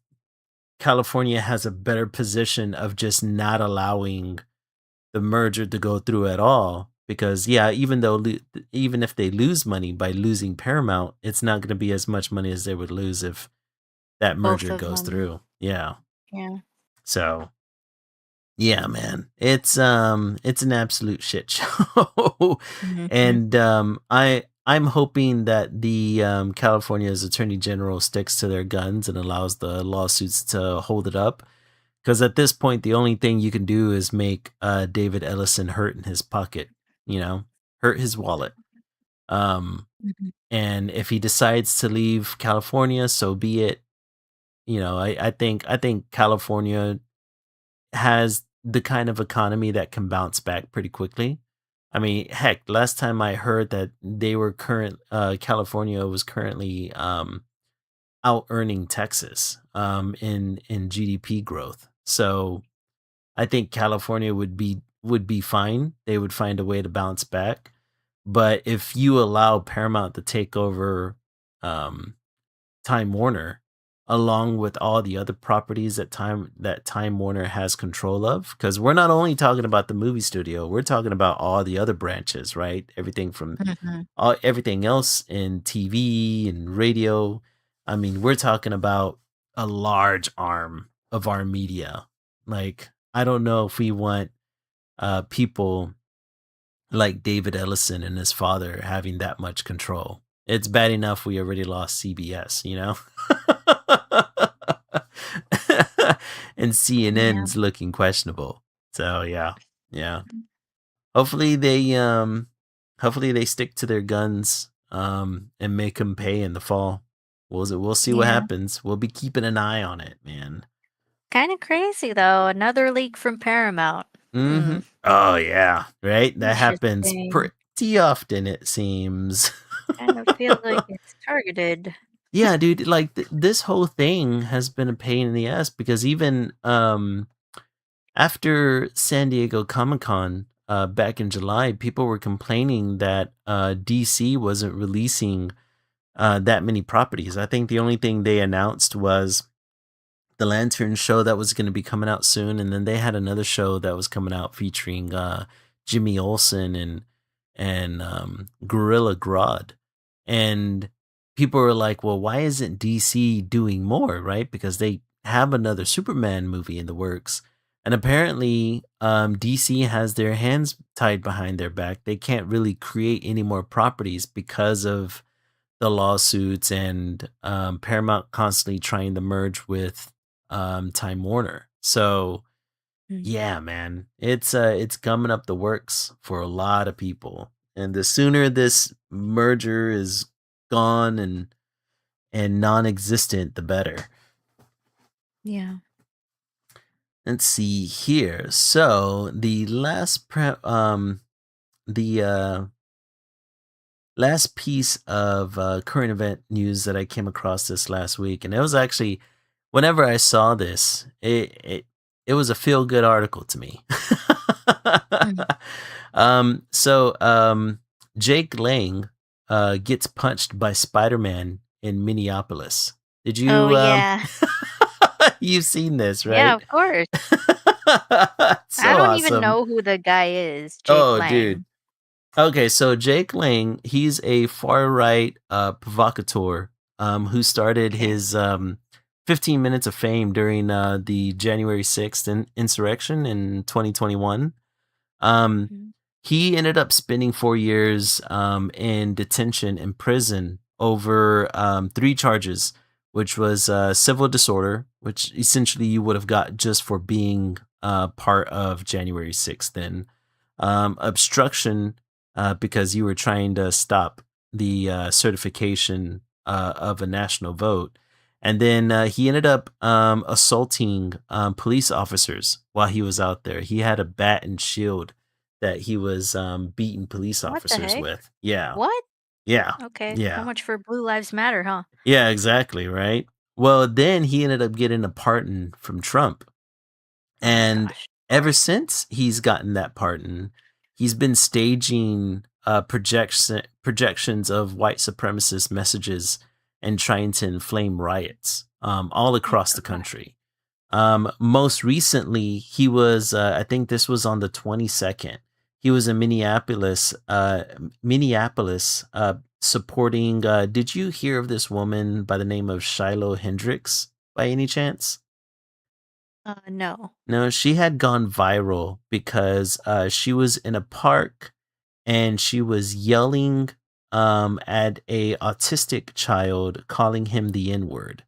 California has a better position of just not allowing the merger to go through at all because yeah, even if they lose money by losing Paramount, it's not going to be as much money as they would lose if that Both merger of goes them. through. Yeah. Yeah. So, yeah, man. It's an absolute shit show. Mhm. And I'm hoping that the California's Attorney General sticks to their guns and allows the lawsuits to hold it up. Because at this point, the only thing you can do is make David Ellison hurt in his pocket, hurt his wallet. Um, Mhm. and if he decides to leave California, so be it. I think California has the kind of economy that can bounce back pretty quickly. I mean, heck, last time I heard that California was currently out earning Texas in GDP growth. So I think California would be fine. They would find a way to bounce back. But if you allow Paramount to take over um, Time Warner, along with all the other properties that Time Warner has control of, because we're not only talking about the movie studio, we're talking about all the other branches, right? Everything from Mhm. everything else in TV and radio. I mean, we're talking about a large arm of our media. Like, I don't know if we want people like David Ellison and his father having that much control. It's bad enough we already lost CBS, you know? And Yeah. CNN's looking questionable. So yeah. Yeah. Hopefully they stick to their guns and make them pay in the fall. We'll see what Yeah. happens. We'll be keeping an eye on it, man. Kinda crazy, though. Another leak from Paramount. Hmm. Mhm. Oh yeah, right? That happens Interesting. pretty often it seems. Kind of feel like it's targeted. Yeah, dude, like this whole thing has been a pain in the ass because even after San Diego Comic-Con back in July, people were complaining that DC wasn't releasing that many properties. I think the only thing they announced was the Lantern show that was going to be coming out soon, and then they had another show that was coming out featuring Jimmy Olsen and Gorilla Grodd, and people were like, "Well, why isn't DC doing more?" Right? Because they have another Superman movie in the works, and apparently, DC has their hands tied behind their back. They can't really create any more properties because of the lawsuits and Paramount constantly trying to merge with Time Warner. So Mm. yeah, man, it's coming up the works for a lot of people, and the sooner this merger is gone and non-existent, the better. Yeah. Let's see here. So the last piece of current event news that I came across this last week, and it was actually whenever I saw this, it was a feel good article to me. Mhm. So Jake Lang gets punched by Spider Man in Minneapolis. Did Oh, you yeah. you've seen this, Yeah, right? of course. I So don't even awesome. know who the guy is, Jake Oh, dude. Lang. Okay, so Jake Lang, he's a far right provocateur who started Okay. his 15 minutes of fame during the January 6th insurrection in 2021. Um, Mhm. he ended up spending 4 years in detention in prison over three charges, which was civil disorder, which essentially you would have got just for being part of January 6th then, obstruction because you were trying to stop the certification of a national vote. And then he ended up assaulting police officers while he was out there. He had a bat and shield that he was beating police What the officers heck? with. Yeah. What? Yeah. Okay, so Yeah. much for Blue Lives Matter, huh? Yeah, exactly. Right. Well, then he ended up getting a pardon from Trump. Oh my And gosh, of ever course. since he's gotten that pardon, he's been staging projections of white supremacist messages and trying to inflame riots all Oh my across the god. country. Most recently, he was, I think this was on the 22nd. He was in Minneapolis, supporting. Did you hear of this woman by the name of Shiloh Hendricks by any chance? No. No, she had gone viral because she was in a park and she was yelling at a autistic child, calling him the N word.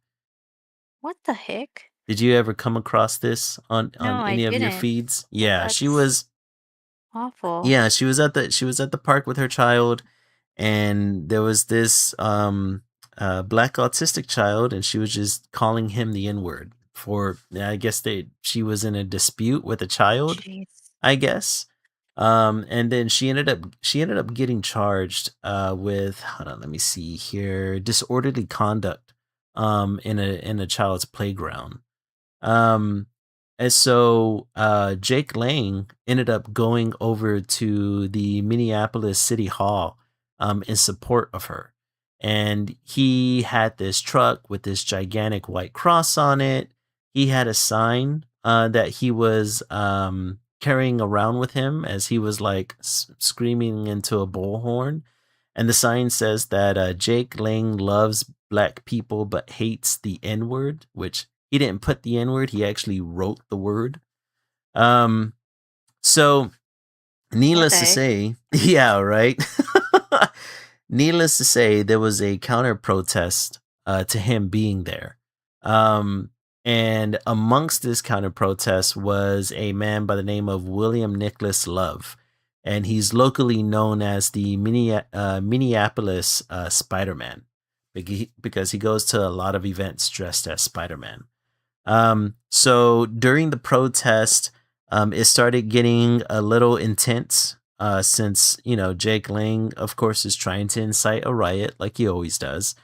What the heck? Did you ever come across this on No, I any of your didn't. feeds? Well, Yeah, she that's was. awful. Yeah, she was at the park with her child, and there was this black autistic child, and she was just calling him the N word for. I guess she was in a dispute with a child, Jeez. I guess. And then she ended up getting charged with, hold on, let me see here, disorderly conduct in a child's playground. Um, and so Jake Lang ended up going over to the Minneapolis City Hall in support of her. And he had this truck with this gigantic white cross on it. He had a sign that he was carrying around with him as he was like screaming into a bullhorn. And the sign says that Jake Lang loves black people but hates the N word, which he didn't put the N word, he actually wrote the word. Um, so What the needless to heck? say, yeah, right. Needless to say, there was a counter protest to him being there. Um, and amongst this counter protest was a man by the name of William Nicholas Love. And he's locally known as the Minneapolis Spider Man because he goes to a lot of events dressed as Spider Man. So during the protest, it started getting a little intense since, Jake Lang, of course, is trying to incite a riot like he always does.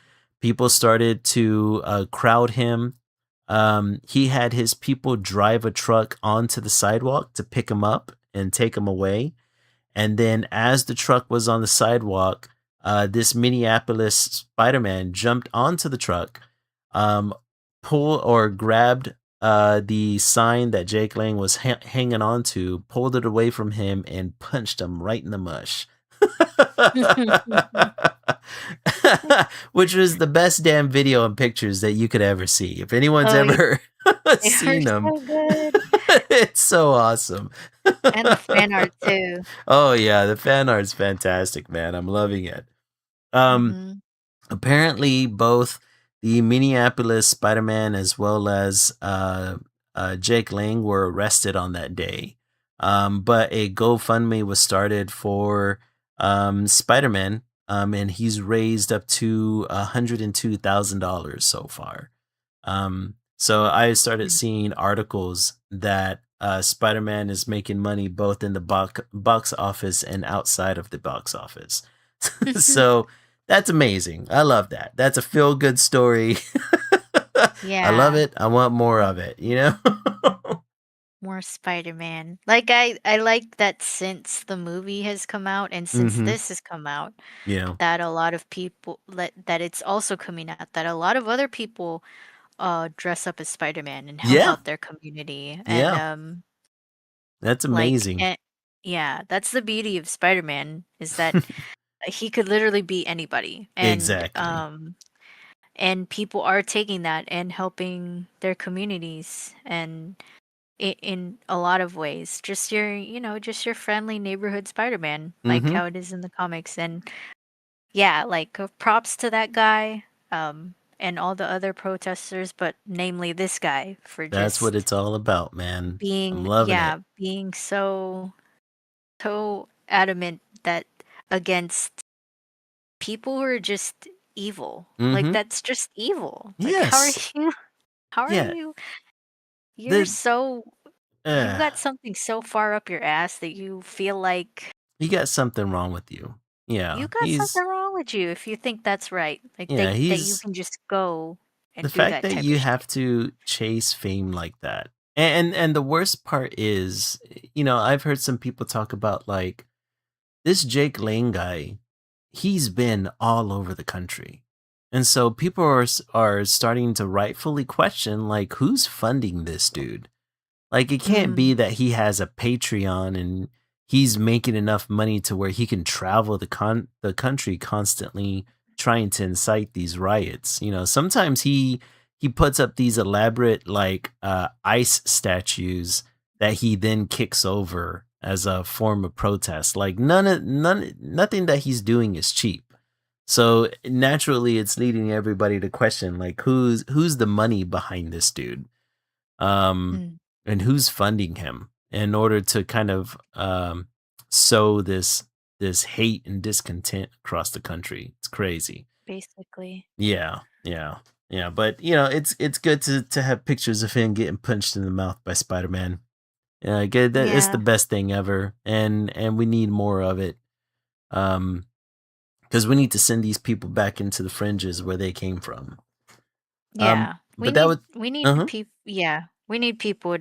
People started to crowd him. He had his people drive a truck onto the sidewalk to pick him up and take him away. And then, as the truck was on the sidewalk, this Minneapolis Spider Man jumped onto the truck, um, pulled or grabbed the sign that Jake Lang was hanging on to, pulled it away from him, and punched him right in the mush. Which was the best damn video and pictures that you could ever see. If anyone's Oh, yeah, ever they are seen them, so good. it's so awesome. And the fan art too. Oh yeah, the fan art's fantastic, man. I'm loving it. Um, Mhm. Apparently both the Minneapolis Spider-Man as well as Jake Lang were arrested on that day. But a GoFundMe was started for Spider-Man, and he's raised up to $102,000 so far. So I started Mm. seeing articles that Spider-Man is making money both in the box office and outside of the box office. So that's amazing. I love that. That's a feel good story. I love Yeah, it. I want more of it, you know? more Spider-Man. Like, I like that since the movie has come out and since Mhm. this has come out, Yeah. that a lot of people that it's also coming out that a lot of other people, dress up as Spider-Man and help Yeah. out their community, and, Yeah. That's like, amazing. yeah, that's the beauty of Spider-Man is that he could literally be anybody, Exactly. and people are taking that and helping their communities and in a lot of ways. Just your, just your friendly neighborhood Spider-Man, like Mhm. how it is in the comics. And yeah, like props to that guy, and all the other protesters, but namely this guy for That's what just it's all about, man. I'm being, loving it. yeah, being so adamant that against people who are just evil. Like Mhm. that's just evil. Like how are Yes. you how are Yeah. you you're The so you uh, got something so far up your ass that you feel like you got something wrong with you. you Yeah. got something wrong with you if you think that's right. Like Yeah, that you he's can just go the and do fact that that type of you shit. have to chase fame like that. And the worst part is, I've heard some people talk about like this Jake Lane guy, he's been all over the country. And so people are starting to rightfully question like who's funding this dude? Like, it can't be Mm, that he has a Patreon and he's making enough money to where he can travel the country constantly trying to incite these riots. Sometimes he puts up these elaborate like ice statues that he then kicks over as a form of protest. Like nothing that he's doing is cheap. So naturally it's leading everybody to question like who's the money behind this dude? um, mm, and who's funding him in order to kind of sow this hate and discontent across the country. It's crazy. basically. Yeah, yeah, yeah. But it's good to have pictures of him getting punched in the mouth by Spider Man. Yeah, good. It's the Yeah. best thing ever, and we need more of it. Um, because we need to send these people back into the fringes where they came from. Yeah. We But that need would, we need uh huh, people yeah. We need people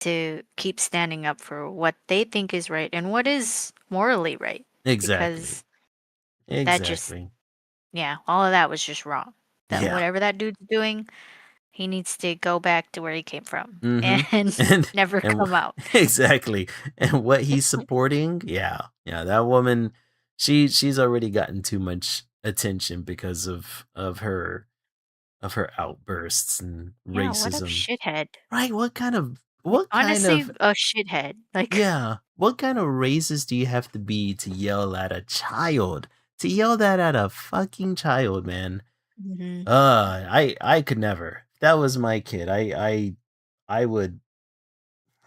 to keep standing up for what they think is right and what is morally right exactly, because that just exactly. yeah, all of that was just wrong. That Yeah. whatever that dude's doing, he needs to go back to where he came from Mhm. and And never and come out. exactly. And what he's supporting, yeah. Yeah, that woman, she's already gotten too much attention because of her outbursts and Yeah, what a racism. shithead. Right, Like, what kind honestly, of a shithead. Like, yeah, what kind of racist do you have to be to yell at a child? To yell that at a fucking child, man. mhm. I could never. If that was my kid, I would,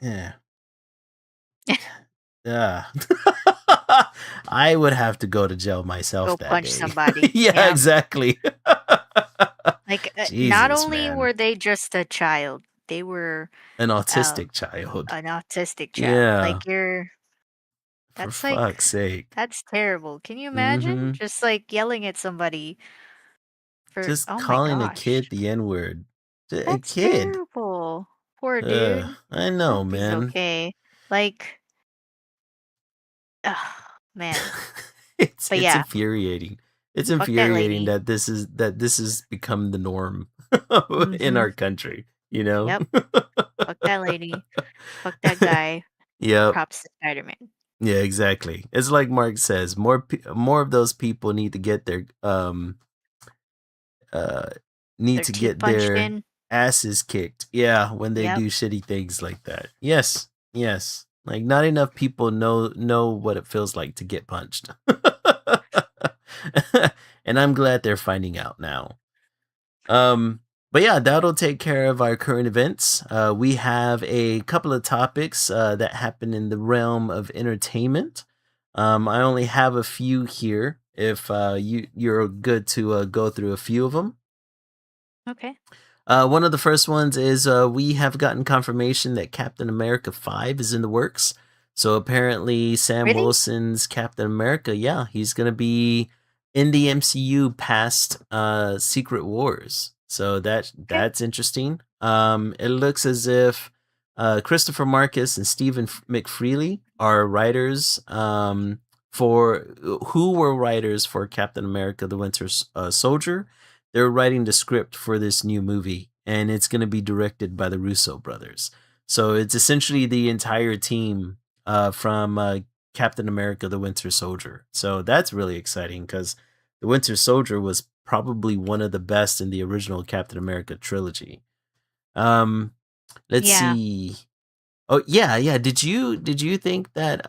yeah. Yeah. I would have to go to jail myself Go that punch day. somebody. Yeah, Yeah. exactly. Like, not Jesus, only man. were they just a child, they were An uh, autistic child. an autistic child. Yeah, Like, you're for that's like fuck's sake. that's terrible. Can you imagine? Mhm. Just like yelling at somebody for Just oh my calling a gosh. kid the N-word. A That's kid. terrible. Poor dude. I know, Hope he's man. okay. Like, oh man. But It's yeah, infuriating. It's fuck that infuriating lady. that this has become the norm in Mhm. our country, you know? Yep. Fuck that lady. Fuck that guy. Yep. Props to Spider-Man. Yeah, exactly. It's like Mark says, more of those people uh need Their to teeth get punched their in. asses kicked. Yeah, when they Yep. do shitty things like that. Yes. Yes. Like not enough people know what it feels like to get punched. And I'm glad they're finding out now. But yeah, that'll take care of our current events. We have a couple of topics that happen in the realm of entertainment. I only have a few here. If you're good to go through a few of them. Okay. One of the first ones is we have gotten confirmation that Captain America 5 is in the works. So apparently, Sam Really? Wilson's Captain America, yeah, he's going to be in the MCU past Secret Wars. So Okay. that's interesting. It looks as if Christopher Marcus and Stephen McFreely are writers for who were writers for Captain America: The Winter Soldier. They're writing the script for this new movie, and it's going to be directed by the Russo brothers. So it's essentially the entire team from Captain America: The Winter Soldier. So that's really exciting because The Winter Soldier was probably one of the best in the original Captain America trilogy. Um, let's Yeah. see. Oh yeah, yeah. Did you think that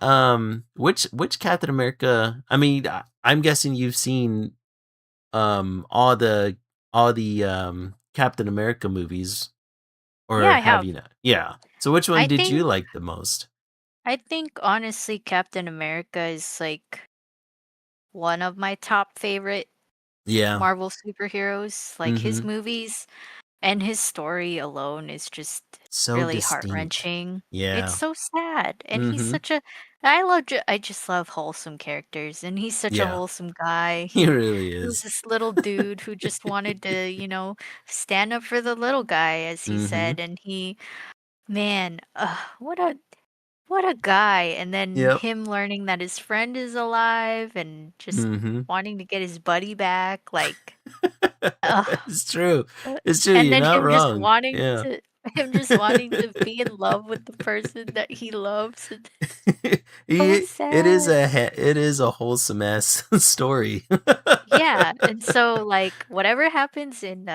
which Captain America? I mean, I'm guessing you've seen all the Captain America movies, Yeah, or I have have. you not? Yeah. So which one I did you think like the most? I think honestly Captain America is like one of my top favorite Yeah. Marvel superheroes. Like his Mhm. movies and his story alone is just So really distinct. heart-wrenching. It's Yeah. so sad, and he's Mhm. such a I just love wholesome characters, and he's such a Yeah. wholesome guy. He He really he was is. this little dude who just wanted to, stand up for the little guy, as he Mhm. said, and man, what a guy, and then Yep. him learning that his friend is alive and just Mhm. wanting to get his buddy back, like, ugh. It's true. Uh, It's true. and You're then not wrong. Yeah. him just wanting to be in love with the person that he loves, and it's so It is sad. a wholesome ass story. Yeah, and so, like, whatever happens in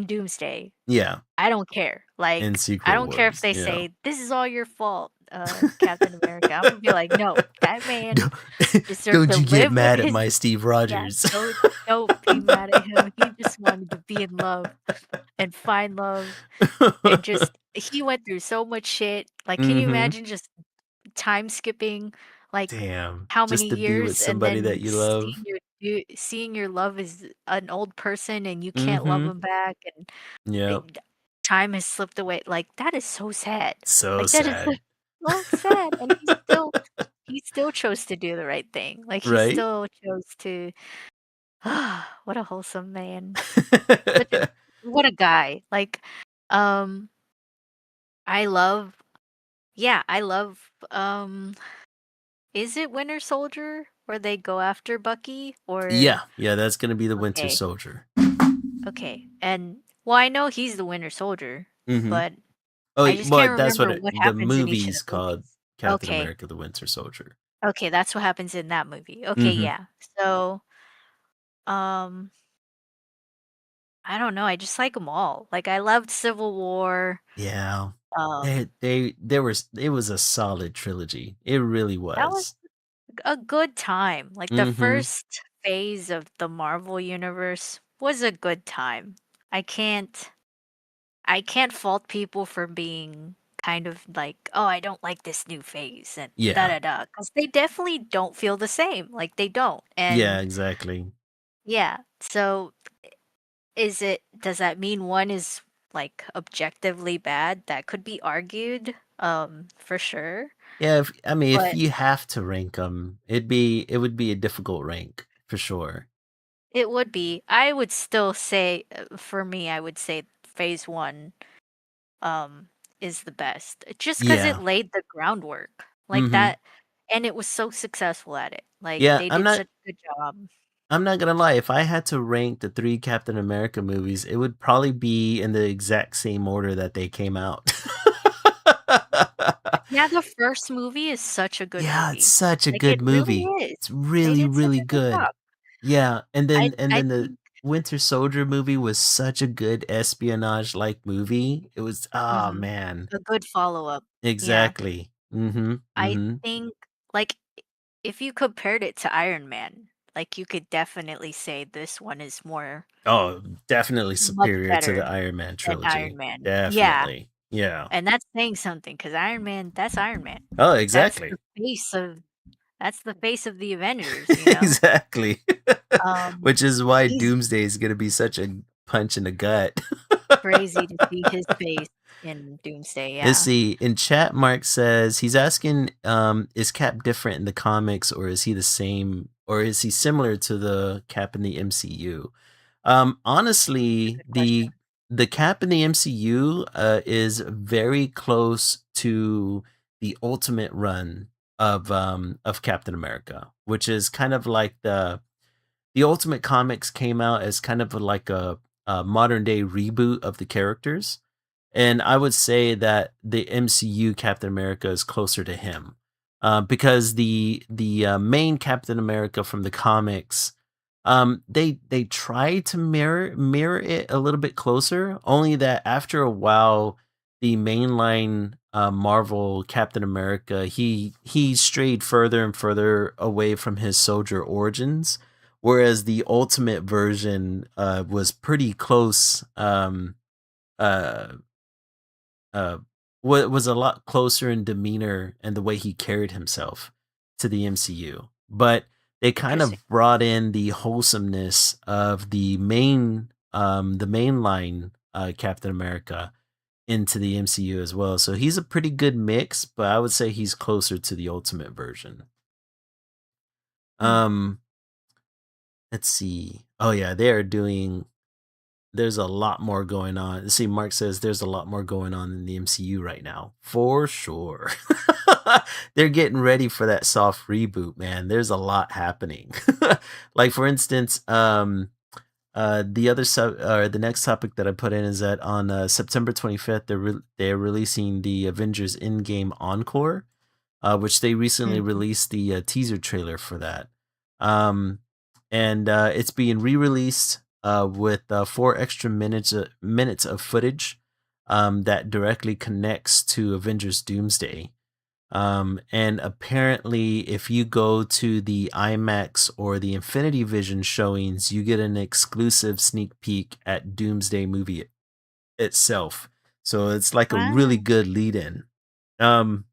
Doomsday, Yeah. I don't care. In Like, I Secret don't care if Wars. they Yeah. say, "This is all your fault, Captain America." Imma be like, "No, that man Don't deserved don't to you get live with mad at his." my Steve Yeah, Rogers. don't be mad at him. He just wanted to be in love and find love. And just he went through so much shit, like, can you Mhm. imagine just time skipping, like, Damn. how many Just to be with years and somebody that then you love. seeing your love is an old person and you can't love Mhm. him back, and, Yep. time has slipped away, like, that is so sad. So Like, that is sad. so sad, and he still chose to do the right thing, like, he Right? still chose to what a wholesome man. Such a what a guy, like, um, I love yeah, I love, is it Winter Soldier where they go after Bucky? Or Yeah. Yeah, that's gonna be the Winter okay, Soldier. okay, and well, I know he's the Winter Soldier, Mhm. but Oh, I just well, can't that's what remember what the happens in each of movie's the called movies. Captain Okay, America: The Winter Soldier. okay, that's what happens in that movie. Okay, Mhm. yeah. So, um, I don't know, I just like them all. Like, I loved Civil War, Yeah. um, It was a solid trilogy. It really that was was. a good time. Like, the Mhm. first phase of the Marvel Universe was a good time. I can't I can't fault people for being kind of like, "Oh, I don't like this new phase," and da Yeah. da da, because they definitely don't feel the same, like, they don't, Yeah, and exactly. yeah, so does that mean one is, like, objectively bad? That could be argued, for sure, Yeah, if but you have to rank them, it would be a difficult rank for sure. it would be. I would still say, for me, I would say phase 1, um, is the best, just because it Yeah. laid the groundwork, like, Mhm. that and it was so successful at it, like, Yeah, they did such a good job. I'm not gonna lie, if I had to rank the 3 Captain America movies, it would probably be in the exact same order that they came out. Yeah, the first movie is such a good Yeah, it's movie. such a Like, it good really movie. is. It's They really, did such really a good good. job. Yeah, and I then the think Winter Soldier movie was such a good espionage-like movie. It was mhm, man. a good follow-up. Yeah. Exactly. Mhm, I mhm. think, like, if you compared it to Iron Man, like, you could definitely say this one is Oh, definitely much superior to better the Iron Man than Iron trilogy. Man. Yeah. Definitely. Yeah. And that's saying something, cause Iron Man, that's Iron Man. Oh, That's exactly. the face of that's the face of the Avengers, you know? Exactly. Um, Which is why he's Doomsday is gonna be such a punch in the gut. Crazy to see his face in Doomsday, Let's yeah. see. In chat, Mark says he's asking, is Cap different in the comics, or is he the same, or is he similar to the Cap in the MCU? That's a Honestly, good question. the Cap in the MCU is very close to the Ultimate run of Captain America, which is kind of like the Ultimate Comics came out as kind of like a modern day reboot of the characters, and I would say that the MCU Captain America is closer to him, because the main Captain America from the comics, they try to mirror it a little bit closer. Only that after a while, the mainline Marvel Captain America, he strayed further and further away from his soldier origins, whereas the Ultimate version was pretty close. Uh, uh was a lot closer in demeanor and the way he carried himself to the MCU. But they kind Interesting. of brought in the wholesomeness of the mainline Captain America into the MCU as well. So he's a pretty good mix, but I would say he's closer to the Ultimate version. Hmm. Um let's see. Oh yeah, they are doing there's a lot more going on. See, Mark says there's a lot more going on in the MCU right now. For sure. They're getting ready for that soft reboot, man. There's a lot happening. Like for instance, the next topic that I put in is that on September 25th they're releasing the Avengers Endgame Encore, which they recently Mhm. released the teaser trailer for that. Um, and it's being re-released with 4 extra minutes of footage that directly connects to Avengers Doomsday. And apparently, if you go to the IMAX or the Infinity Vision showings, you get an exclusive sneak peek at Doomsday movie itself. So it's like a really Wow. good lead in. Um,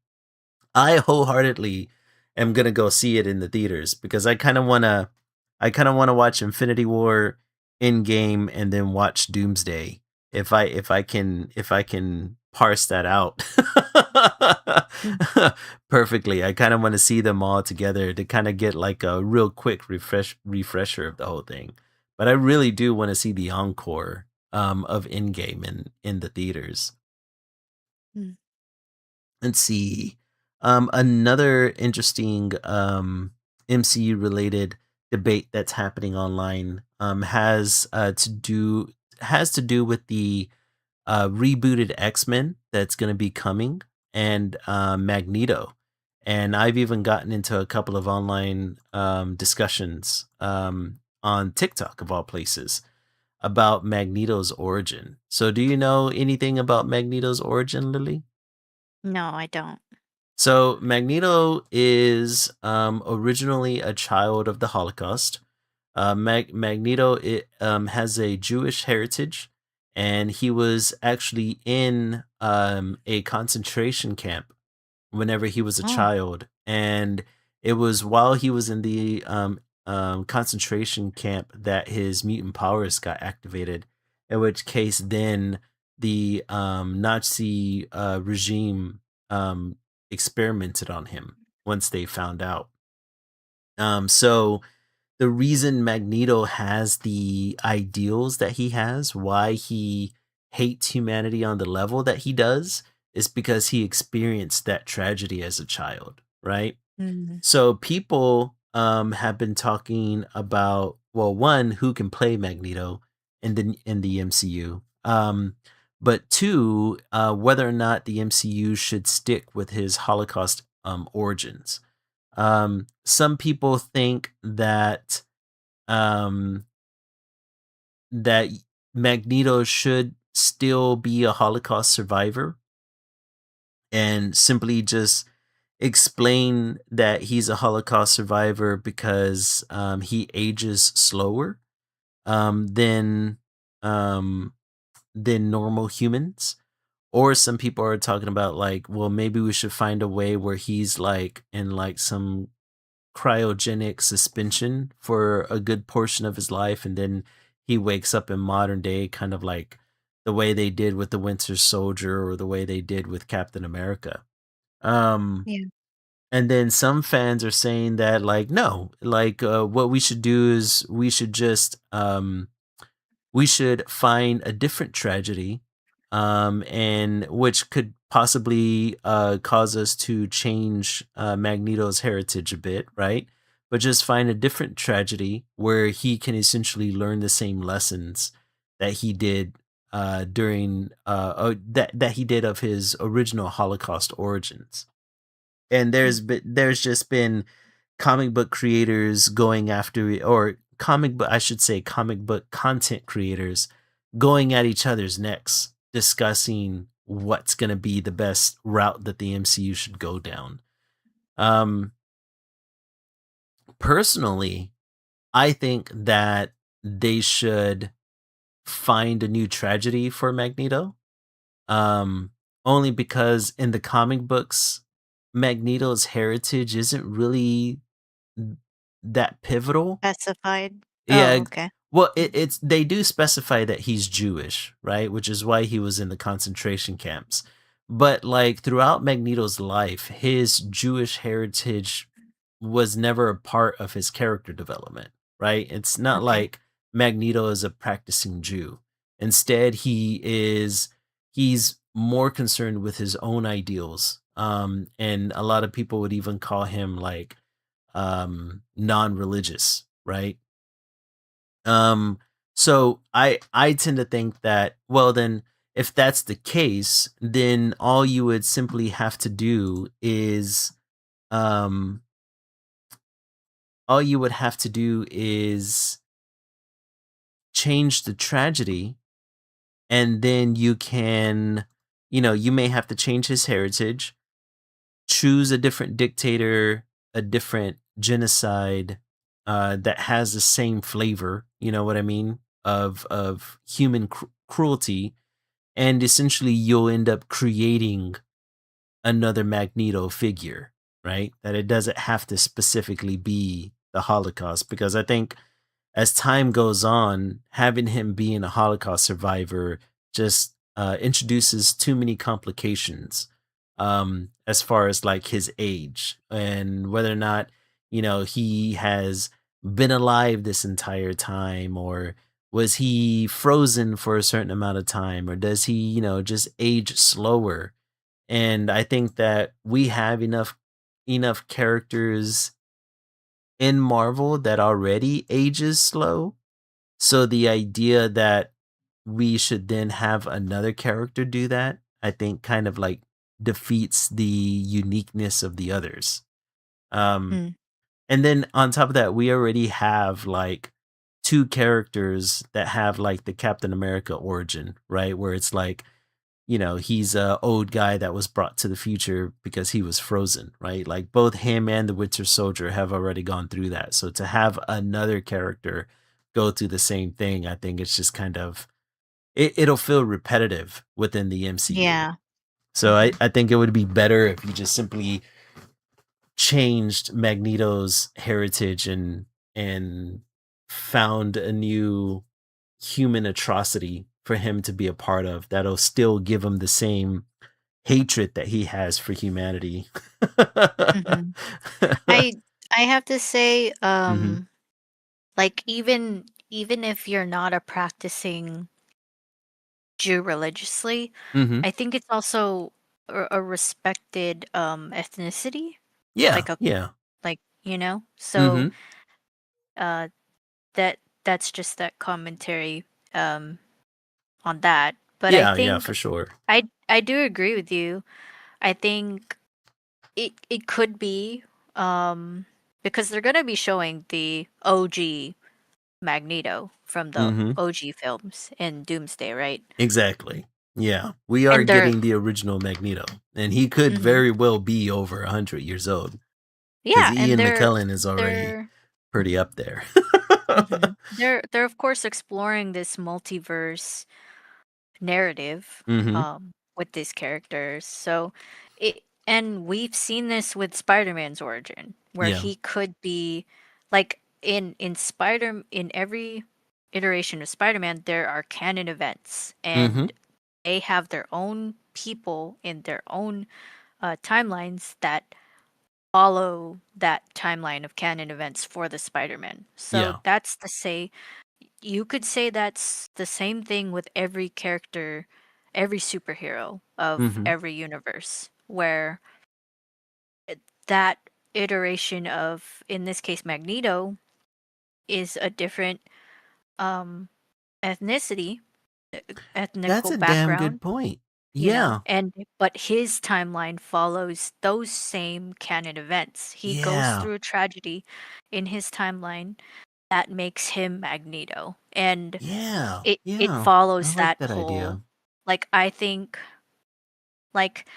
I wholeheartedly am gonna go see it in the theaters because I kinda wanna watch Infinity War, Endgame, and then watch Doomsday if I can parse that out Mm, perfectly. I kinda wanna see them all together to kinda get like a real quick refresher of the whole thing. But I really do wanna see the encore of Endgame in the theaters. mm. Let's see. Another interesting MCU related debate that's happening online has to do with the rebooted X-Men that's going to be coming, and Magneto. And I've even gotten into a couple of online discussions on TikTok of all places about Magneto's origin. So do you know anything about Magneto's origin, Lily? No, I don't. So Magneto is originally a child of the Holocaust. Magneto has a Jewish heritage, and he was actually in a concentration camp whenever he was a Oh. child, and it was while he was in the concentration camp that his mutant powers got activated. In which case, then the Nazi regime um, experimented on him once they found out. So the reason Magneto has the ideals that he has, why he hates humanity on the level that he does, is because he experienced that tragedy as a child, right? Mm, So people have been talking about, well, one, who can play Magneto in the MCU, but two, whether or not the MCU should stick with his Holocaust origins. Some people think um, that Magneto should still be a Holocaust survivor and simply just explain that he's a Holocaust survivor because he ages slower than um, normal humans. Or some people are talking about like, well, maybe we should find a way where he's like in like some cryogenic suspension for a good portion of his life, and then he wakes up in modern day, kind of like the way they did with the Winter Soldier or the way they did with Captain America. Um, Yeah. and then some fans are saying that like no, like what we should do is we should find a different tragedy, and which could possibly cause us to change Magneto's heritage a bit, right? But just find a different tragedy where he can essentially learn the same lessons that he did during that he did of his original Holocaust origins. And Mm. there's just been comic book creators going after or comic book I should say comic book content creators going at each other's necks discussing what's going to be the best route that the MCU should go down. Um Personally, I think that they should find a new tragedy for Magneto. Um Only because in the comic books Magneto's heritage isn't really that pivotal. Specified. Yeah, Oh, okay. well, Mm. it's they do specify that he's Jewish, right? Which is why he was in the concentration camps. But like throughout Magneto's life, his Jewish heritage was never a part of his character development, right? It's not Okay. like Magneto is a practicing Jew. Instead, he's more concerned with his own ideals. And a lot of people would even call him like non-religious, right? Um, so I tend to think that, well, then if that's the case, then all you would simply have to do is um all you would have to do is change the tragedy, and then you can, you may have to change his heritage, choose a different dictator, a different genocide that has the same flavor, you know what I mean, of human cruelty, and essentially you'll end up creating another Magneto figure, right? That it doesn't have to specifically be the Holocaust, because I think as time goes on, having him being a Holocaust survivor just introduces too many complications, as far as like his age and whether or not, he has been alive this entire time, or was he frozen for a certain amount of time, or does he, just age slower? And I think that we have enough characters in Marvel that already ages slow. So the idea that we should then have another character do that, I think kind of like defeats the uniqueness of the others. Um, Mm. and then on top of that, we already have like two characters that have like the Captain America origin, right? Where it's like, he's a old guy that was brought to the future because he was frozen, right? Like both him and the Winter Soldier have already gone through that. So to have another character go through the same thing, I think it's just kind of it'll feel repetitive within the MCU. Yeah. So I, Mhm. I think it would be better if you just simply changed Magneto's heritage and found a new human atrocity for him to be a part of that'll still give him the same hatred that he has for humanity. Mhm. I I have to say, Mhm, like even if you're not a practicing Jew religiously, mhm. I think it's also a respected ethnicity, Yeah, like a yeah. so Mhm. uh that's just that commentary um on that. But I Yeah, yeah, think for sure. I do agree with you. I think it could be because they're gonna be showing the OG Magneto from the Mhm. OG films in Doomsday, right? Exactly. Yeah. We are And they're getting the original Magneto, and he could mhm. very well be over 100 years old because Yeah, and Ian McKellen is already they're pretty up there. mhm. They're of course exploring this multiverse narrative Mhm. with these characters. So it and we've seen this with Spider-Man's origin where Yeah. he could be like in Spider in every iteration of Spider-Man, there are canon events, Mhm. and they have their own people in their own timelines that follow that timeline of canon events for the Spider-Man. So Yeah. that's to say, you could say that's the same thing with every character, every superhero of Mhm. every universe, where that iteration of, in this case, Magneto, is a different um, ethnicity, That's ethnical a damn background, good point. Yeah. and but his timeline follows those same canon events. He goes Yeah. through a tragedy in his timeline that makes him Magneto, and Yeah. it Yeah. I follows like that that whole, idea. like, I think, like,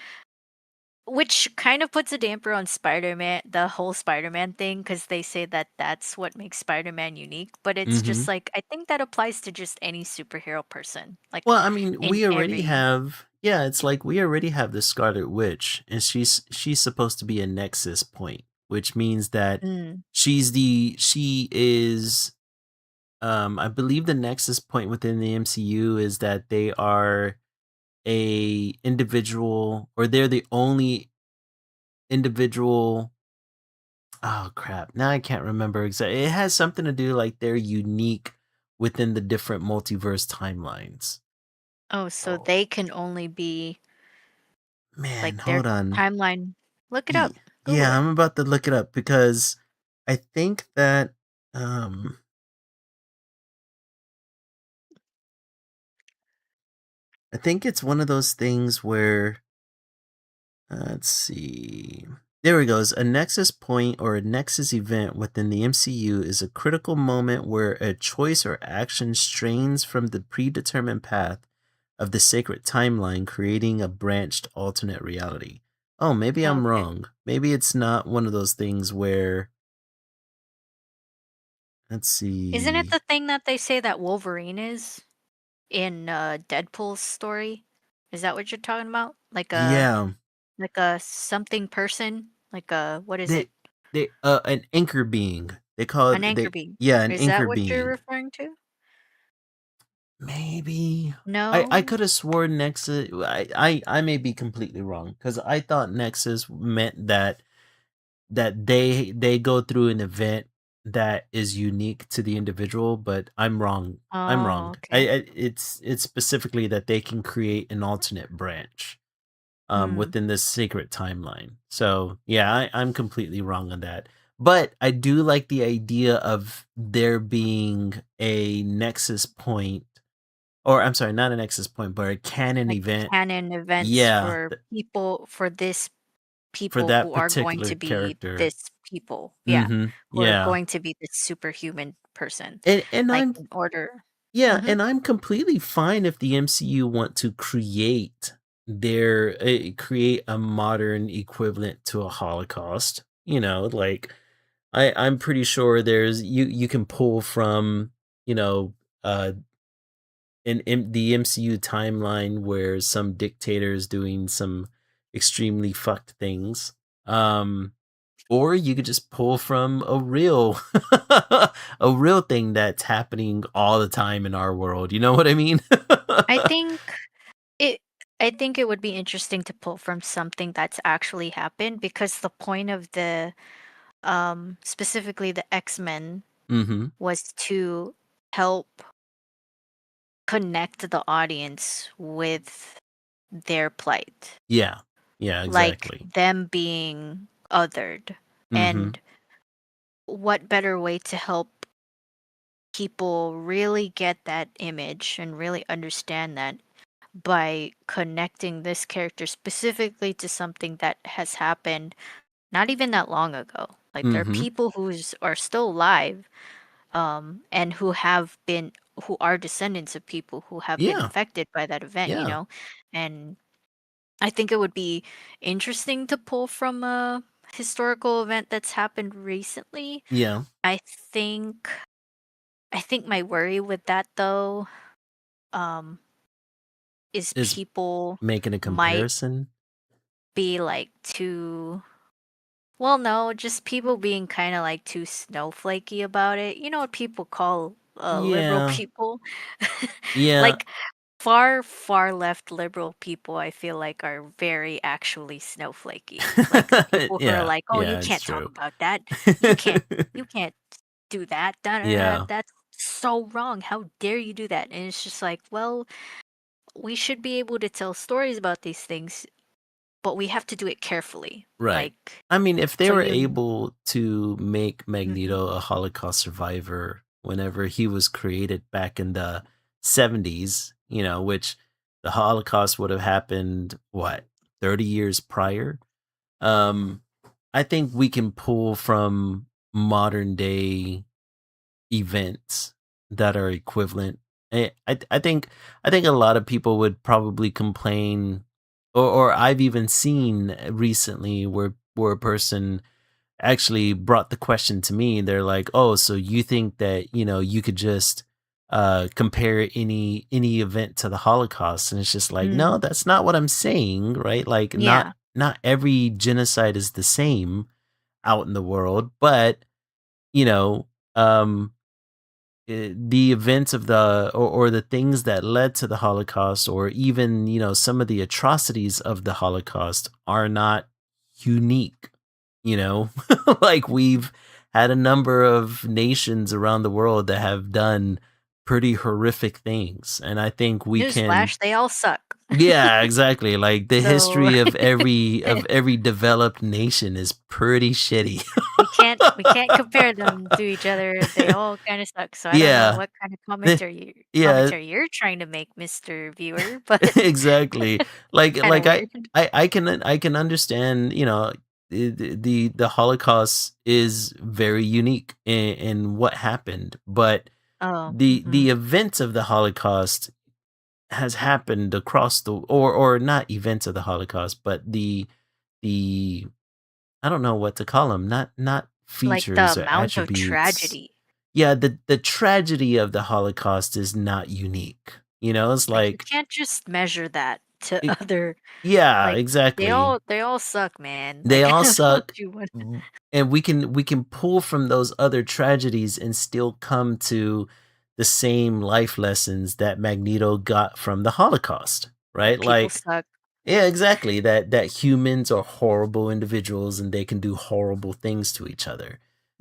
which kind of puts a damper on Spider-Man, the whole Spider-Man thing, because they say that that's what makes Spider-Man unique. But it's just Mhm. like, I think that applies to just any superhero person, like Well, I mean, in we already every. have yeah, it's like we already have the Scarlet Witch, and she's supposed to be a nexus point, which means that Mm. she is I believe the nexus point within the MCU is that they are a individual or they're the only individual. Oh crap. Now I can't remember exactly. It has something to do like they're unique within the different multiverse timelines. Oh, so Oh, they can only be man, like their hold on. timeline. Look it up. Ye Google Yeah, it. I'm about to look it up because I think that, um, I think it's one of those things where, let's see. There it goes. A nexus point or a nexus event within the MCU is a critical moment where a choice or action strains from the predetermined path of the sacred timeline, creating a branched alternate reality. Oh, maybe I'm Okay. wrong. Maybe it's not one of those things where, let's Isn't it see. the thing that they say that Wolverine is in Deadpool's story? Is that what you're talking about? Yeah. Like a something person? Like a, what is They it? an anchor being. They call An it anchor they being. yeah, an Is that anchor what you're being. referring to? Maybe. I No? could have sworn Nexus I may be completely wrong because I thought Nexus meant that they go through an event that is unique to the individual, but I'm wrong. I'm Oh, wrong. okay. It's specifically that they can create an alternate branch Mm. within this sacred timeline. So yeah, I'm completely wrong on that. But I do like the idea of there being a nexus point, or I'm sorry, not a nexus point, but a canon Like event. canon events Yeah, for people, for this for people that who are going particular to be character. this people. Yeah. Mm-hmm. Who are Yeah, going to be this superhuman person. and Like I'm in order. yeah, Mm-hmm. and I'm completely fine if the MCU want to create a modern equivalent to a Holocaust. You know, like I'm pretty sure there's you can pull from, you know, uh in the MCU timeline where some dictator is doing some extremely fucked things. Or you could just pull from a real a real thing that's happening all the time in our world. You know what I mean? I think it I think it would be interesting to pull from something that's actually happened, because the point of the specifically the X-Men Mhm. was to help connect the audience with their plight, Yeah. Yeah, like exactly. them being othered. Mhm. And what better way to help people really get that image and really understand that by connecting this character specifically to something that has happened not even that long ago. Like there are Mhm. people are still alive, and who are descendants of people who have been Yeah. affected by that event, Yeah. And I think it would be interesting to pull from a historical event that's happened recently. Yeah. I think I think my worry with that though, um, is Is people making a might comparison. be like too, well, no, just people being kind of like too snowflakey about it. You know what people call liberal Yeah. people. Yeah. Like, far left liberal people, I feel like, are very actually snowflakey. Like, the people who are Yeah. like, "Oh, you Yeah, it's can't talk true. about that. You can't you can't do that. Da, da, da. Yeah. That's so wrong. How dare you do that?" And it's just like, well, we should be able to tell stories about these things, but we have to do it carefully. Right. Like, I mean, if they so were you able to make Mhm. Magneto a Holocaust survivor whenever he was created back in the 70s, which the Holocaust would have happened, what, 30 years prior? Um, I think we can pull from modern day events that are equivalent. I think a lot of people would probably complain, or I've even seen recently where a person actually brought the question to me. They're like, "Oh, so you think that you could just compare any event to the Holocaust?" And it's just like, no, Mm, that's not what I'm saying, right? Like, not yeah. not every genocide is the same out in the world, but you know, um, the events of or the things that led to the Holocaust, or even some of the atrocities of the Holocaust, are not unique. You know, like, we've had a number of nations around the world that have done pretty horrific things, and I think we can. Newsflash, they all suck. Yeah, exactly. Like, the So history of every developed nation is pretty shitty. we can't compare them to each other. They all kinda suck, so I don't know Yeah. what kind of The yeah, commentary you're trying to make, Mr. Viewer, but exactly. kinda Like, weird. I can understand, the Holocaust is very unique in what happened, but Oh, the mhm. events of the Holocaust has happened across or not events of the Holocaust, but the I don't know what to call them, not Like, the features or amount of attributes. tragedy. Yeah, the tragedy of the Holocaust is not unique. It's Like, you like, can't just measure that to it, other yeah, like, exactly. they all suck, man. They Like, all I don't know what suck, you want. and we can pull from those other tragedies and still come to the same life lessons that Magneto got from the Holocaust, right? That people Like, suck. yeah, exactly. That humans are horrible individuals and they can do horrible things to each other.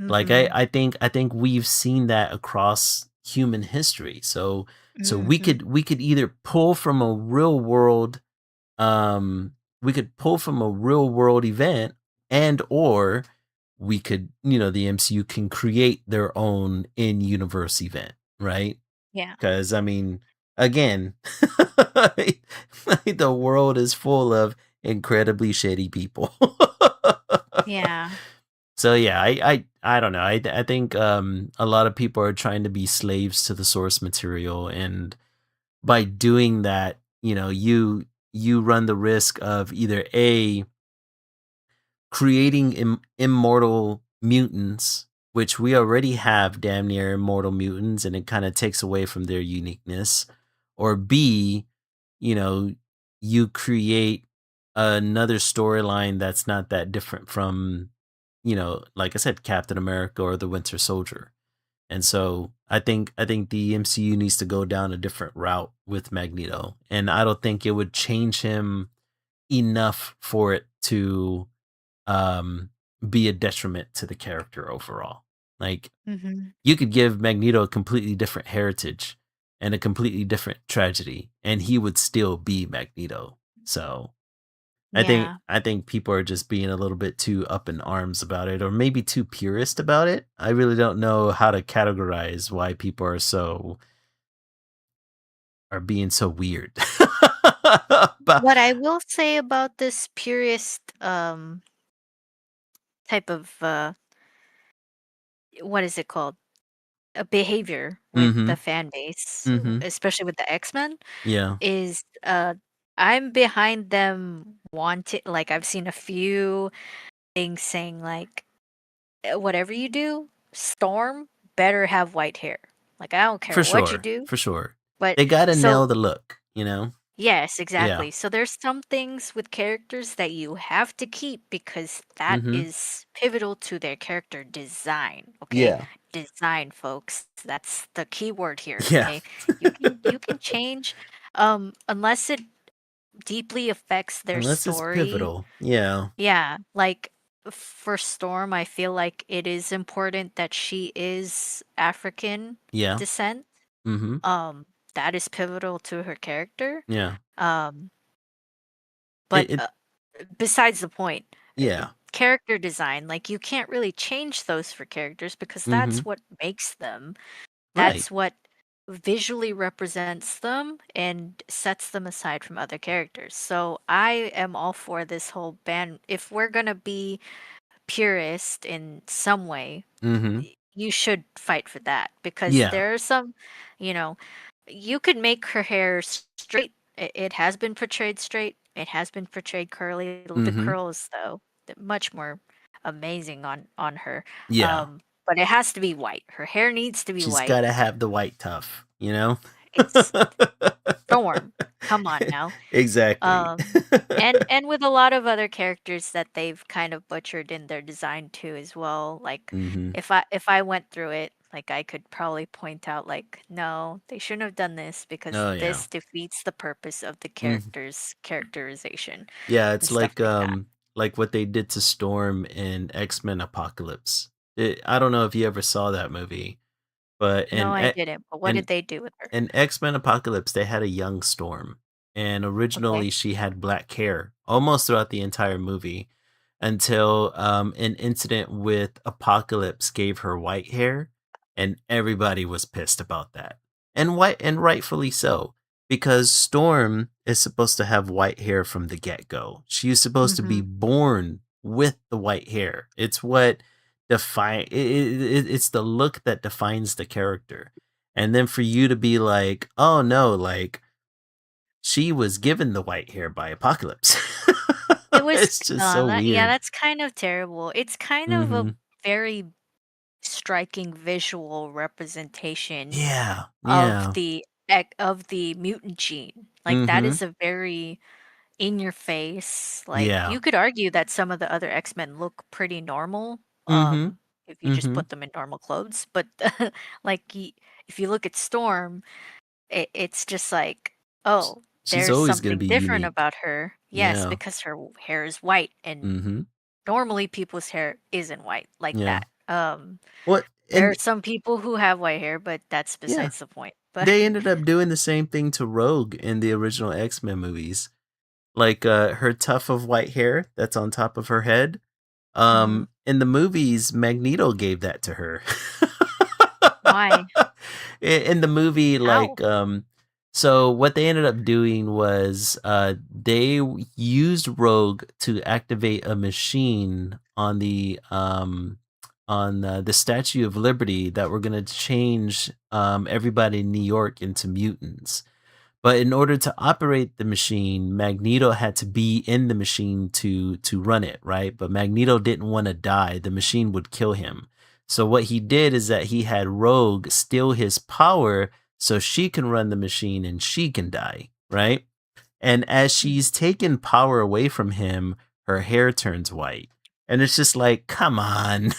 Like, Mhm. I think we've seen that across human history. So we Mhm. could we could either pull from a real world um we could pull from a real world event, and or we could, the MCU can create their own in-universe event, right? Yeah. Because, I mean, again, the world is full of incredibly shady people. Yeah. So yeah, I don't know. I think a lot of people are trying to be slaves to the source material, and by doing that, you run the risk of either A, creating immortal mutants, which we already have damn near immortal mutants, and it kind of takes away from their uniqueness, or B, you know, you create another storyline that's not that different from, like I said, Captain America or the Winter Soldier. And so I think the MCU needs to go down a different route with Magneto, and I don't think it would change him enough for it to um, be a detriment to the character overall. Like, Mhm. you could give Magneto a completely different heritage and a completely different tragedy, and he would still be Magneto. So I think Yeah. I think people are just being a little bit too up in arms about it, or maybe too purist about it. I really don't know how to categorize why people are being so weird. but What I will say about this purist, type of, what is it called? A behavior with the Mhm. fan base, Mhm. especially with the X-Men, Yeah. is, I'm behind them wanting like, I've seen a few things saying, like, whatever you do, Storm better have white hair.' Like, I don't care For what you sure. do, For sure. but They got to so nail the look, you know? Yes, Yeah. exactly. So there's some things with characters that you have to keep because that Mhm. is pivotal to their character design, okay? Yeah. Design, folks. That's the key word here, Yeah. okay? You can change unless it deeply affects their Unless it's story. pivotal. Yeah. Yeah, like for Storm, I feel like it is important that she is African Yeah. descent. Mhm. Um that is pivotal to her character. Yeah. Um but It besides the point, yeah. character design, like you can't really change those for characters because Mhm. that's what makes them. Right. That's what visually represents them and sets them aside from other characters. So I am all for this whole ban. If we're gonna be purist in some way, Mhm. you should fight for that because Yeah. there are some, you know, you could make her hair straight. It has been portrayed straight. It has been portrayed curly. The Mhm. curls, though, much more amazing on her. Yeah. But it has to be white. Her hair needs to be She's white. gotta have the white tough, you know? It's Storm. Come on now. Exactly. Um, and with a lot of other characters that they've kind of butchered in their design too as well. Like Mhm. if I went through it, like I could probably point out like, no, they shouldn't have done this because Oh, yeah. this defeats the purpose of the Mhm. character's characterization Yeah, and it's stuff like that. like what they did to Storm in X-Men Apocalypse. I don't know if you ever saw that movie, but No, I didn't. But what in did they do with her? in X-Men Apocalypse, they had a young Storm, and Okay. originally she had black hair almost throughout the entire movie until an incident with Apocalypse gave her white hair, and everybody was pissed about that. And rightfully so, because Storm is supposed to have white hair from the get-go. She is supposed to be Mm-hmm. born with the white hair. It's what it's the look that defines the character. And then for you to be like, "Oh, no, like, she was given the white hair by Apocalypse." It was It's just so that yeah, weird. that's kind of terrible. It's kind of a Mhm. very striking visual representation Yeah, yeah. of the mutant gene. Like that Mhm. is a very in your face. Like Yeah. you could argue that some of the other X-Men look pretty normal Mhm. if you just Mhm. put them in normal clothes, but like if you look at Storm, it's just like, Sh oh, she's there's always gonna something be different unique. about her. Yes, Yeah. because her hair is white and Mhm. normally people's hair isn't white like Yeah. that. What There are and some people who have white hair, but that's yeah. besides the point. But They ended up doing the same thing to Rogue in the original X-Men movies. Like, her tuft of white hair that's on top of her head, mhm. in the movies, Magneto gave that to her. Why? In the movie, How? like, so what they ended up doing was, used Rogue to activate a machine on the Statue of Liberty that were gonna change, everybody in New York into mutants. But in order to operate the machine, Magneto had to be in the machine to run it, right? But Magneto didn't want to die. The machine would kill him. So what he did is that he had Rogue steal his power so she can run the machine and she can die, right? And as she's taken power away from him, her hair turns white. And it's just like, come on.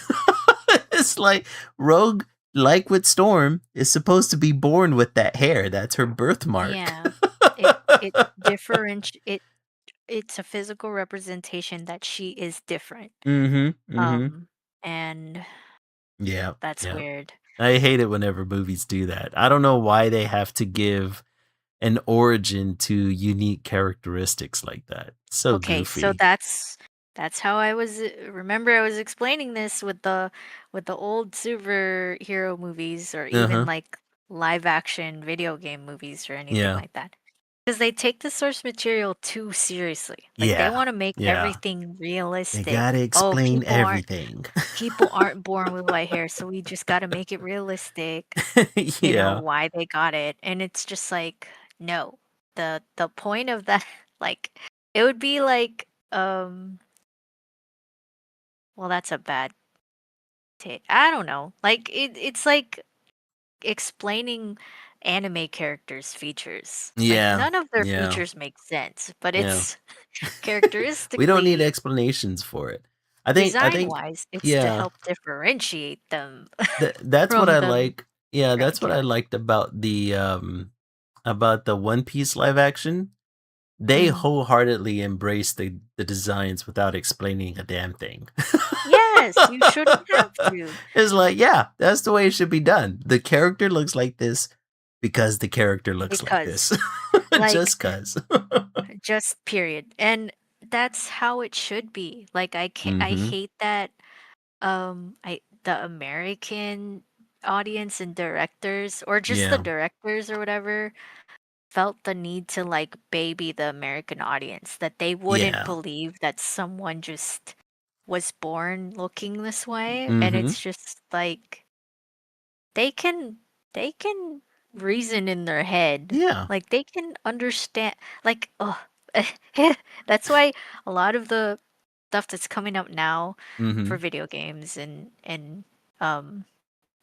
It's like Rogue, like with Storm, is supposed to be born with that hair. That's her birthmark. Yeah. It it's a physical representation that she is different. Mhm, mhm. And Yeah, that's yeah. weird. I hate it whenever movies do that. I don't know why they have to give an origin to unique characteristics like that. So Okay, so goofy. that's how I was remember I was explaining this with the old superhero movies or even Uh-huh. like live action video game movies or anything Yeah. like that. Because they take the source material too seriously. Like they Yeah. want to make Yeah. everything They gotta realistic. Oh, explain everything. people aren't born with white hair, so we just got to make it realistic, Yeah. why they got it. And it's just like, no. The point of that like it would be like well that's a bad take. I don't know. Like it's like explaining anime characters' features. Like Yeah. none of their Yeah. features make sense, but Yeah. it's We don't need characteristically explanations for it. I think design-wise, it's to yeah, help differentiate them that's what from I the like. Yeah, background that's what I character. liked about the One Piece live action. They Mm. wholeheartedly embrace the designs without explaining a damn thing. Yes, you shouldn't have to It's like, yeah, that's the way it should be done. The character looks like this because the character looks like because, this. like, Just 'cause. just period. And that's how it should be. Like I Mhm. hate that I the American audience and directors or just the Yeah. directors or whatever felt the need to like baby the American audience that they wouldn't Yeah. believe that someone just was born looking this way, and Mhm. it's just like they can they can reason in their head. Yeah. Like they can understand like oh that's why a lot of the stuff that's coming up now for Mhm. video games and um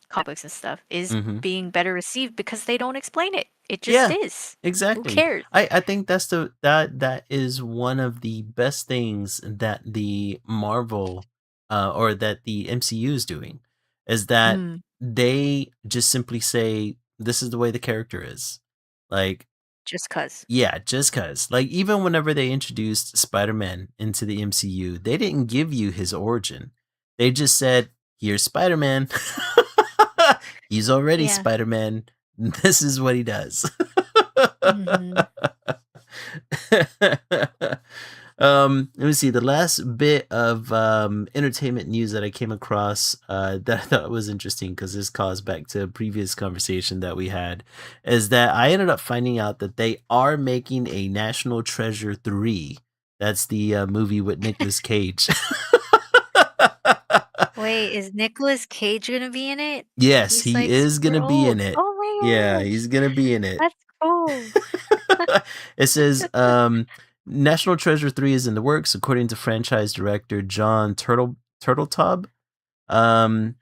comic books and stuff is Mhm. being better received because they don't explain it. It just Yeah, is. Who exactly. cares? I think that's that is one of the best things that the Marvel or that the MCU is doing is that Mm, they just simply say this is the way the character is. Like, just 'cause. yeah, just cuz. Like even whenever they introduced Spider-Man into the MCU, they didn't give you his origin. They just said, "Here's Spider-Man." He's already Yeah. Spider-Man. This is what he does. Mhm. Let me see. The last bit of entertainment news that I came across that I thought was interesting because this calls back to a previous conversation that we had is that I ended up finding out that they are making a National Treasure 3. That's the movie with Nicolas Cage. Wait, is Nicolas Cage gonna be in it? Yes, He's, he like, is super gonna be old. in it. Oh Yeah, my gosh, he's gonna be in it. that's cool. It says National Treasure 3 is in the works, according to franchise director John Turtletub. Um,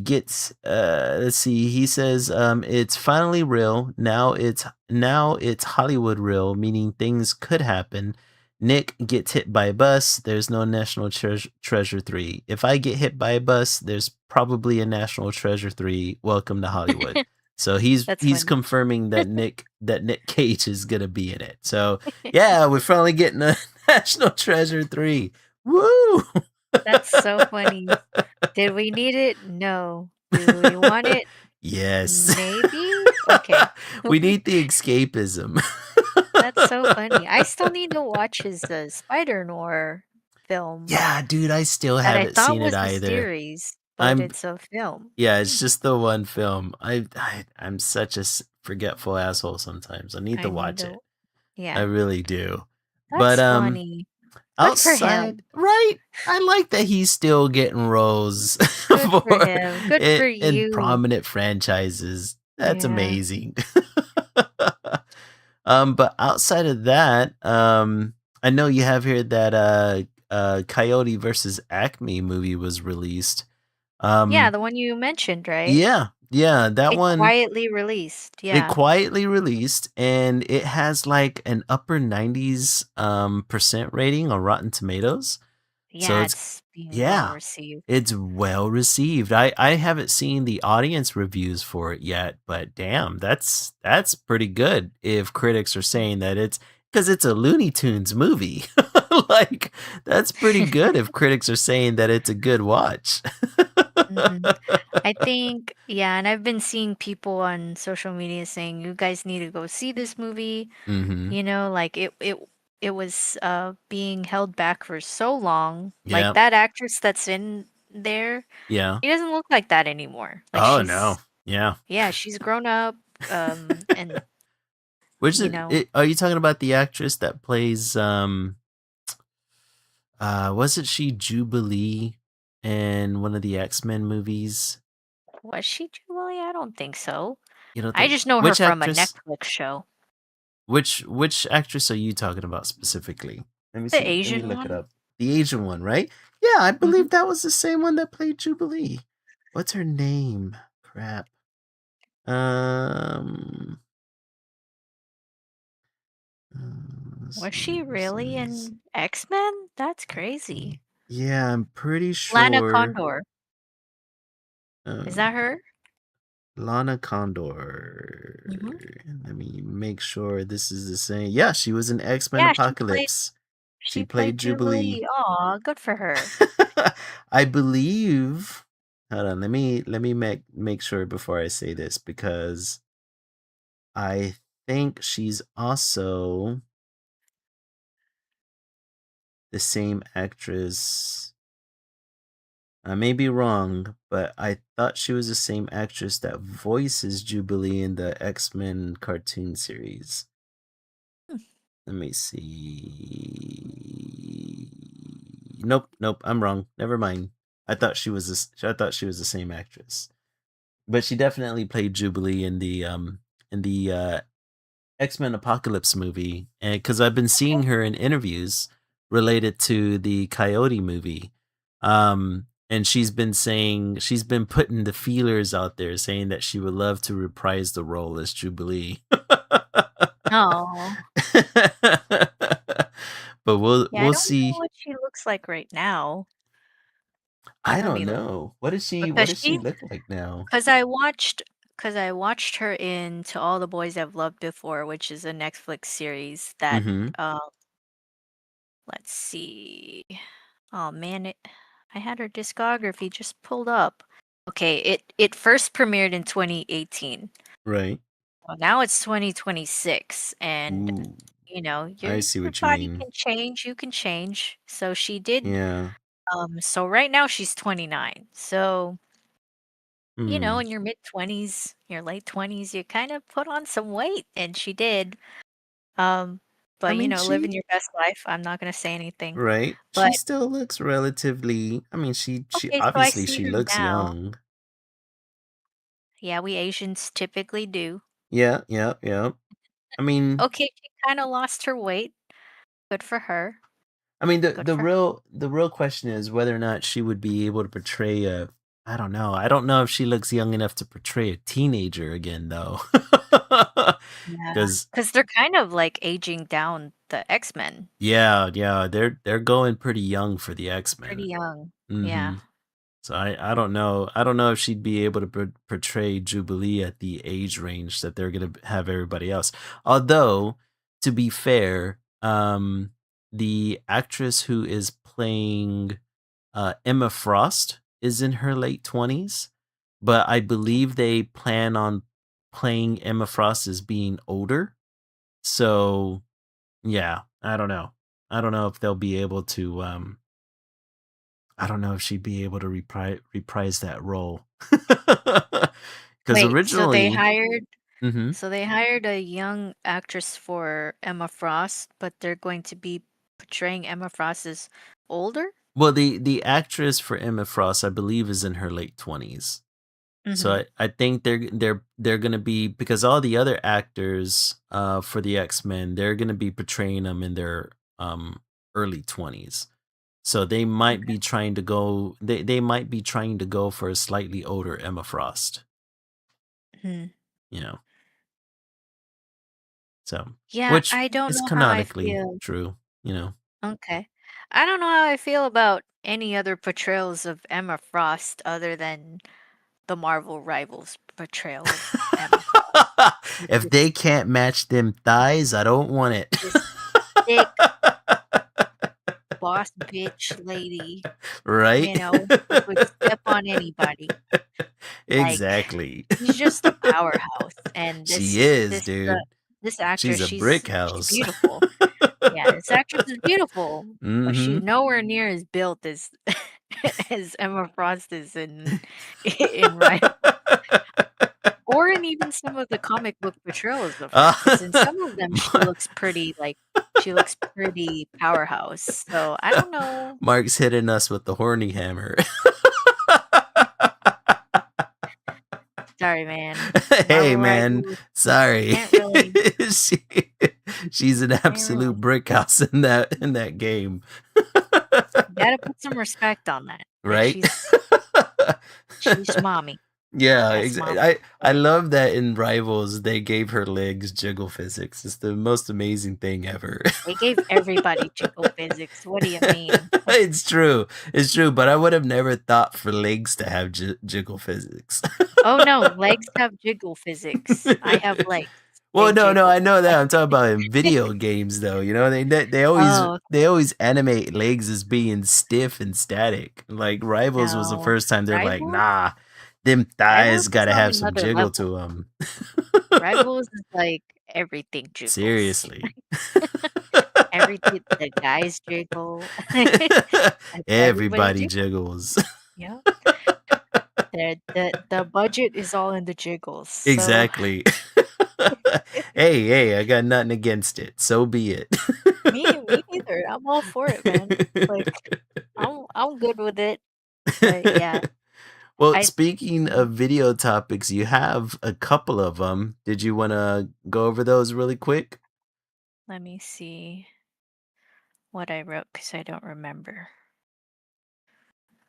gets let's see, he says it's finally real. Now it's Hollywood real, meaning things could happen. Nick gets hit by a bus. There's no Treasure 3. If I get hit by a bus, there's probably a National Treasure 3. Welcome to Hollywood. So he's That's funny. confirming that Nick Cage is gonna be in it. So yeah, we're finally getting a National Treasure 3. Woo! That's so funny. Did we need it? No. Do we want it? Yes. Maybe? Okay. We need the escapism. That's so funny. I still need to watch his, Spider Noir film Yeah, dude, I still that I haven't thought seen it was a either. series, but I'm it's a film. yeah, it's Hmm, just the one film. I'm such a forgetful asshole sometimes. I need to I need watch it. to I yeah. really do. But That's funny. Good for outside, him. right? I like that he's still getting roles Good for for him. Good for it in you. prominent franchises. That's Yeah. amazing. But outside of that, I know you have here that Coyote versus Acme movie was released. Yeah, Um, the one you mentioned, right? yeah, yeah, that It one quietly released. it Yeah. quietly released and it has like an upper 90s percent rating on Rotten Tomatoes. So Yeah, it's it's being well yeah, received. it's well received. I haven't seen the audience reviews for it yet, but damn, that's pretty good if critics are saying that it's because it's a Looney Tunes movie. Like that's pretty good if critics are saying that it's a good watch. Mhm. I think yeah, and I've been seeing people on social media saying, "You guys need to go see this movie." Mhm. Like it was being held back for so long. Like Yeah. that actress that's in there, Yeah. she doesn't look like that anymore. Like Oh no. she's Yeah. yeah, she's grown up and Which you is know, it, are you talking about the actress that plays wasn't she Jubilee in one of the X-Men movies? was she Jubilee? I don't think so. You don't I think just know her which from a actress Netflix show. which actress are you talking about specifically? Let me The see. Let me Asian look it one? up. The Asian one, right? Yeah, I Mhm. believe that was the same one that played Jubilee. What's her name? Crap. Um, let's Was see. she This really is in X-Men? That's crazy. yeah. I'm pretty Lana sure. Condor. Is Um, that her? Lana Condor. Mhm. Let me make sure this is the same. Yeah, she was in X Men Yeah, Apocalypse. She she played played Jubilee. Jubilee. Aw, good for her. I believe. Hold on. Let me make sure before I say this because I think she's also the same actress. I may be wrong, but I thought she was the same actress that voices Jubilee in the X Men cartoon series. Hmm. Let me see. Nope, nope, I'm wrong. Never mind. I thought she was the same actress. But she definitely played Jubilee in the X-Men Apocalypse movie, and cuz I've been seeing her in interviews related to the Coyote movie. And she's been putting the feelers out there saying that she would love to reprise the role as Jubilee. Oh. But Yeah, I we'll don't know see. what she looks like right now. I Let don't me look. know. What Because does she she look like now? 'Cause I watched 'cause I watched her in To All the Boys I've Loved Before, which is a Netflix series that, Mhm. um let's see. Oh man, I had her discography just pulled up. Okay, it first premiered in 2018. Right. Well, now it's 2026, and Ooh, your I see what you body mean. can change, you can change. So she did. Yeah. So right now she's 29. So Hmm. in your mid 20s, your late 20s, you kind of put on some weight, and she did. Um, I but mean, living she your best life. I'm not gonna say anything. right. But She still looks relatively. I mean, she okay, so I obviously see she her looks now. young. Yeah, we Asians typically do. Yeah, yeah, yeah. I mean, Okay, she kind of lost her weight. Good for her. Good the for her. real question is whether or not she would be able to portray a. I don't know. I don't know if she looks young enough to portray a teenager again, though. Yeah, Because because they're kind of like aging down the X-Men. yeah, yeah, they're going pretty young for the X Pretty Men. young. Yeah. Mm-hmm. So I don't know. I don't know if she'd be able to portray Jubilee at the age range that they're gonna have everybody else. Although, to be fair, the actress who is playing Emma Frost is in her late 20s, but I believe they plan on playing Emma Frost as being older. So yeah, I don't know. I don't know if they'll be able to. I don't know if she'd be able to reprise that role. Because Wait, so they originally, hired mhm. so they hired a young actress for Emma Frost, but they're going to be portraying Emma Frost as older? Well, the actress for Emma Frost, I believe, is in her late 20s. So Mhm. I think they're gonna be because all the other actors for the X-Men, they're gonna be portraying them in their early 20s. So they might Okay. be trying to go they might be trying to go for a slightly older Emma Frost, Mhm. you know. So, Yeah, which I don't is know how I canonically feel. true, you know. Okay. I don't know how I feel about any other portrayals of Emma Frost other than the Marvel Rivals portrayal of Emma Frost. If they This can't match them thighs, I don't want it. this thick boss bitch lady, Right? who could step on anybody. Like, Exactly. she's just a powerhouse, and She is, this, dude. this She's actress, a brick she's house. beautiful. Yeah, this actress is beautiful, but she's Mhm. nowhere near as built as as Emma Frost is in Rival, or in even some of the comic book portrayals of her. Because in some of them, she looks pretty powerhouse. So I don't know. Mark's hitting us with the horny hammer. Sorry, man. Hey, Marvel man. Rivals Sorry. can't really she, she's an can't really. absolute brick house in that game. You gotta put some respect on that. Like Right? she's mommy. Yeah, That's mom. I love that in Rivals, they gave her legs jiggle physics. It's the most amazing thing ever. They gave everybody jiggle physics. What do you mean? It's true, but I would have never thought for legs to have jiggle physics. Oh, no, legs have jiggle physics. I have legs. Well, They no, jiggle. I know that. I'm talking about in video games, though. You know, Oh, they okay. always animate legs as being stiff and static. Like Rivals was the No. first time they're like, Rivals? nah, them thighs Rivals is gotta on have some another jiggle level. to them. Rivals is like everything jiggles. Seriously. Everything the guys jiggle. And everybody Everybody jiggles. jiggles. Yeah. The budget is all in the jiggles, so Exactly. Hey, I got nothing against it. So be it. me neither. I'm all for it, man. Like, I'm good with it, but yeah, Well, I speaking mhm, of video topics, you have a couple of them. Did you wanna go over those really quick? let me see what I wrote because I don't remember.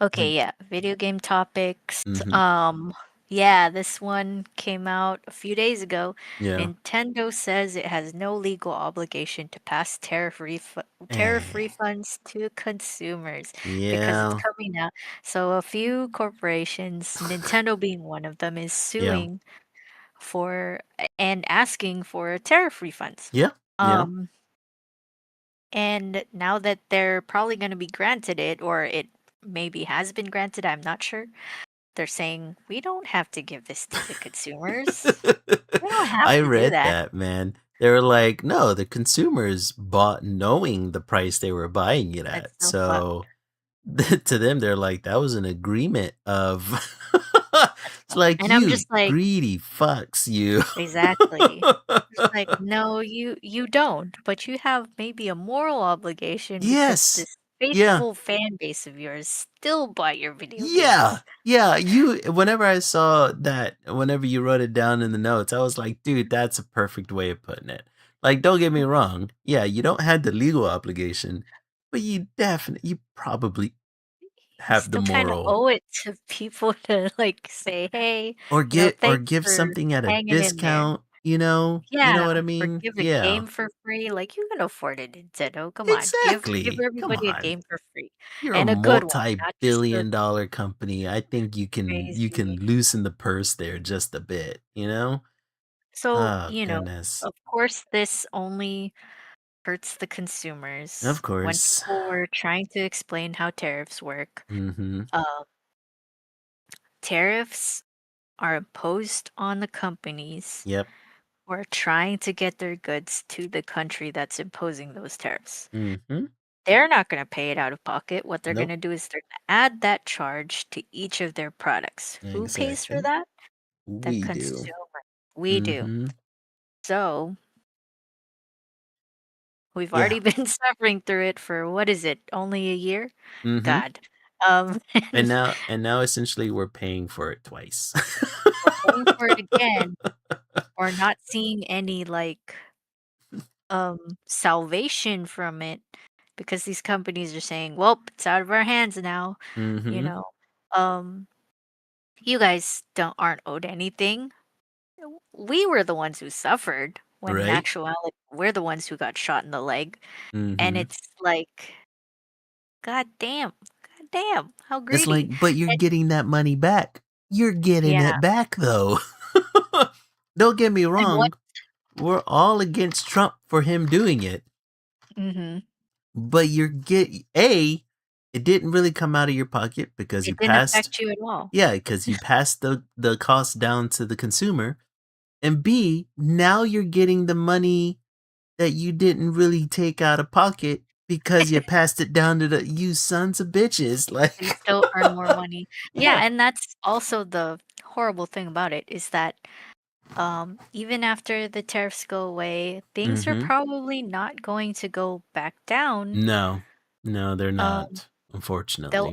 Okay, Like yeah, video game topics. mhm. Yeah, this one came out a few days ago. Yeah. Nintendo says it has no legal obligation to pass tariff Eh, refunds to consumers because it's yeah. coming out. So a few corporations, Nintendo being one of them, is Yeah. suing and asking for tariff refunds. Yeah. Yeah. Um, and now that they're probably going to be granted it, or it maybe has been granted, I'm not sure. They're saying, "We don't have to give this to the consumers. We don't have I to do read that." that, man. They were like, "No, the consumers bought knowing the price they were buying it That's at." so fucked. So, to them, they're like, "That was an agreement of" It's like, And I'm "You just like, greedy fucks, you." "Exactly." Just like, "No, you don't, but you have maybe a moral obligation because Yes. this Yeah. faithful fan base of yours still buy your video Yeah. games." Yeah, whenever I saw that whenever you wrote it down in the notes, I was like, "Dude, that's a perfect way of putting it." Like, don't get me Mhm. wrong. Yeah, you don't have the legal obligation, but you probably You have the still kinda moral owe it to people to, like, say, "Hey, or thanks give for something at a hanging in there." discount, you know? You know Yeah, what I or mean? give a Yeah. game for free, like, you can afford it, Nintendo, come on, give Exactly. Come everybody a on. game for free, You're a and a good one, not just the multi-billion-dollar company. I think you can crazy. loosen the purse there just a bit, you know? So, Oh, goodness. of course, this only hurts the consumers. Of When course. people were trying to explain how tariffs work, Mhm. uh, tariffs are imposed on the companies Yep. who are trying to get their goods to the country that's imposing those tariffs. Mhm. They're not gonna pay it out of pocket. What they're Nope. gonna do is they're gonna add that charge to each of their products. Who pays for Exactly. that? The We do. consumer. We do. Mhm. So, we've Yeah. already been suffering through it for what is it? Only a year? Mhm. God. And And now essentially we're paying for it twice. we're paying for it again. We're not seeing any, like, salvation from it because these companies are saying, "Well, it's out of our hands now," you Mhm. know? Um, "You guys aren't owed anything. We were the ones who suffered when in Right? actuality, we're the ones who got shot in the leg." And Mhm. it's like, God damn, how It's like, greedy. "But you're And getting that money back." You're getting yeah, it back, though. Don't get me and what wrong, we're all against Trump for him doing it, mhm. but it didn't really come out of your pocket because you It didn't passed. affect you at all. Yeah, because you passed the cost down to the consumer, and B, now you're getting the money that you didn't really take out of pocket because you passed it down to the you sons of bitches, So you like still earn more money. Yeah, yeah. and that's also the horrible thing about it is that, even after the tariffs go away, things are Mhm. probably not going to go back down. No. No, they're Um, not, unfortunately. they'll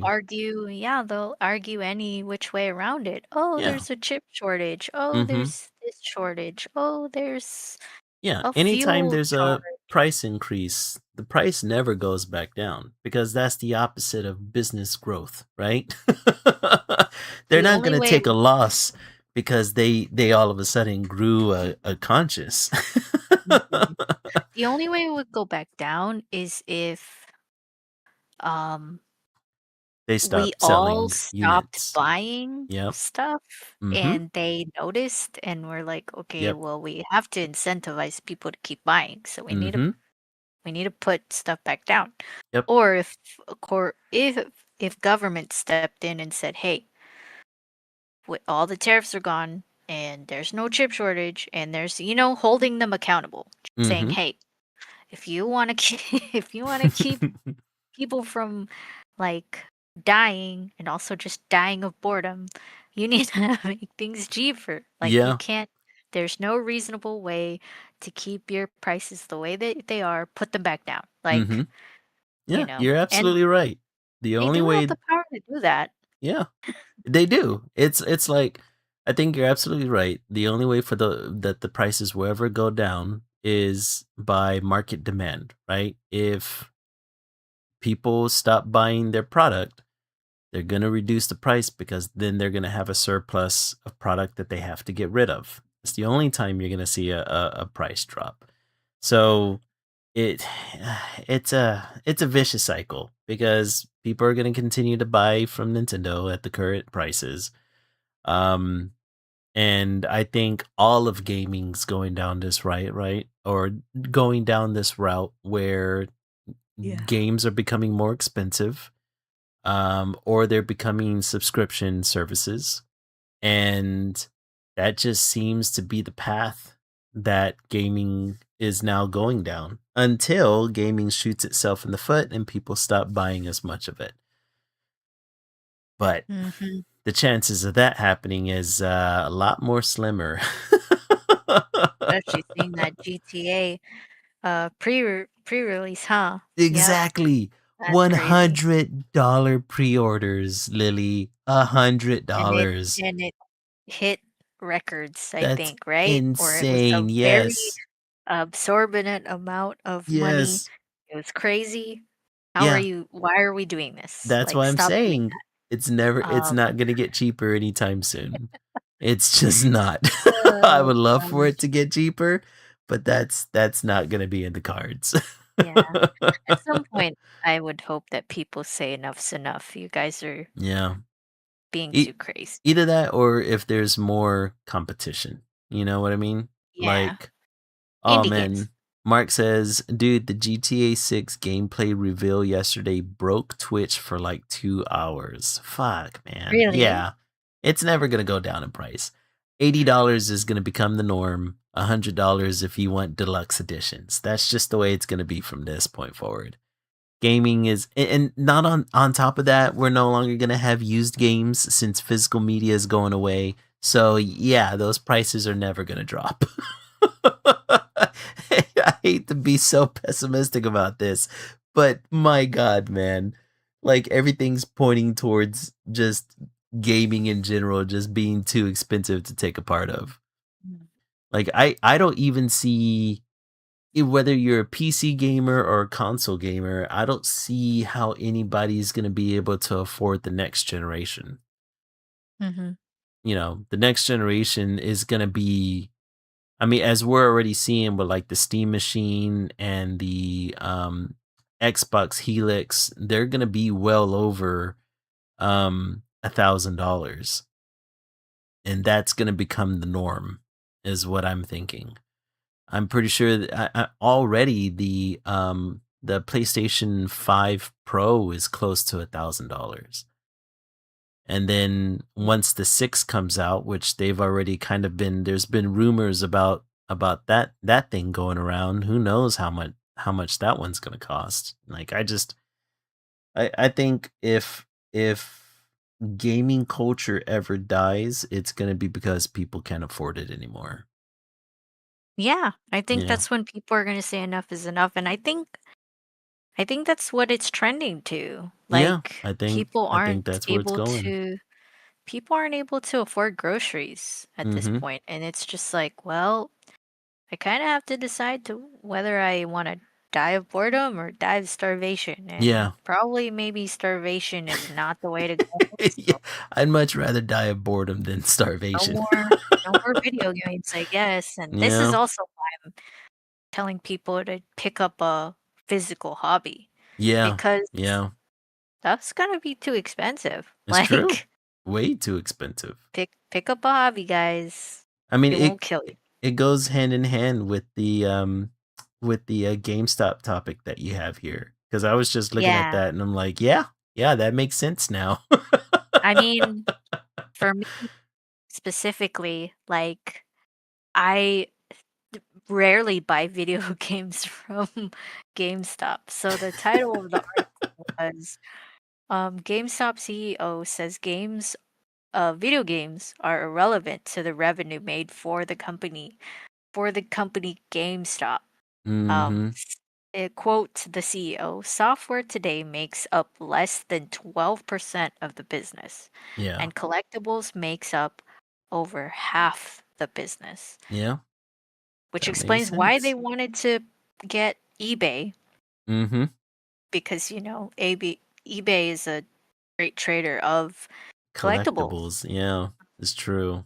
argue any which way around it. "Oh, Yeah. there's a chip shortage. Oh, Mhm. there's this shortage. Oh, there's Yeah, a anytime fuel there's a shortage." price increase, the price never goes back down because that's the opposite of business growth, right? They're The not only going to way take a loss because they all of a sudden grew a conscience. Mhm. The only way it would go back down is if, um, They we stopped all selling stopped units. buying Yep. stuff Mhm. and they noticed and we're like, "Okay, Yep. well, we have to incentivize people to keep buying, so Mhm. we need to put stuff back down." Yep. Or if a court if government stepped in and said, "Hey, all the tariffs are gone and there's no chip shortage," and there's, holding them accountable, saying, Mhm. "Hey, if you want to keep if you want to keep people from like dying and also just dying of boredom, you need to make things cheaper. Like you Yeah. can't there's no reasonable way to keep your prices the way that they are, put them back down." Like, Mhm. Yeah, you're and absolutely right. The they only do have way the power to do that. yeah. They do. It's like I think you're absolutely right. The only way for the prices will ever go down is by market demand, right? If people stop buying their product, they're going to reduce the price because then they're going to have a surplus of product that they have to get rid of. It's the only time you're going to see a price drop. So it it's a vicious cycle because people are going to continue to buy from Nintendo at the current prices. Um, and I think all of gaming's going down this right, or going down this route where Yeah. games are becoming more expensive, or they're becoming subscription services, and that just seems to be the path that gaming is now going down until gaming shoots itself in the foot and people stop buying as much of it. But Mhm. the chances of that happening is a lot more slimmer. Especially seeing that GTA pre-release, huh? Yep, Exactly. that's crazy. $100 pre-orders, Lily. And it $100. and it hit records, I That's think, right? Or it was a insane. very Yes. absorbent amount of money. Yes. It was crazy. Yeah. Why are we doing this? That's Like, why I'm stop doing saying that. it's not gonna get cheaper anytime soon. It's just not. I Oh would love for it to gosh. get cheaper, but that's not gonna be in the cards. Yeah. At some point, I would hope that people say enough's enough. You guys are Yeah. being E too crazy. Either that or if there's more competition. You know what I mean? Yeah. Like, oh Indie games. man, Mark says, dude, the GTA 6 gameplay reveal yesterday broke Twitch for like 2 hours. Fuck, man. Really? Yeah, it's never gonna go down in price. $80 is gonna become the norm. $100 if you want deluxe editions. That's just the way it's gonna be from this point forward. Gaming is, and not on top of that, we're no longer gonna have used games since physical media is going away. So yeah, those prices are never gonna drop. I hate to be so pessimistic about this, but my god, man. Like everything's pointing towards just gaming in general just being too expensive to take a part of. Mm. Like I don't even see whether you're a PC gamer or a console gamer, I don't see how anybody's going to be able to afford the next generation. Mhm. You know, the next generation is going to be, I mean, as we're already seeing with like the Steam machine and the Xbox Helix, they're going to be well over $1,000, and that's going to become the norm is what I'm thinking. I'm pretty sure that already the PlayStation 5 Pro is close to $1,000. And then once the 6 comes out, which they've already kind of been, there's been rumors about that thing going around. Who knows how much that one's going to cost. Like I think if gaming culture ever dies, it's going to be because people can't afford it anymore. Yeah, I think Yeah. that's when people are gonna say enough is enough, and I think that's what it's trending to. Yeah, Like, I think that's where it's going. people aren't able to afford groceries at this Mhm. point, and it's just like, well, I kind of have to decide to whether I want to die of boredom or die of starvation, Yeah. and probably maybe starvation is not the way to go. Yeah, So I'd much rather die of boredom than no starvation. more, no more video games, I guess. And this is Yeah. also why I'm telling people to pick up a physical hobby Yeah. because Yeah. that's gonna be too expensive. It's true. Like, Way too expensive. pick up a hobby, guys. I mean, It won't kill you. it goes hand in hand with the GameStop topic that you have here. Because I was just looking at Yeah. that and I'm like, yeah, yeah, that makes sense now. I mean, for me specifically, like, I rarely buy video games from GameStop. So the title of the article was GameStop CEO says video games are irrelevant to the revenue made for the company GameStop. Hmm. It quote the CEO, software today makes up less than 12% of the business, Yeah. and collectibles makes up over half the business, Yeah. which That makes explains why they sense. wanted to get eBay Hmm. because, eBay is a great trader of collectibles. Collectibles. Yeah. It's true.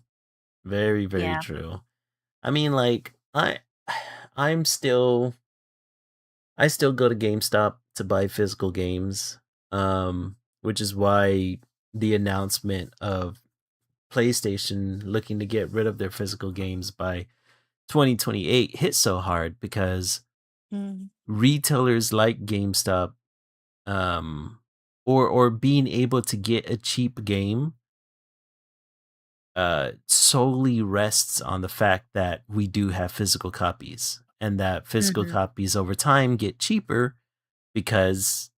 Very, very Yeah. true. I mean, like, I'm still I still go to GameStop to buy physical games, which is why the announcement of PlayStation looking to get rid of their physical games by 2028 hit so hard because Mm, retailers like GameStop, um, or being able to get a cheap game, solely rests on the fact that we do have physical copies and that physical mhm, copies over time get cheaper because,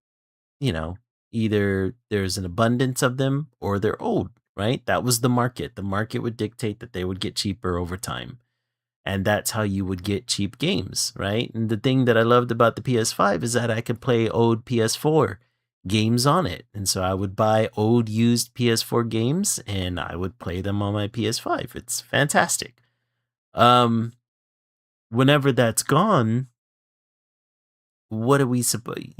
you know, either there's an abundance of them or they're old, right? That was the market. The market would dictate that they would get cheaper over time. And that's how you would get cheap games, right? And the thing that I loved about the PS5 is that I could play old PS4 games on it. And so I would buy old used PS4 games and I would play them on my PS5. It's fantastic. Um Whenever that's gone, what are we supposed,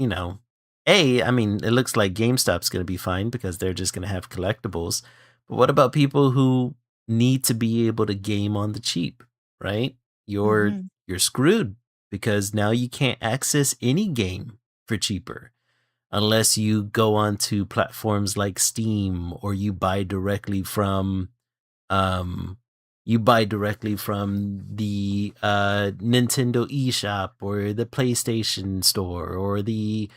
I mean, it looks like GameStop's going to be fine because they're just going to have collectibles. But what about people who need to be able to game on the cheap, right? mhm, You're screwed because now you can't access any game for cheaper unless you go onto platforms like Steam or um, you buy directly from the Nintendo eShop or the PlayStation Store or the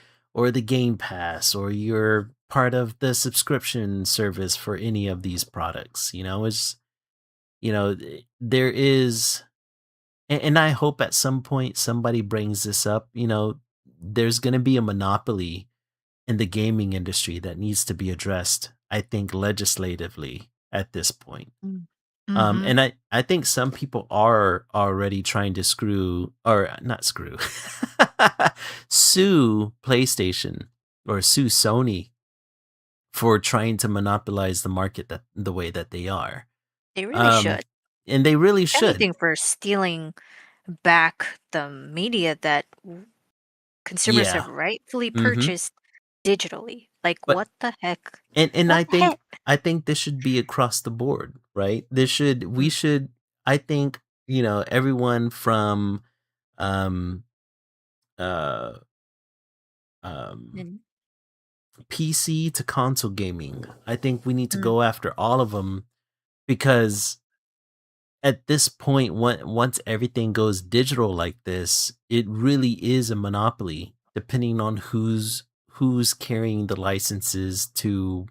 Game Pass, or you're part of the subscription service for any of these products. It's there is, and I hope at some point somebody brings this up. There's going to be a monopoly in the gaming industry that needs to be addressed. I think legislatively at this point. mm, mhm. And I think some people are already trying to screw or not screw, sue PlayStation or sue Sony for trying to monopolize the market that the way that they are. They really Um, should. and they really If should. anything, for stealing back the media that consumers have Yeah. rightfully Hmm. purchased digitally. Like, But what the heck? and What the heck? I think this should be across the board, right? We Mm, should, I think, everyone from um uh um mm, PC to console gaming. I think we need to mm, go after all of them because at this point, once everything goes digital like this, it really is a monopoly, depending on who's carrying the licenses to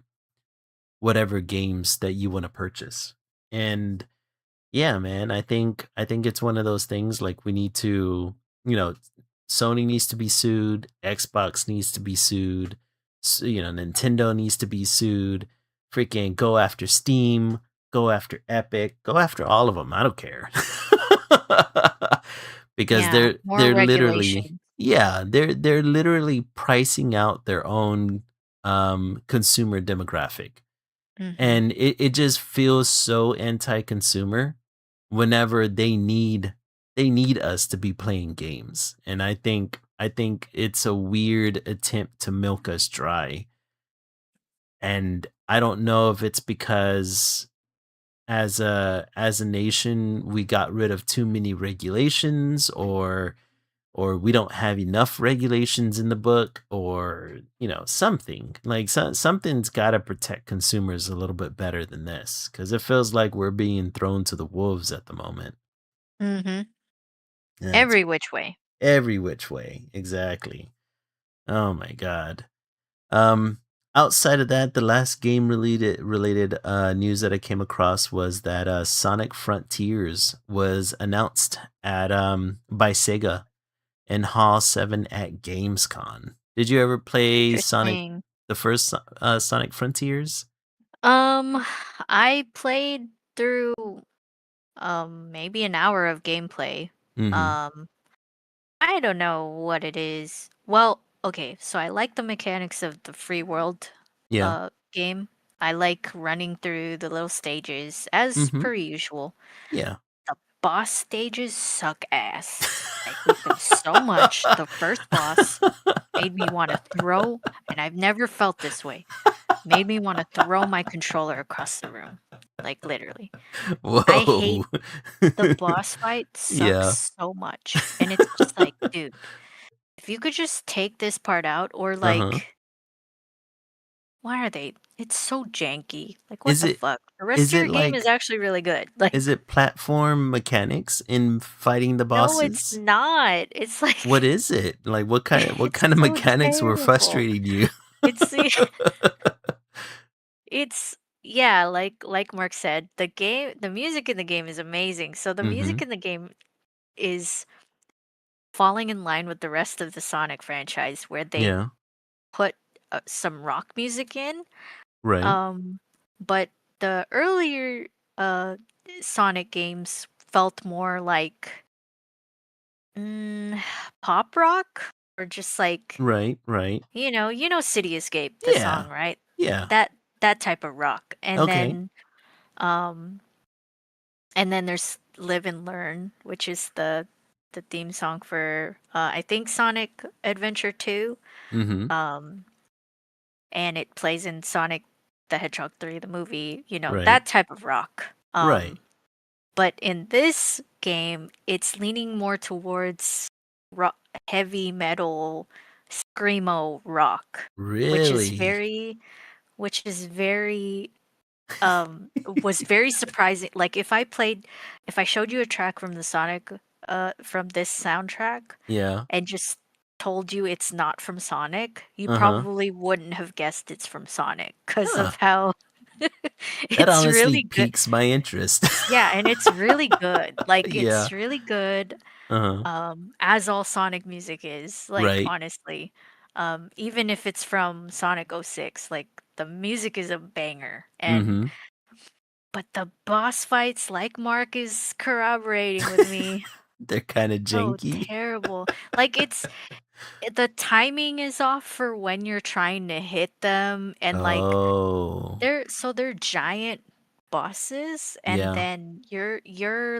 whatever games that you want to purchase. And yeah, man, I think it's one of those things like we need to, you know, Sony needs to be sued, Xbox needs to be sued, Nintendo needs to be sued, freaking go after Steam, go after Epic, go after all of them. I don't care. Because yeah, more they're literally, regulation. yeah, they're literally pricing out their own consumer demographic. Mhm. And it just feels so anti-consumer whenever they need they need us to be playing games, and I think it's a weird attempt to milk us dry, and I don't know if it's because as a nation, we got rid of too many regulations, or we don't have enough regulations in the book, or something like something's got to protect consumers a little bit better than this, because it feels like we're being thrown to the wolves at the moment. Mhm. Yeah, it's Every which way. every which way, exactly. Oh my god. Um, Outside of that, the last game related news that I came across was that Sonic Frontiers was announced at by Sega in Hall 7 at Gamescom. Did you ever play Sonic Interesting. the first Sonic Frontiers? Um, I played through, maybe an hour of gameplay. Mhm. Um, I don't know what it is. Well, okay, so I like the mechanics of the free world, Yeah. game. I like running through the little stages as Mhm. per usual. Yeah. The boss stages suck ass. I hate them so much. The first boss made me want to throw, and I've never felt this way. Made me want to throw my controller across the room. Like literally. I hate Whoa. the boss fight Yeah. sucks so much. And it's just like, dude, if you could just take this part out or Uh-huh. like why are they it's so janky. Like what Is the it fuck? The rest is of it your game is like actually really good. Like is it platform mechanics in fighting the no, it's bosses? not. It's What like is it? Like what it's kind of so mechanics were terrible. frustrating you? It's the it's yeah, like Mark said, the music in the game is amazing. So the music Mhm. in the game is falling in line with the rest of the Sonic franchise where they Yeah. put some rock music in. Right. Um, but the earlier uh Sonic games felt more like mm, pop rock or just like Right, right. City Escape, the Yeah. song, right? Yeah. That type of rock. Okay. Um and then there's Live and Learn, which is the theme song for I think Sonic Adventure 2. Mhm. Um and it plays in Sonic the Hedgehog 3, the movie, Right. that type of rock. Right. But in this game, it's leaning more towards rock, heavy metal, screamo rock, which is Really? very, which is very, was very surprising. Like if I showed you a track from the Sonic, from this soundtrack, Yeah. and just told you it's not from Sonic, you Uh-huh. probably wouldn't have guessed it's from Sonic because Huh. of how That it's honestly really good. piques my interest. Yeah, and it's really good. Like Yeah. it's really good. Uh-huh. As all Sonic music is, like Right. honestly. Even if it's from Sonic '06, like the music is a banger. And Mhm. but the boss fights, like Mark is corroborating with me, They're kinda so janky. terrible. Like the timing is off for when you're trying to hit them, and like Oh. they're giant bosses, and Yeah. then you're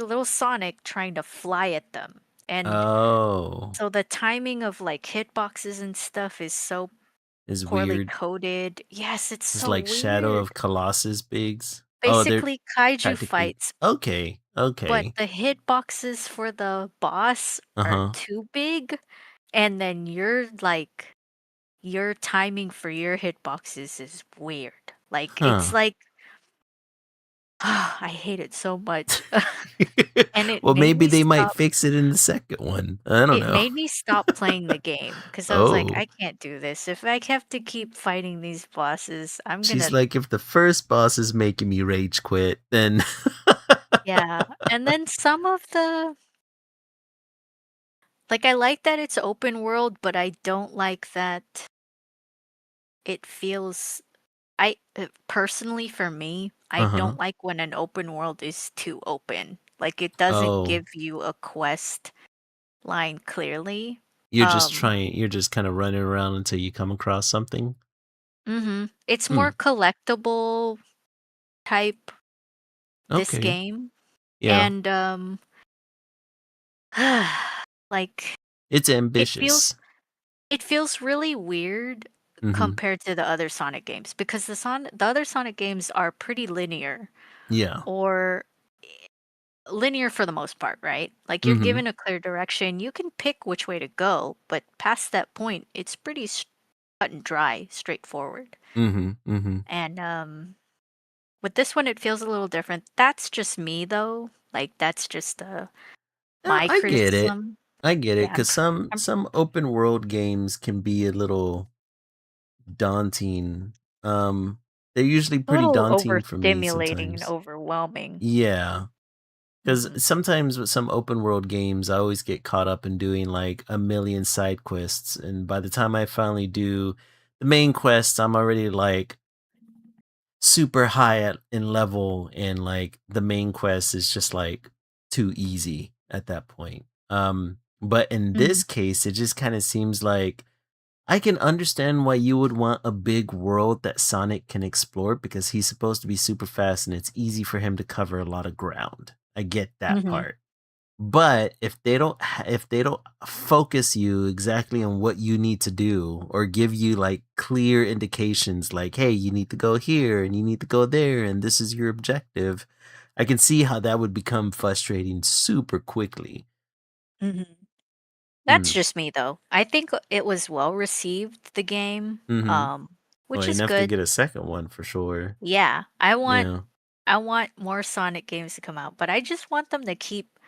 little Sonic trying to fly at them. And Oh. so the timing of like hitboxes and stuff is so Is poorly weird. coded. Yes, it's It's so like Shadow weird. of Colossus bigs. Oh, they're Basically kaiju practically fights, okay, but okay. the hitboxes for the boss are Uh-huh. too big, and then your timing for your hitboxes is weird. Like it's Huh. like I hate it so much. And Well, maybe they might fix it in the second one. I don't it know. made me stop playing the game because I was like, Oh. I can't do this. If I have to keep fighting these bosses, I'm She's gonna like, "If the first boss is making me rage quit, then" yeah. And then some of the like I like that it's open world, but I don't like that it feels personally for me, I Uh-huh. don't like when an open world is too open. Like it doesn't Oh. give you a quest line clearly. You're Um you're just kinda running around until you come across something? It's Hmm, more collectible type this okay. game. Yeah. And Like, It's it feels ambitious. it feels really weird Mhm. compared to the other Sonic games because the other Sonic games are pretty linear Yeah. or linear for the most part, right? Like you're Mhm. given a clear direction, you can pick which way to go, but past that point, it's pretty cut and dry, straightforward. Mhm. Mhm. And with this one, it feels a little different. That's just me, though. Like that's just No, my I get it. criticism. I get it Yeah, because some I'm some open world games can be a little daunting. Um, they're usually a pretty little daunting for me overstimulating and sometimes. overwhelming. Yeah, because Hmm. sometimes with some open world games, I always get caught up in doing like a million side quests, and by the time I finally do the main quest, I'm already like super high in level, and like the main quest is just like too easy at that point. But in Hmm. this case, it just kind of seems like I can understand why you would want a big world that Sonic can explore because he's supposed to be super fast and it's easy for him to cover a lot of ground. I get that Hmm. part. But if they don't focus you exactly on what you need to do or give you like clear indications like hey, you need to go here and you need to go there and this is your objective, I can see how that would become frustrating super quickly. Hmm. That's Mm. just me, though. I think it was well received, the game, Mhm. Well, which you is have to good. get a second one for sure. Yeah, Yeah. I want more Sonic games to come out, but I just want them to keep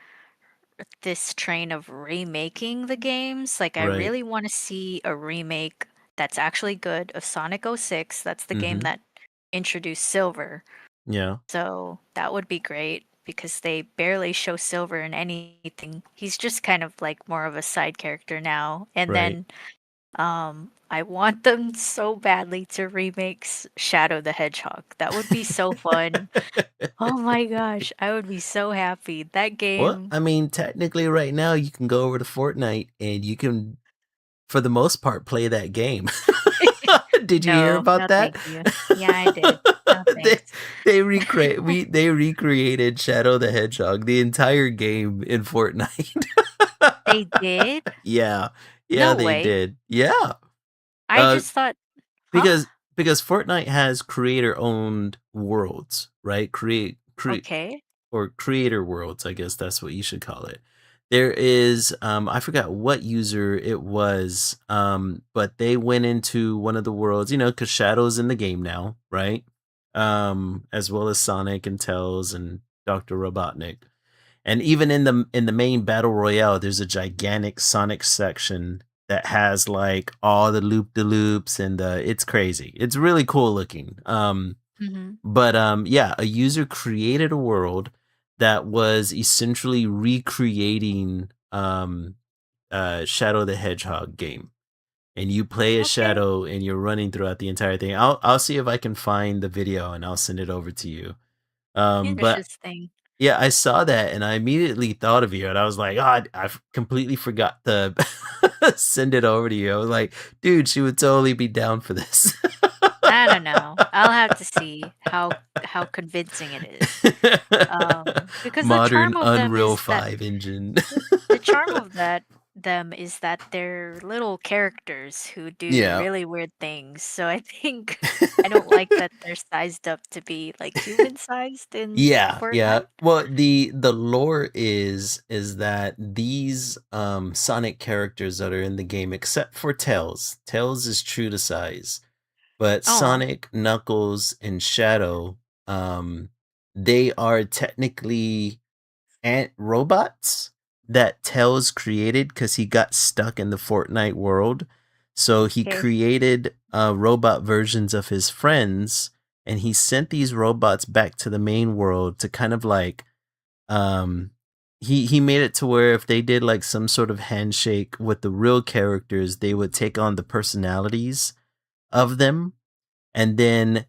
this train of remaking the games. Like, I Right. really want to see a remake that's actually good of Sonic '06. That's the game Mhm. that introduced Silver. Yeah. So that would be great because they barely show Silver in anything. He's just kind of like more of a side character now. And Right. then I want them so badly to remake Shadow the Hedgehog. That would be so fun. Oh my gosh, I would be so happy. That Well, game. I mean, technically right now you can go over to Fortnite and you can, for the most part, play that game. Did you hear No, about no, that? thank you. Yeah, I did. No, They thanks. they recreated Shadow the Hedgehog, the entire game in Fortnite. They did? Yeah. Yeah, No they way. did. Yeah. I Uh just thought, huh? because Fortnite has creator owned worlds, right? Create Okay. or creator worlds, I guess that's what you should call it. There is I forgot what user it was, but they went into one of the worlds, cuz Shadow's in the game now, right? As well as Sonic and Tails and Dr. Robotnik. And even in the main battle royale, there's a gigantic Sonic section that has like all the loop de loops and it's crazy. It's really cool looking. Mhm. But yeah, a user created a world that was essentially recreating Shadow the Hedgehog game. And you play as Okay. Shadow and you're running throughout the entire thing. I'll see if I can find the video and I'll send it over to you. But Interesting. yeah, I saw that and I immediately thought of you and I was like, "Oh, I completely forgot to send it over to you." I was like, "Dude, she would totally be down for this." I don't know. I'll have to see how convincing it is. Because the Modern charm of them Unreal is that 5 engine. the charm of them is that they're little characters who do Yeah. really weird things. So I think I don't like that they're sized up to be like human sized in Yeah, yeah. Fortnite. Well, the lore is that these Sonic characters that are in the game, except for Tails is true to size, but Oh, Sonic, Knuckles, and Shadow, they are technically ant robots that Tails created because he got stuck in the Fortnite world. So he okay. created robot versions of his friends, and he sent these robots back to the main world to kind of like um he made it to where if they did like some sort of handshake with the real characters, they would take on the personalities of them, and then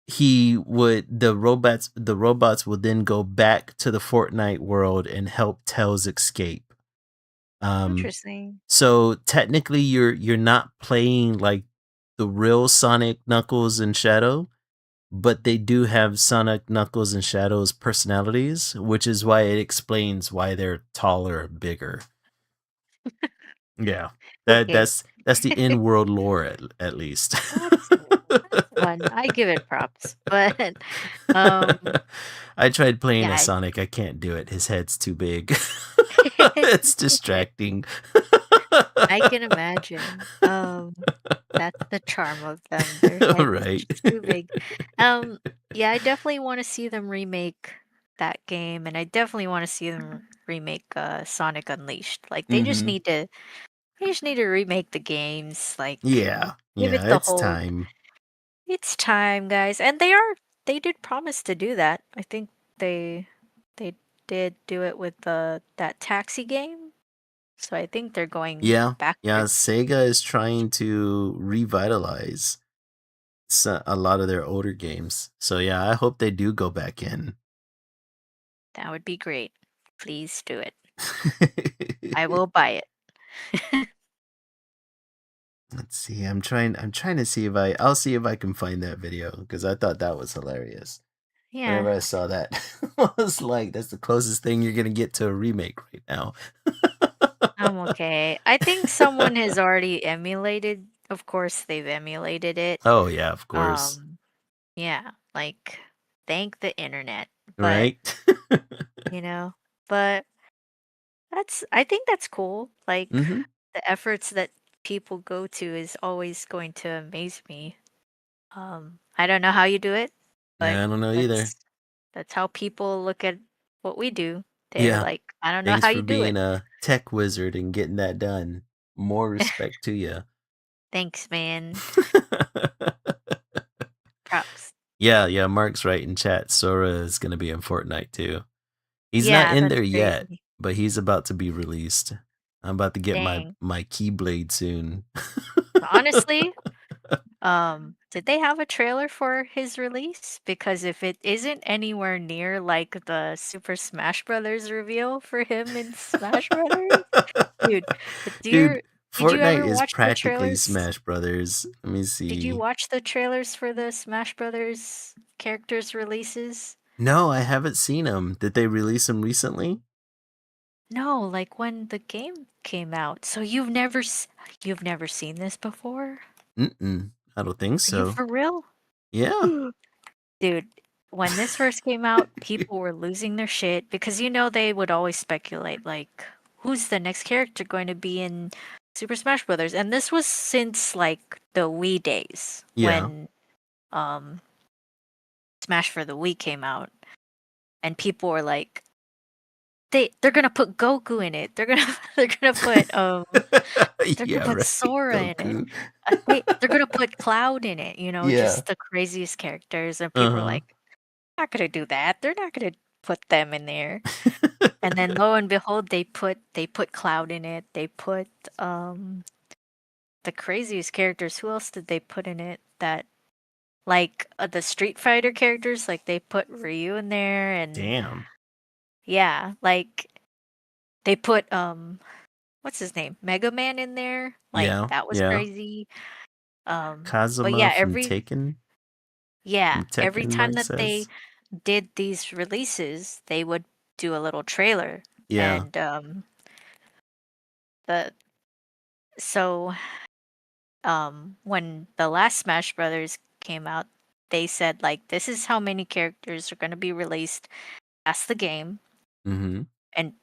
the robots would then go back to the Fortnite world and help Tails escape. Um Interesting. so technically you're not playing like the real Sonic, Knuckles, and Shadow. but they do have Sonic, Knuckles, and Shadow's personalities, which is why it explains why they're taller, bigger. Yeah, that Okay. that's the in-world lore at least. That's fun. I give it props. But um I tried playing yeah, as I Sonic. I can't do it. His head's too big. It's distracting. I can imagine. That's the charm of them. Their heads Right. just too big. Um, yeah, I definitely want to see them remake that game, and I definitely want to see them remake Sonic Unleashed. Like Hmm. they just need to remake the games. Like Yeah. give it Yeah. the It's whole. time. It's time, guys, and they did promise to do that. I think they did do it with the that taxi game. So I think they're going Yeah. Yeah. backwards. Sega is trying to revitalize a lot of their older games. So yeah, I hope they do go back in. That would be great. Please do it. I will buy it. Let's see. I'm trying to see if I'll see if I can find that video because I thought that was hilarious. Yeah, Whenever I saw that, I was like, that's the closest thing you're gonna get to a remake right now. I'm okay. I think someone has already emulated, of course, they've emulated it. Oh yeah, of course. Um, yeah, like thank the internet. But, Right? you know, but I think that's cool. Like Hmm. the efforts that people go to is always going to amaze me. I don't know how you do it, but Yeah, I don't know either. that's that's how people look at what we do. They're Yeah. like, I don't know Thanks how for you do it. being a tech wizard and getting that done. More respect to you. Thanks, man. Props. Yeah, yeah, Mark's right in chat. Sora is gonna be in Fortnite too. He's not Yeah, in that's there yet, crazy. but he's about to be released. I'm about to get my Dang. my Keyblade soon. Honestly, did they have a trailer for his release? Because if it isn't anywhere near like the Super Smash Brothers reveal for him in Smash Brothers, dude, do Dude, you did you Fortnite ever is watch the practically trailers? Smash Brothers. Let me Did you see. watch the trailers for the Smash Brothers characters releases? No, I haven't seen them. Did they release them recently? No, like when the game came out. So you've never seen this before? Mm-mm. I don't think Are you so. for real? Yeah. Dude, when this first came out, people were losing their shit because they would always speculate like who's the next character going to be in Super Smash Brothers? And this was since like the Wii days Yeah. when um Smash for the Wii came out and people were like they're going to put Goku in it. They're going to they're going to put they're gonna Yeah, put right. Sora in it. Goku. They're gonna put Cloud in it, Yeah. just the craziest characters, and people are Uh-huh. like, "Not gonna do that. They're not gonna put them in there." And then lo and behold, they put Cloud in it. They put the craziest characters. Who else did they put in it? That like the Street Fighter characters, like they put Ryu in there, and Damn. yeah, like they put what's his name, Mega Man in there. Like Yeah. that was Yeah. crazy. But Kazuma yeah, from Taken. From every Tekken, time Mark that they says. did these releases, they would do a little trailer. Yeah. And the so when the last Smash Brothers came out, they said like this is how many characters are going to be released as the game. Mm-hmm. And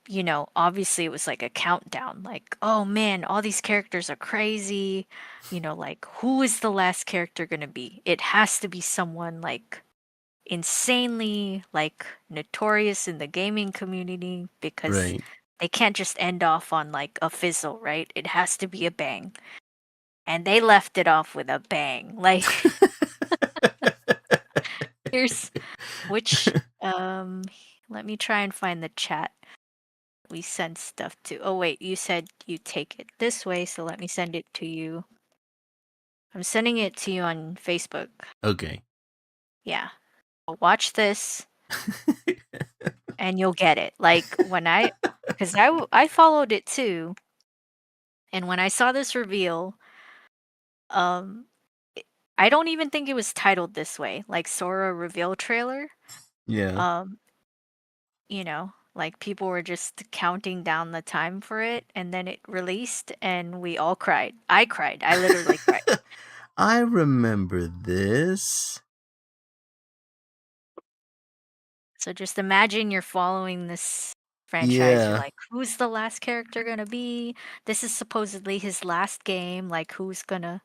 obviously it was like a countdown, like, oh man, all these characters are crazy. Like who is the last character going to be? It has to be someone like insanely like notorious in the gaming community because Right. they can't just end off on like a fizzle, right? It has to be a bang. And they left it off with a bang. Like here's which let me try and find the chat we send stuff to. Oh wait, you said you take it this way, so let me send it to you. I'm sending it to you on Facebook. Okay. Yeah. Watch this and you'll get it. Like when cuz I followed it too. And when I saw this reveal, um, I don't even think it was titled this way, like Sora reveal trailer. Yeah. Um, like people were just counting down the time for it, and then it released, and we all cried. I cried. I literally cried. I remember this. So just imagine you're following this franchise. You're Yeah, like, who's the last character gonna be? This is supposedly his last game. Like, who's gonna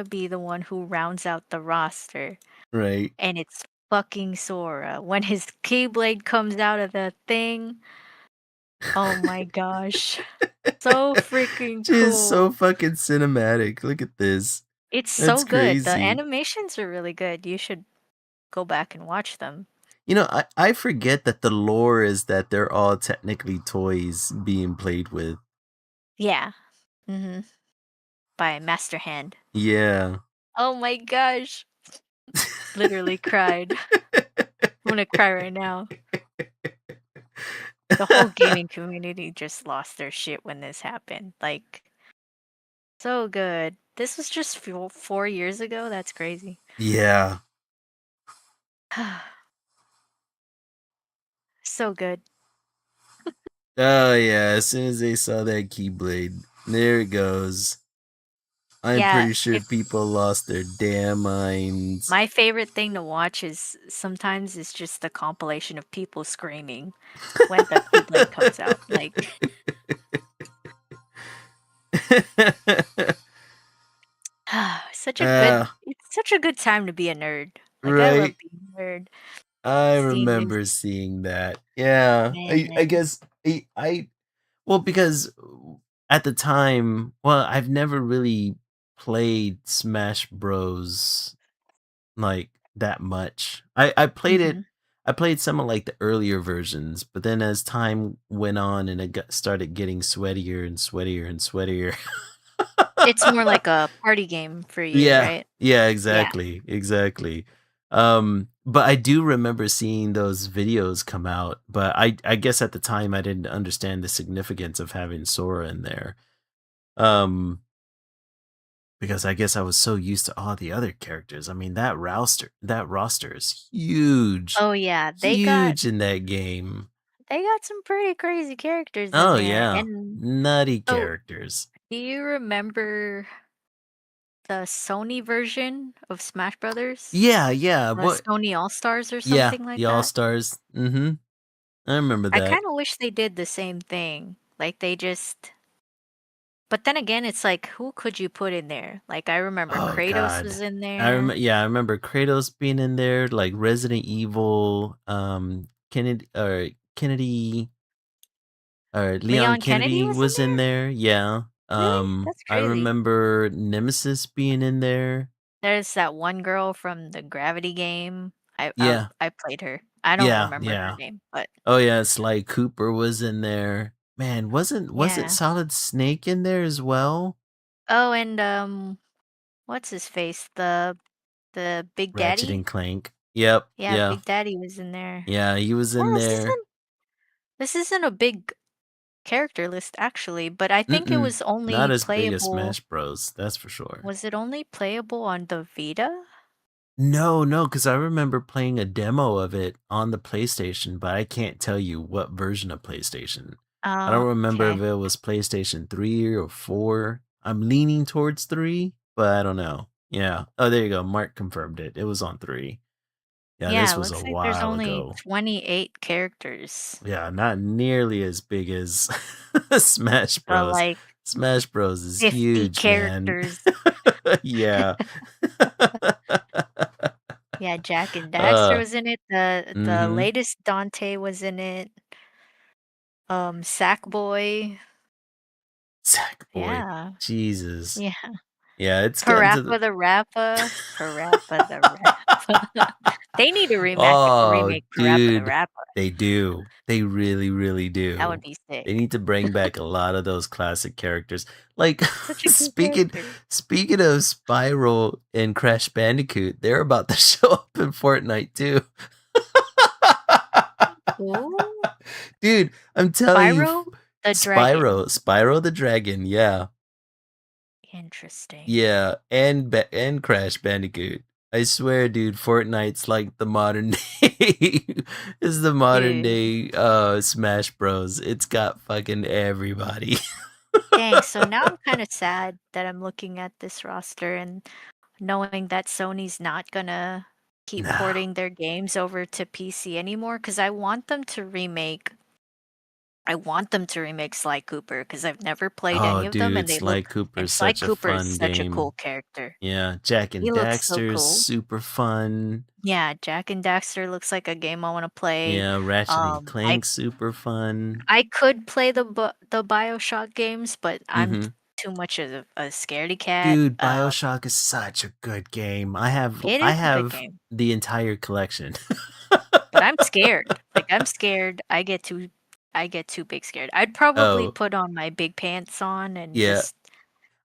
be the one who rounds out the roster? right. And it's fucking Sora. When his Keyblade comes out of the thing, oh my gosh. So freaking Just so cool. fucking cinematic. Look at this. It's That's so good. The crazy. animations are really good. You should go back and watch them. I forget that the lore is that they're all technically toys being played with. Yeah. Mhm. By Master Hand. Yeah. Oh my gosh. Literally cried. I'm gonna cry right now. The whole gaming community just lost their shit when this happened. Like, so good. This was just 4 years ago. That's crazy. Yeah. So good. Oh yeah, as soon as they saw that Keyblade, there it goes. I'm Yeah, pretty sure if people lost their damn minds. my favorite thing to watch is sometimes it's just the compilation of people screaming when the Keyblade comes out. Like, uh, it's such a good time to be a nerd. Like, I right. love being a nerd. I Seeing this, remember seeing that. Yeah. I man. guess well, because at the time, well, I've never really played Smash Bros like that much. Mhm. I played some of like the earlier versions, but then as time went on and started getting sweatier and sweatier and sweatier. It's more like a party game for you, Yeah. right? Yeah, Yeah. exactly. Exactly. But I do remember seeing those videos come out, but I guess at the time I didn't understand the significance of having Sora in there. Um because I guess I was so used to all the other characters. I mean, that roster is huge. Oh, yeah. Huge in that game. They got some pretty crazy characters in Oh there. yeah. And Nutty so, characters. do you remember the Sony version of Smash Brothers? Yeah, yeah. The What Sony All-Stars or Yeah, something like the that? All-Stars. Mhm. I remember I that. kinda wish they did the same thing. Like, they just but then again, it's like, who could you put in there? Like, I remember Oh Kratos god. was in there. I remember Kratos being in there, like Resident Evil, Kennedy or Leon Leon Kennedy Kennedy was in was in there? there. Yeah. Really? That's I crazy. remember Nemesis being in there. There's that one girl from the Gravity game. Yeah. I played her. I don't Yeah, remember her yeah. name, but Oh yeah, Sly Cooper was in there. Man, wasn't yeah. Solid Snake in there as well? Oh, and, what's his face? The Big Ratchet Daddy? and Clank. Yep, Yeah, yeah. Big Daddy was in there. Yeah, he was Well, in this there. isn't a big character list actually, but I think it Mm-mm. was Not only as big as playable Smash Bros, that's for sure. was it only playable on the Vita? No, no, because I remember playing a demo of it on the PlayStation, but I can't tell you what version of PlayStation. I Oh, don't remember if okay. it was PlayStation 3 or 4. I'm leaning towards 3, but I don't know. Yeah. Oh, there you go. Mark confirmed it. It was on 3. Yeah, Yeah, this it was a looks like there's while only ago. 28 characters, Yeah, not nearly as big as Smash but Bros. like Smash Bros is 50 huge, man. characters. Yeah. Yeah, Jack and Daxter uh, was in it. The mhm. latest Dante was in it. Sackboy. Sackboy. Yeah. Jesus. Yeah. Yeah, it's getting to the Parappa the Rappa. Parappa the Rappa. They need to Oh, remake Parappa the dude. Rappa. They do. They really, really That would do. be They sick. need to bring back a lot of those classic characters. Like Such a good speaking character. speaking of Spyro and Crash Bandicoot, they're about to show up in Fortnite too. Ooh, Dude, I'm telling you, Spyro the Dragon. Spyro the dragon, yeah. Interesting. Yeah, and Crash Bandicoot. I swear, dude, Fortnite's like the modern day is the modern Dude, day Smash Bros. It's got fucking everybody. dang, so now I'm kinda sad that I'm looking at this roster and knowing that Sony's not gonna keep No. porting their games over to PC anymore. Because I want them to remake Sly Cooper because 'cause I've never played Oh, any of them, dude, and Sly Cooper and is Sly such a Cooper is fun such a cool game. character. Yeah, Jack He and looks so Daxter is cool. super fun. Yeah, Jack and Daxter looks like a game I wanna play. Yeah, Ratchet and Um, I Clank super fun. I could play the BioShock games, but I'm Mhm. too much of a scaredy cat. Dude, BioShock is such a good game. I have It I is a good have game, the entire collection. but I'm scared. Like, I'm scared. I get too big scared. I'd probably Oh, put on my big pants on and yeah. just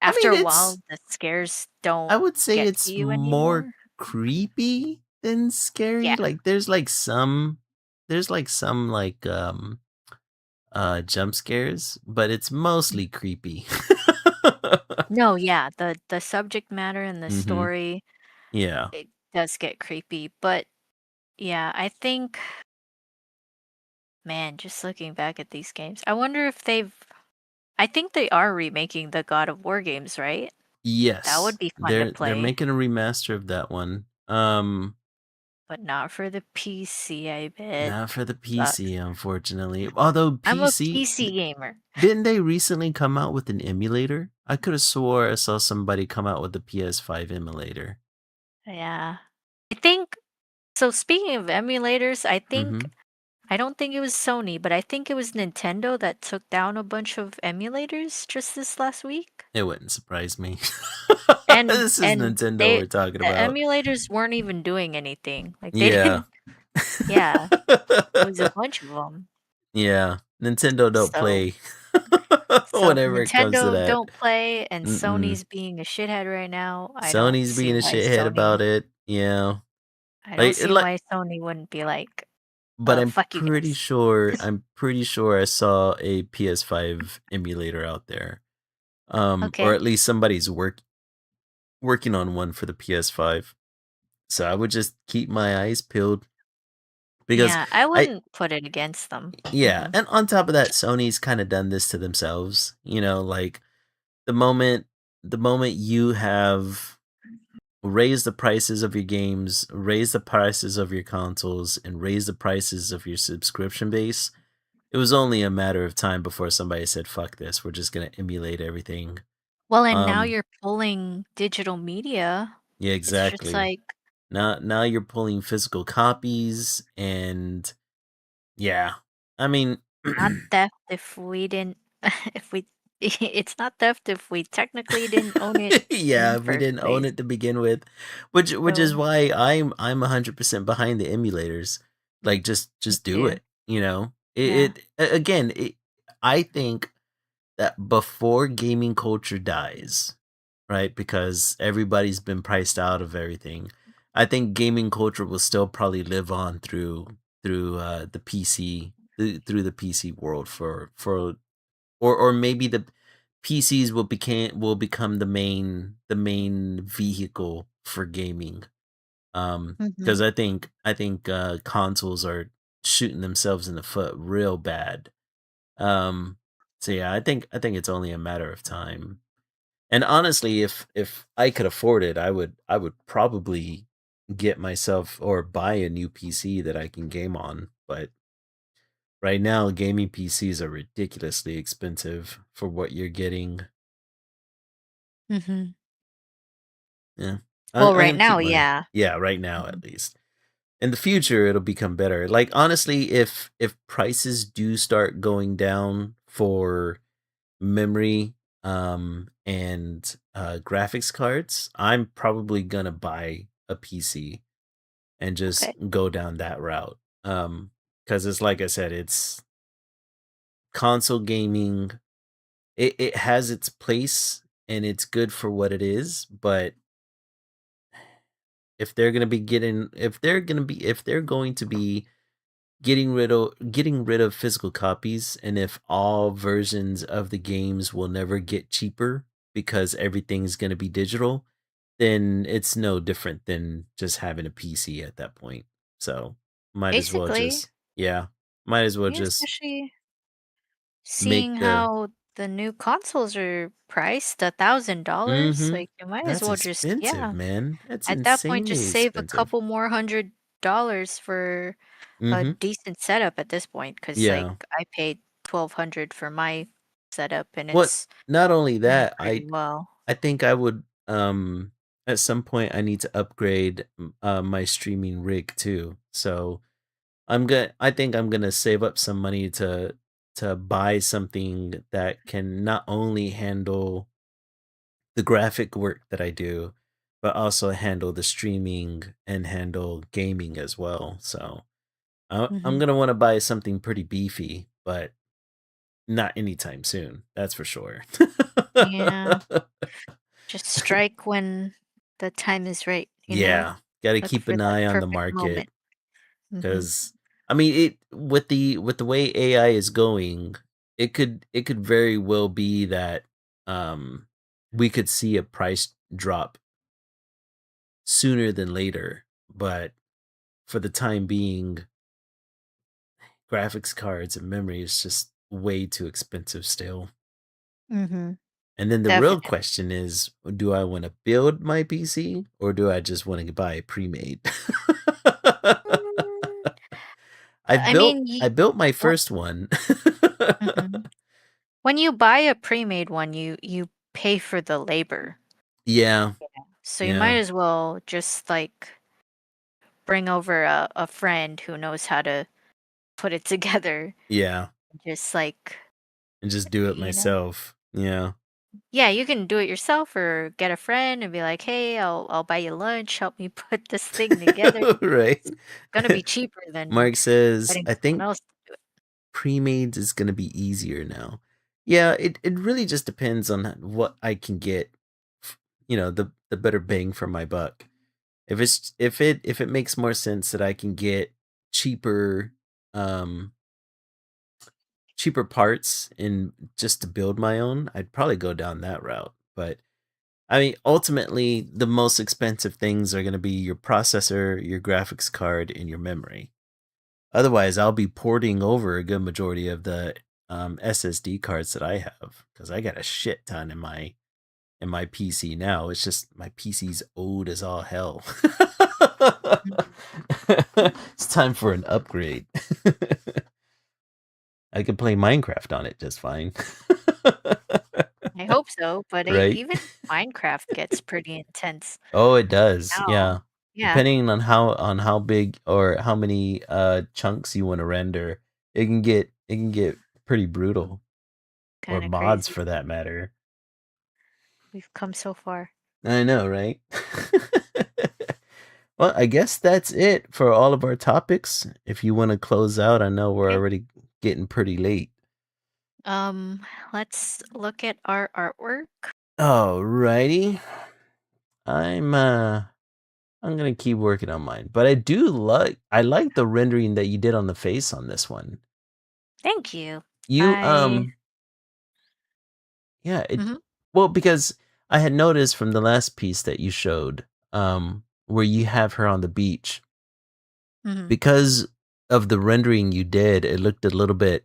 I after mean, a while, the scares I don't would say get to it's you more anymore. creepy than scary. Yeah. Like there's like some like jump scares, but it's mostly creepy. No, yeah, the subject matter and the Mhm. story, Yeah. it does get creepy, but yeah, I think man, just looking back at these games, I wonder if I think they are remaking the God of War games, right? That would Yes. be fun to They're play, making a remaster of that one. but not for the PC, I bet. Not for the Sucks. PC, unfortunately. Although I'm a PC, PC gamer. didn't they recently come out with an emulator? I could have swore I saw somebody come out with the PS5 emulator. Yeah. I think so speaking of emulators, Mhm. I don't think it was Sony, but I think it was Nintendo that took down a bunch of emulators just this last week. It wouldn't surprise me. This is And Nintendo we're talking the about. emulators weren't even doing anything. Like they Yeah. didn't yeah, it was a bunch of them. Yeah. Nintendo don't So play so if whenever it comes to Nintendo that. don't play and Mm-mm. Sony's being a shithead right now, Sony's being a shithead about it. Yeah. I don't Like see like why Sony wouldn't be like, but fuck you guys." I'm pretty sure I saw a PS5 emulator out there. Or Okay. at least somebody's working on one for the PS5. So I would just keep my eyes peeled because Yeah, I I wouldn't put it against them. yeah, Mhm. and on top of that, Sony's kind of done this to themselves. You know, like the moment the moment you have raised the prices of your games, raised the prices of your consoles, and raised the prices of your subscription base, it was only a matter of time before somebody said, "Fuck this, we're just gonna emulate everything." Well, and now Um, you're pulling digital media. yeah, It's just exactly. like Now you're pulling physical copies, and yeah, I mean, not theft if we didn't if we it's not theft if we technically didn't own it in yeah, the if we first didn't own place. it to begin with, which is So, why I'm 100% behind the emulators. Like me just do too. it, you know. Yeah. Again, I think that before gaming culture dies, right? Because everybody's been priced out of everything. I think gaming culture will still probably live on through the PC through the PC world for or maybe the PCs will become the main vehicle for gaming. Mhm. Because I think consoles are shooting themselves in the foot real bad. Um, so yeah, I think it's only a matter of time. And honestly, if I could afford it, I would probably get myself or buy a new PC that I can game on. But right now, gaming PCs are ridiculously expensive for what you're getting. Mhm. Yeah. Well, I right am keep now, my yeah. yeah, right now Mhm. at least. In the future, it'll become better. Like honestly, if prices do start going down for memory and graphics cards, I'm probably gonna buy a PC and just Okay. go down that route. Because it's like I said, it's console gaming. It has its place and it's good for what it is, but if they're going to be getting rid of physical copies, and if all versions of the games will never get cheaper, because everything's going to be digital, then it's no different than just having a PC at that point. So, might as well Basically, just yeah, might as well yeah, just especially make seeing the how the new consoles are priced $1,000, mhm. like, you might as That's well just expensive, yeah, man. That's at that point, just insanely save a expensive. couple more $100 for a Mhm. decent setup at this point, because like, Yeah. I paid 1,200 for my setup, and What it's not only doing that, pretty well. I think I would at some point I need to upgrade my streaming rig too. So I think I'm gonna save up some money to buy something that can not only handle the graphic work that I do, but also handle the streaming and handle gaming as well. So I'm Mhm. gonna want to buy something pretty beefy, but not anytime soon. That's for sure. Yeah, just strike when the time is right, you know? Yeah, gotta Look keep for an that eye on the perfect market moment. Mhm. because I mean, it with the way AI is going, it could very well be that um we could see a price drop sooner than later, but for the time being, graphics cards and memory is just way too expensive still. Mhm. And then the real Definitely. question is, do I want to build my PC or do I just want to buy it pre-made? Mm, I mean, I ye built my what first one. mhm. When you buy a pre-made one, you pay for the labor. Yeah, So you might yeah, as well just, like, bring over a friend who knows how to put it together. yeah, Just, like, and just do it you know? myself. Yeah. Yeah, you can do it yourself or get a friend and be like, "Hey, I'll buy you lunch, help me put this thing together." Right. It's gonna be cheaper than Mark says, getting I someone think else to do it. pre-made is gonna be easier now. Yeah, it really just depends on what I can get, you know, the better bang for my buck. If it makes more sense that I can get cheaper um cheaper parts and just to build my own, I'd probably go down that route. But I mean, ultimately, the most expensive things are going to be your processor, your graphics card, and your memory. Otherwise, I'll be porting over a good majority of the SSD cards that I have because I got a shit ton in my PC now. It's just my PC's old as all hell. Mhm. It's time for an upgrade. I could play Minecraft on it just fine. I hope so, but Right? even Minecraft gets pretty intense Oh, it does. now. Yeah. Yeah, Depending on how big or how many chunks you want to render, it can get pretty brutal or kinda mods crazy. for that matter. We've come so far. I know, right? Well, I guess that's it for all of our topics. If you want to close out, I know we're Okay. already getting pretty late. Um, let's look at our artwork. Alrighty. I'm uh I'm gonna keep working on mine. But I like the rendering that you did on the face on this one. Thank you. You I yeah, it mhm, well, because I had noticed from the last piece that you showed, where you have her on the beach, mhm, because of the rendering you did, it looked a little bit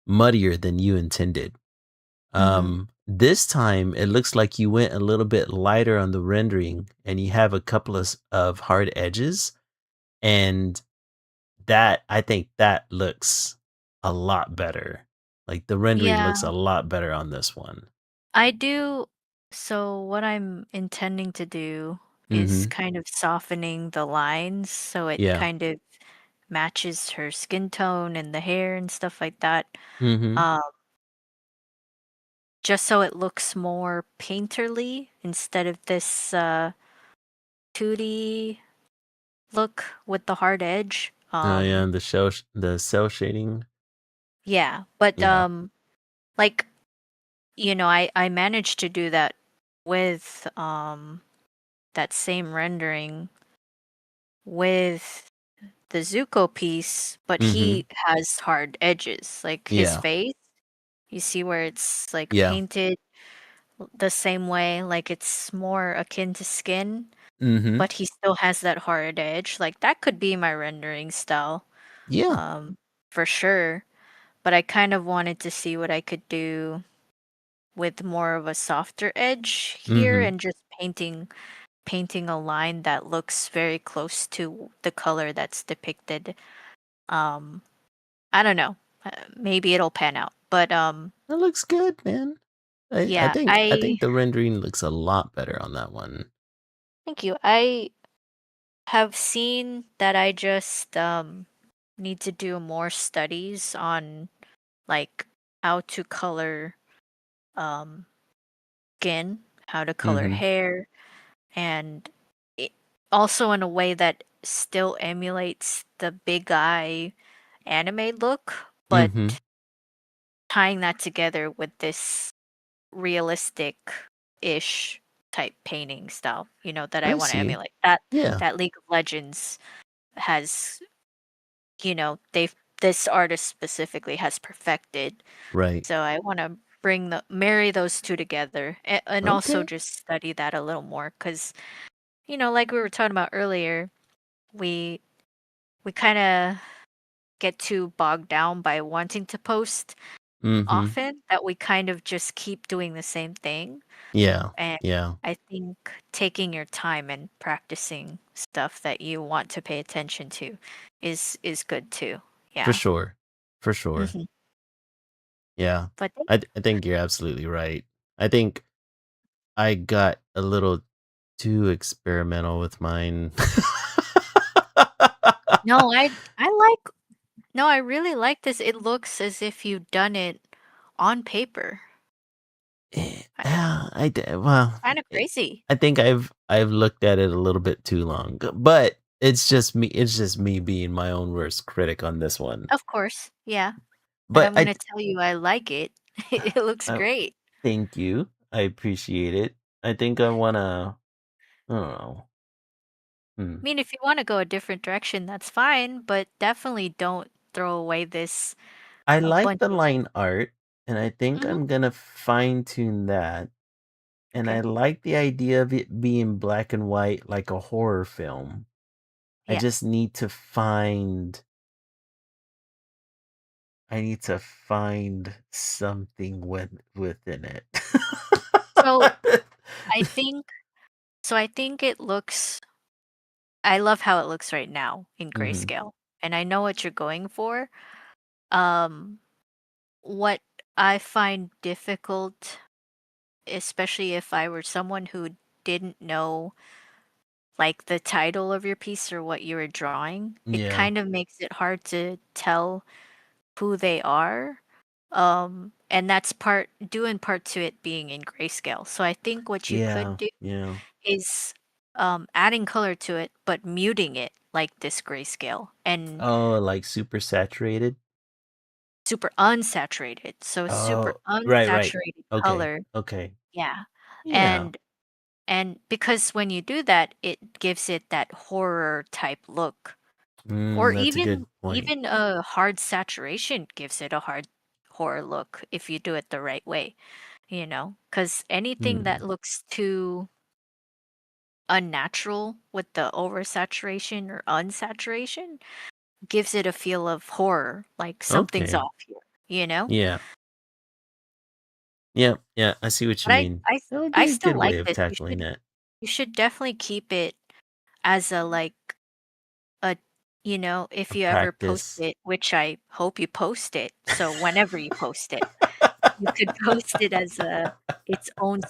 muddier than you intended. mhm. This time it looks like you went a little bit lighter on the rendering and you have a couple of hard edges, and that I think that looks a lot better. Like the rendering Yeah, looks a lot better on this one. I do so what I'm intending to do is Mhm. kind of softening the lines so it Yeah. kind of matches her skin tone and the hair and stuff like that. Mhm. Um, just so it looks more painterly instead of this 2D look with the hard edge. Oh, yeah, and the cell shading. Yeah, but Yeah. like I managed to do that with that same rendering with the Zuko piece, but Mhm. he has hard edges. Like his Yeah. face, you see where it's like Yeah. painted. the same way, like it's more akin to skin, Mhm. but he still has that hard edge. Like that could be my rendering style, Yeah. um, for sure. But I kind of wanted to see what I could do with more of a softer edge here Mhm. and just painting a line that looks very close to the color that's depicted. Um, I don't know. Maybe it'll pan out. But That looks good, man. I yeah, think I I think the rendering looks a lot better on that one. thank you. I have seen that I just need to do more studies on like how to color um skin, how to color Mhm. hair, and it, also in a way that still emulates the big eye anime look, but Mhm. tying that together with this realistic-ish type painting style, that I I want to see. emulate. That Yeah. that League of Legends has, they've this artist specifically has perfected. Right. So I want to marry those two together and also Okay. just study that a little more because like we were talking about earlier, we we kind of get too bogged down by wanting to post Mhm. often that we kind of just keep doing the same thing. Yeah. And Yeah. I think taking your time and practicing stuff that you want to pay attention to is good too. For Yeah. sure. For sure. hmm Yeah. But I think you're absolutely right. I think I got a little too experimental with mine. no, I like no, I really like this. It looks as if you've done it on paper. Yeah, well, Kind of eh, crazy. I think I've looked at it a little bit too long, but it's just me being my own worst critic on this one. Of course. Yeah. And But I'm gonna tell you I like it. It looks I great. thank you. I appreciate it. I think I wanna I don't know. Hmm. I mean, if you want to go a different direction, that's fine, but definitely don't throw away this I a like bunch the of line art, and I think Mhm. I'm gonna fine-tune that, and I Okay. like the idea of it being black and white like a horror film. Yeah. I need to find something within it. So I think I think it looks I love how it looks right now in Mhm. grayscale. And I know what you're going for. Um what I find difficult, especially if I were someone who didn't know like the title of your piece or what you were drawing, it Yeah. kind of makes it hard to tell who they are. And that's part to it being in grayscale. So I think what you could Yeah. do Yeah. is adding color to it, but muting it like this grayscale and Oh, like super saturated? super unsaturated. So super Oh, right, right. unsaturated Okay. color. Okay. Yeah. Yeah. And because when you do that, it gives it that horror type look. Or That's a good point. even a hard saturation gives it a hard horror look if you do it the right way, because anything that Hmm. looks too unnatural with the oversaturation or unsaturation gives it a feel of horror, like something's Okay. off here. Yeah. Yeah. Yeah. I see what But you mean. That would I be a still good like way of this. tackling that. You should definitely keep it as a like a if A you ever post practice. it, which I hope you post it, so whenever you post it, you could post it as its own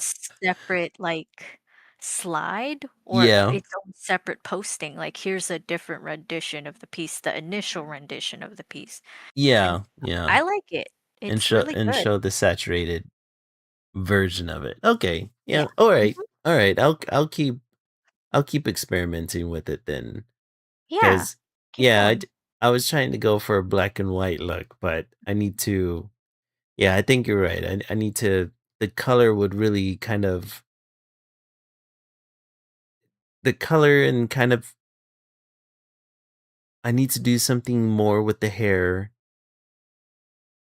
separate, like, slide or Yeah. its own separate posting, like, here's a different rendition of the piece, the initial rendition of the piece, and Yeah. Yeah. I like it. It's really And good. show the saturated version of it. Okay. Yeah. Yeah. All right. Mhm. All right. I'll keep experimenting with it then. Yeah. Cuz Keep yeah, going. I was trying to go for a black and white look, but I need to yeah, I think you're right. I need to the color would really kind of the color and kind of I need to do something more with the hair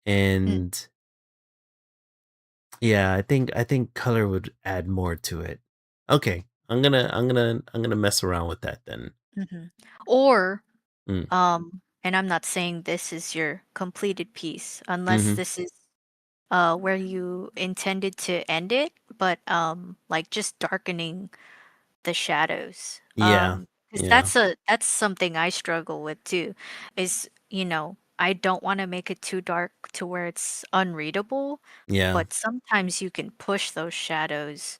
Mm, and Yeah, I think color would add more to it. Okay. I'm gonna mess around with that then. Mhm. Or, Mm. and I'm not saying this is your completed piece, unless Mhm. this is, where you intended to end it, but, like, just darkening the shadows. Yeah. 'Cause Yeah. that's something I struggle with too, is, I don't wanna make it too dark to where it's unreadable, Yeah. but sometimes you can push those shadows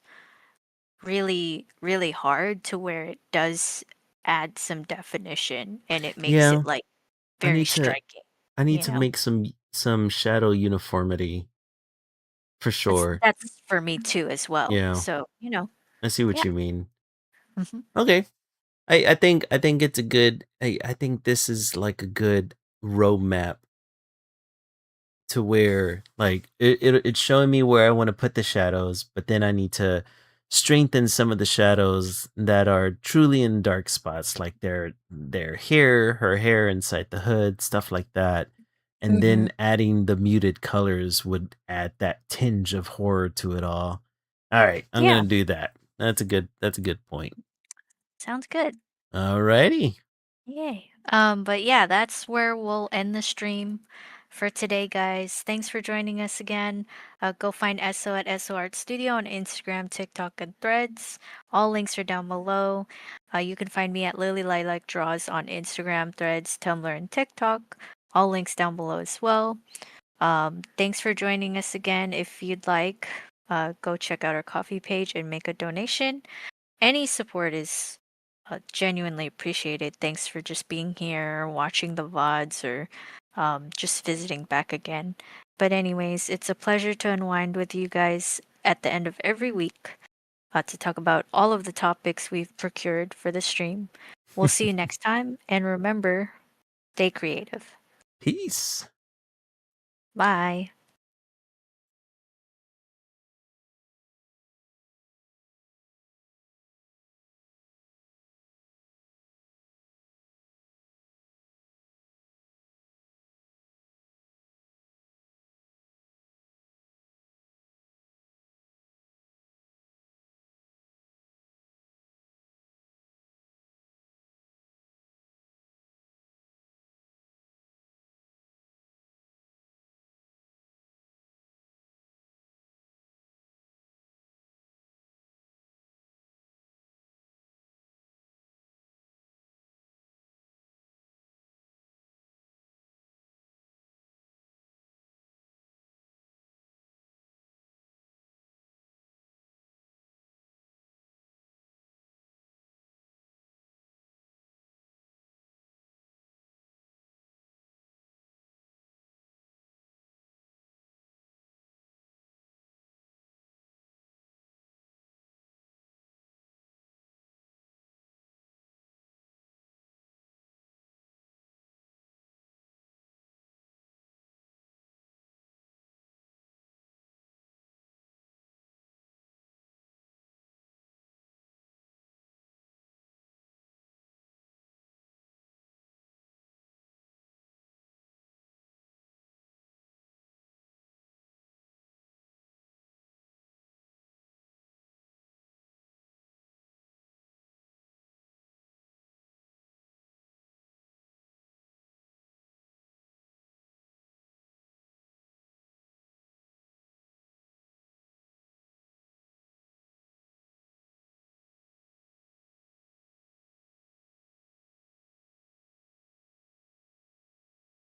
really, really hard to where it does add some definition and it makes Yeah. it, like, I very need to striking, I need you to know? make some shadow uniformity for sure. That's for me too as well. Yeah. So, I see what yeah. you mean. Mhm. Okay. I think it's a good I think this is like a good roadmap to where like it's showing me where I want to put the shadows, but then I need to strengthen some of the shadows that are truly in dark spots, like their hair, her hair inside the hood, stuff like that. And then Mhm. adding the muted colors would add that tinge of horror to it all. All right, I'm Yeah, gonna do that. That's a good point. sounds good. Alrighty. Yay. But yeah, that's where we'll end the stream for today, guys. Thanks for joining us again. Go find Esso at Esso Art Studio on Instagram, TikTok, and Threads. All links are down below. You can find me at Lily Lilac Draws on Instagram, Threads, Tumblr, and TikTok. All links down below as well. Thanks for joining us again. If you'd like, go check out our coffee page and make a donation. Any support is genuinely appreciated. Thanks for just being here, watching the VODs, or just visiting back again. But, anyways, it's a pleasure to unwind with you guys at the end of every week to talk about all of the topics we've procured for the stream. We'll see you next time, and remember, stay creative. Peace. Bye.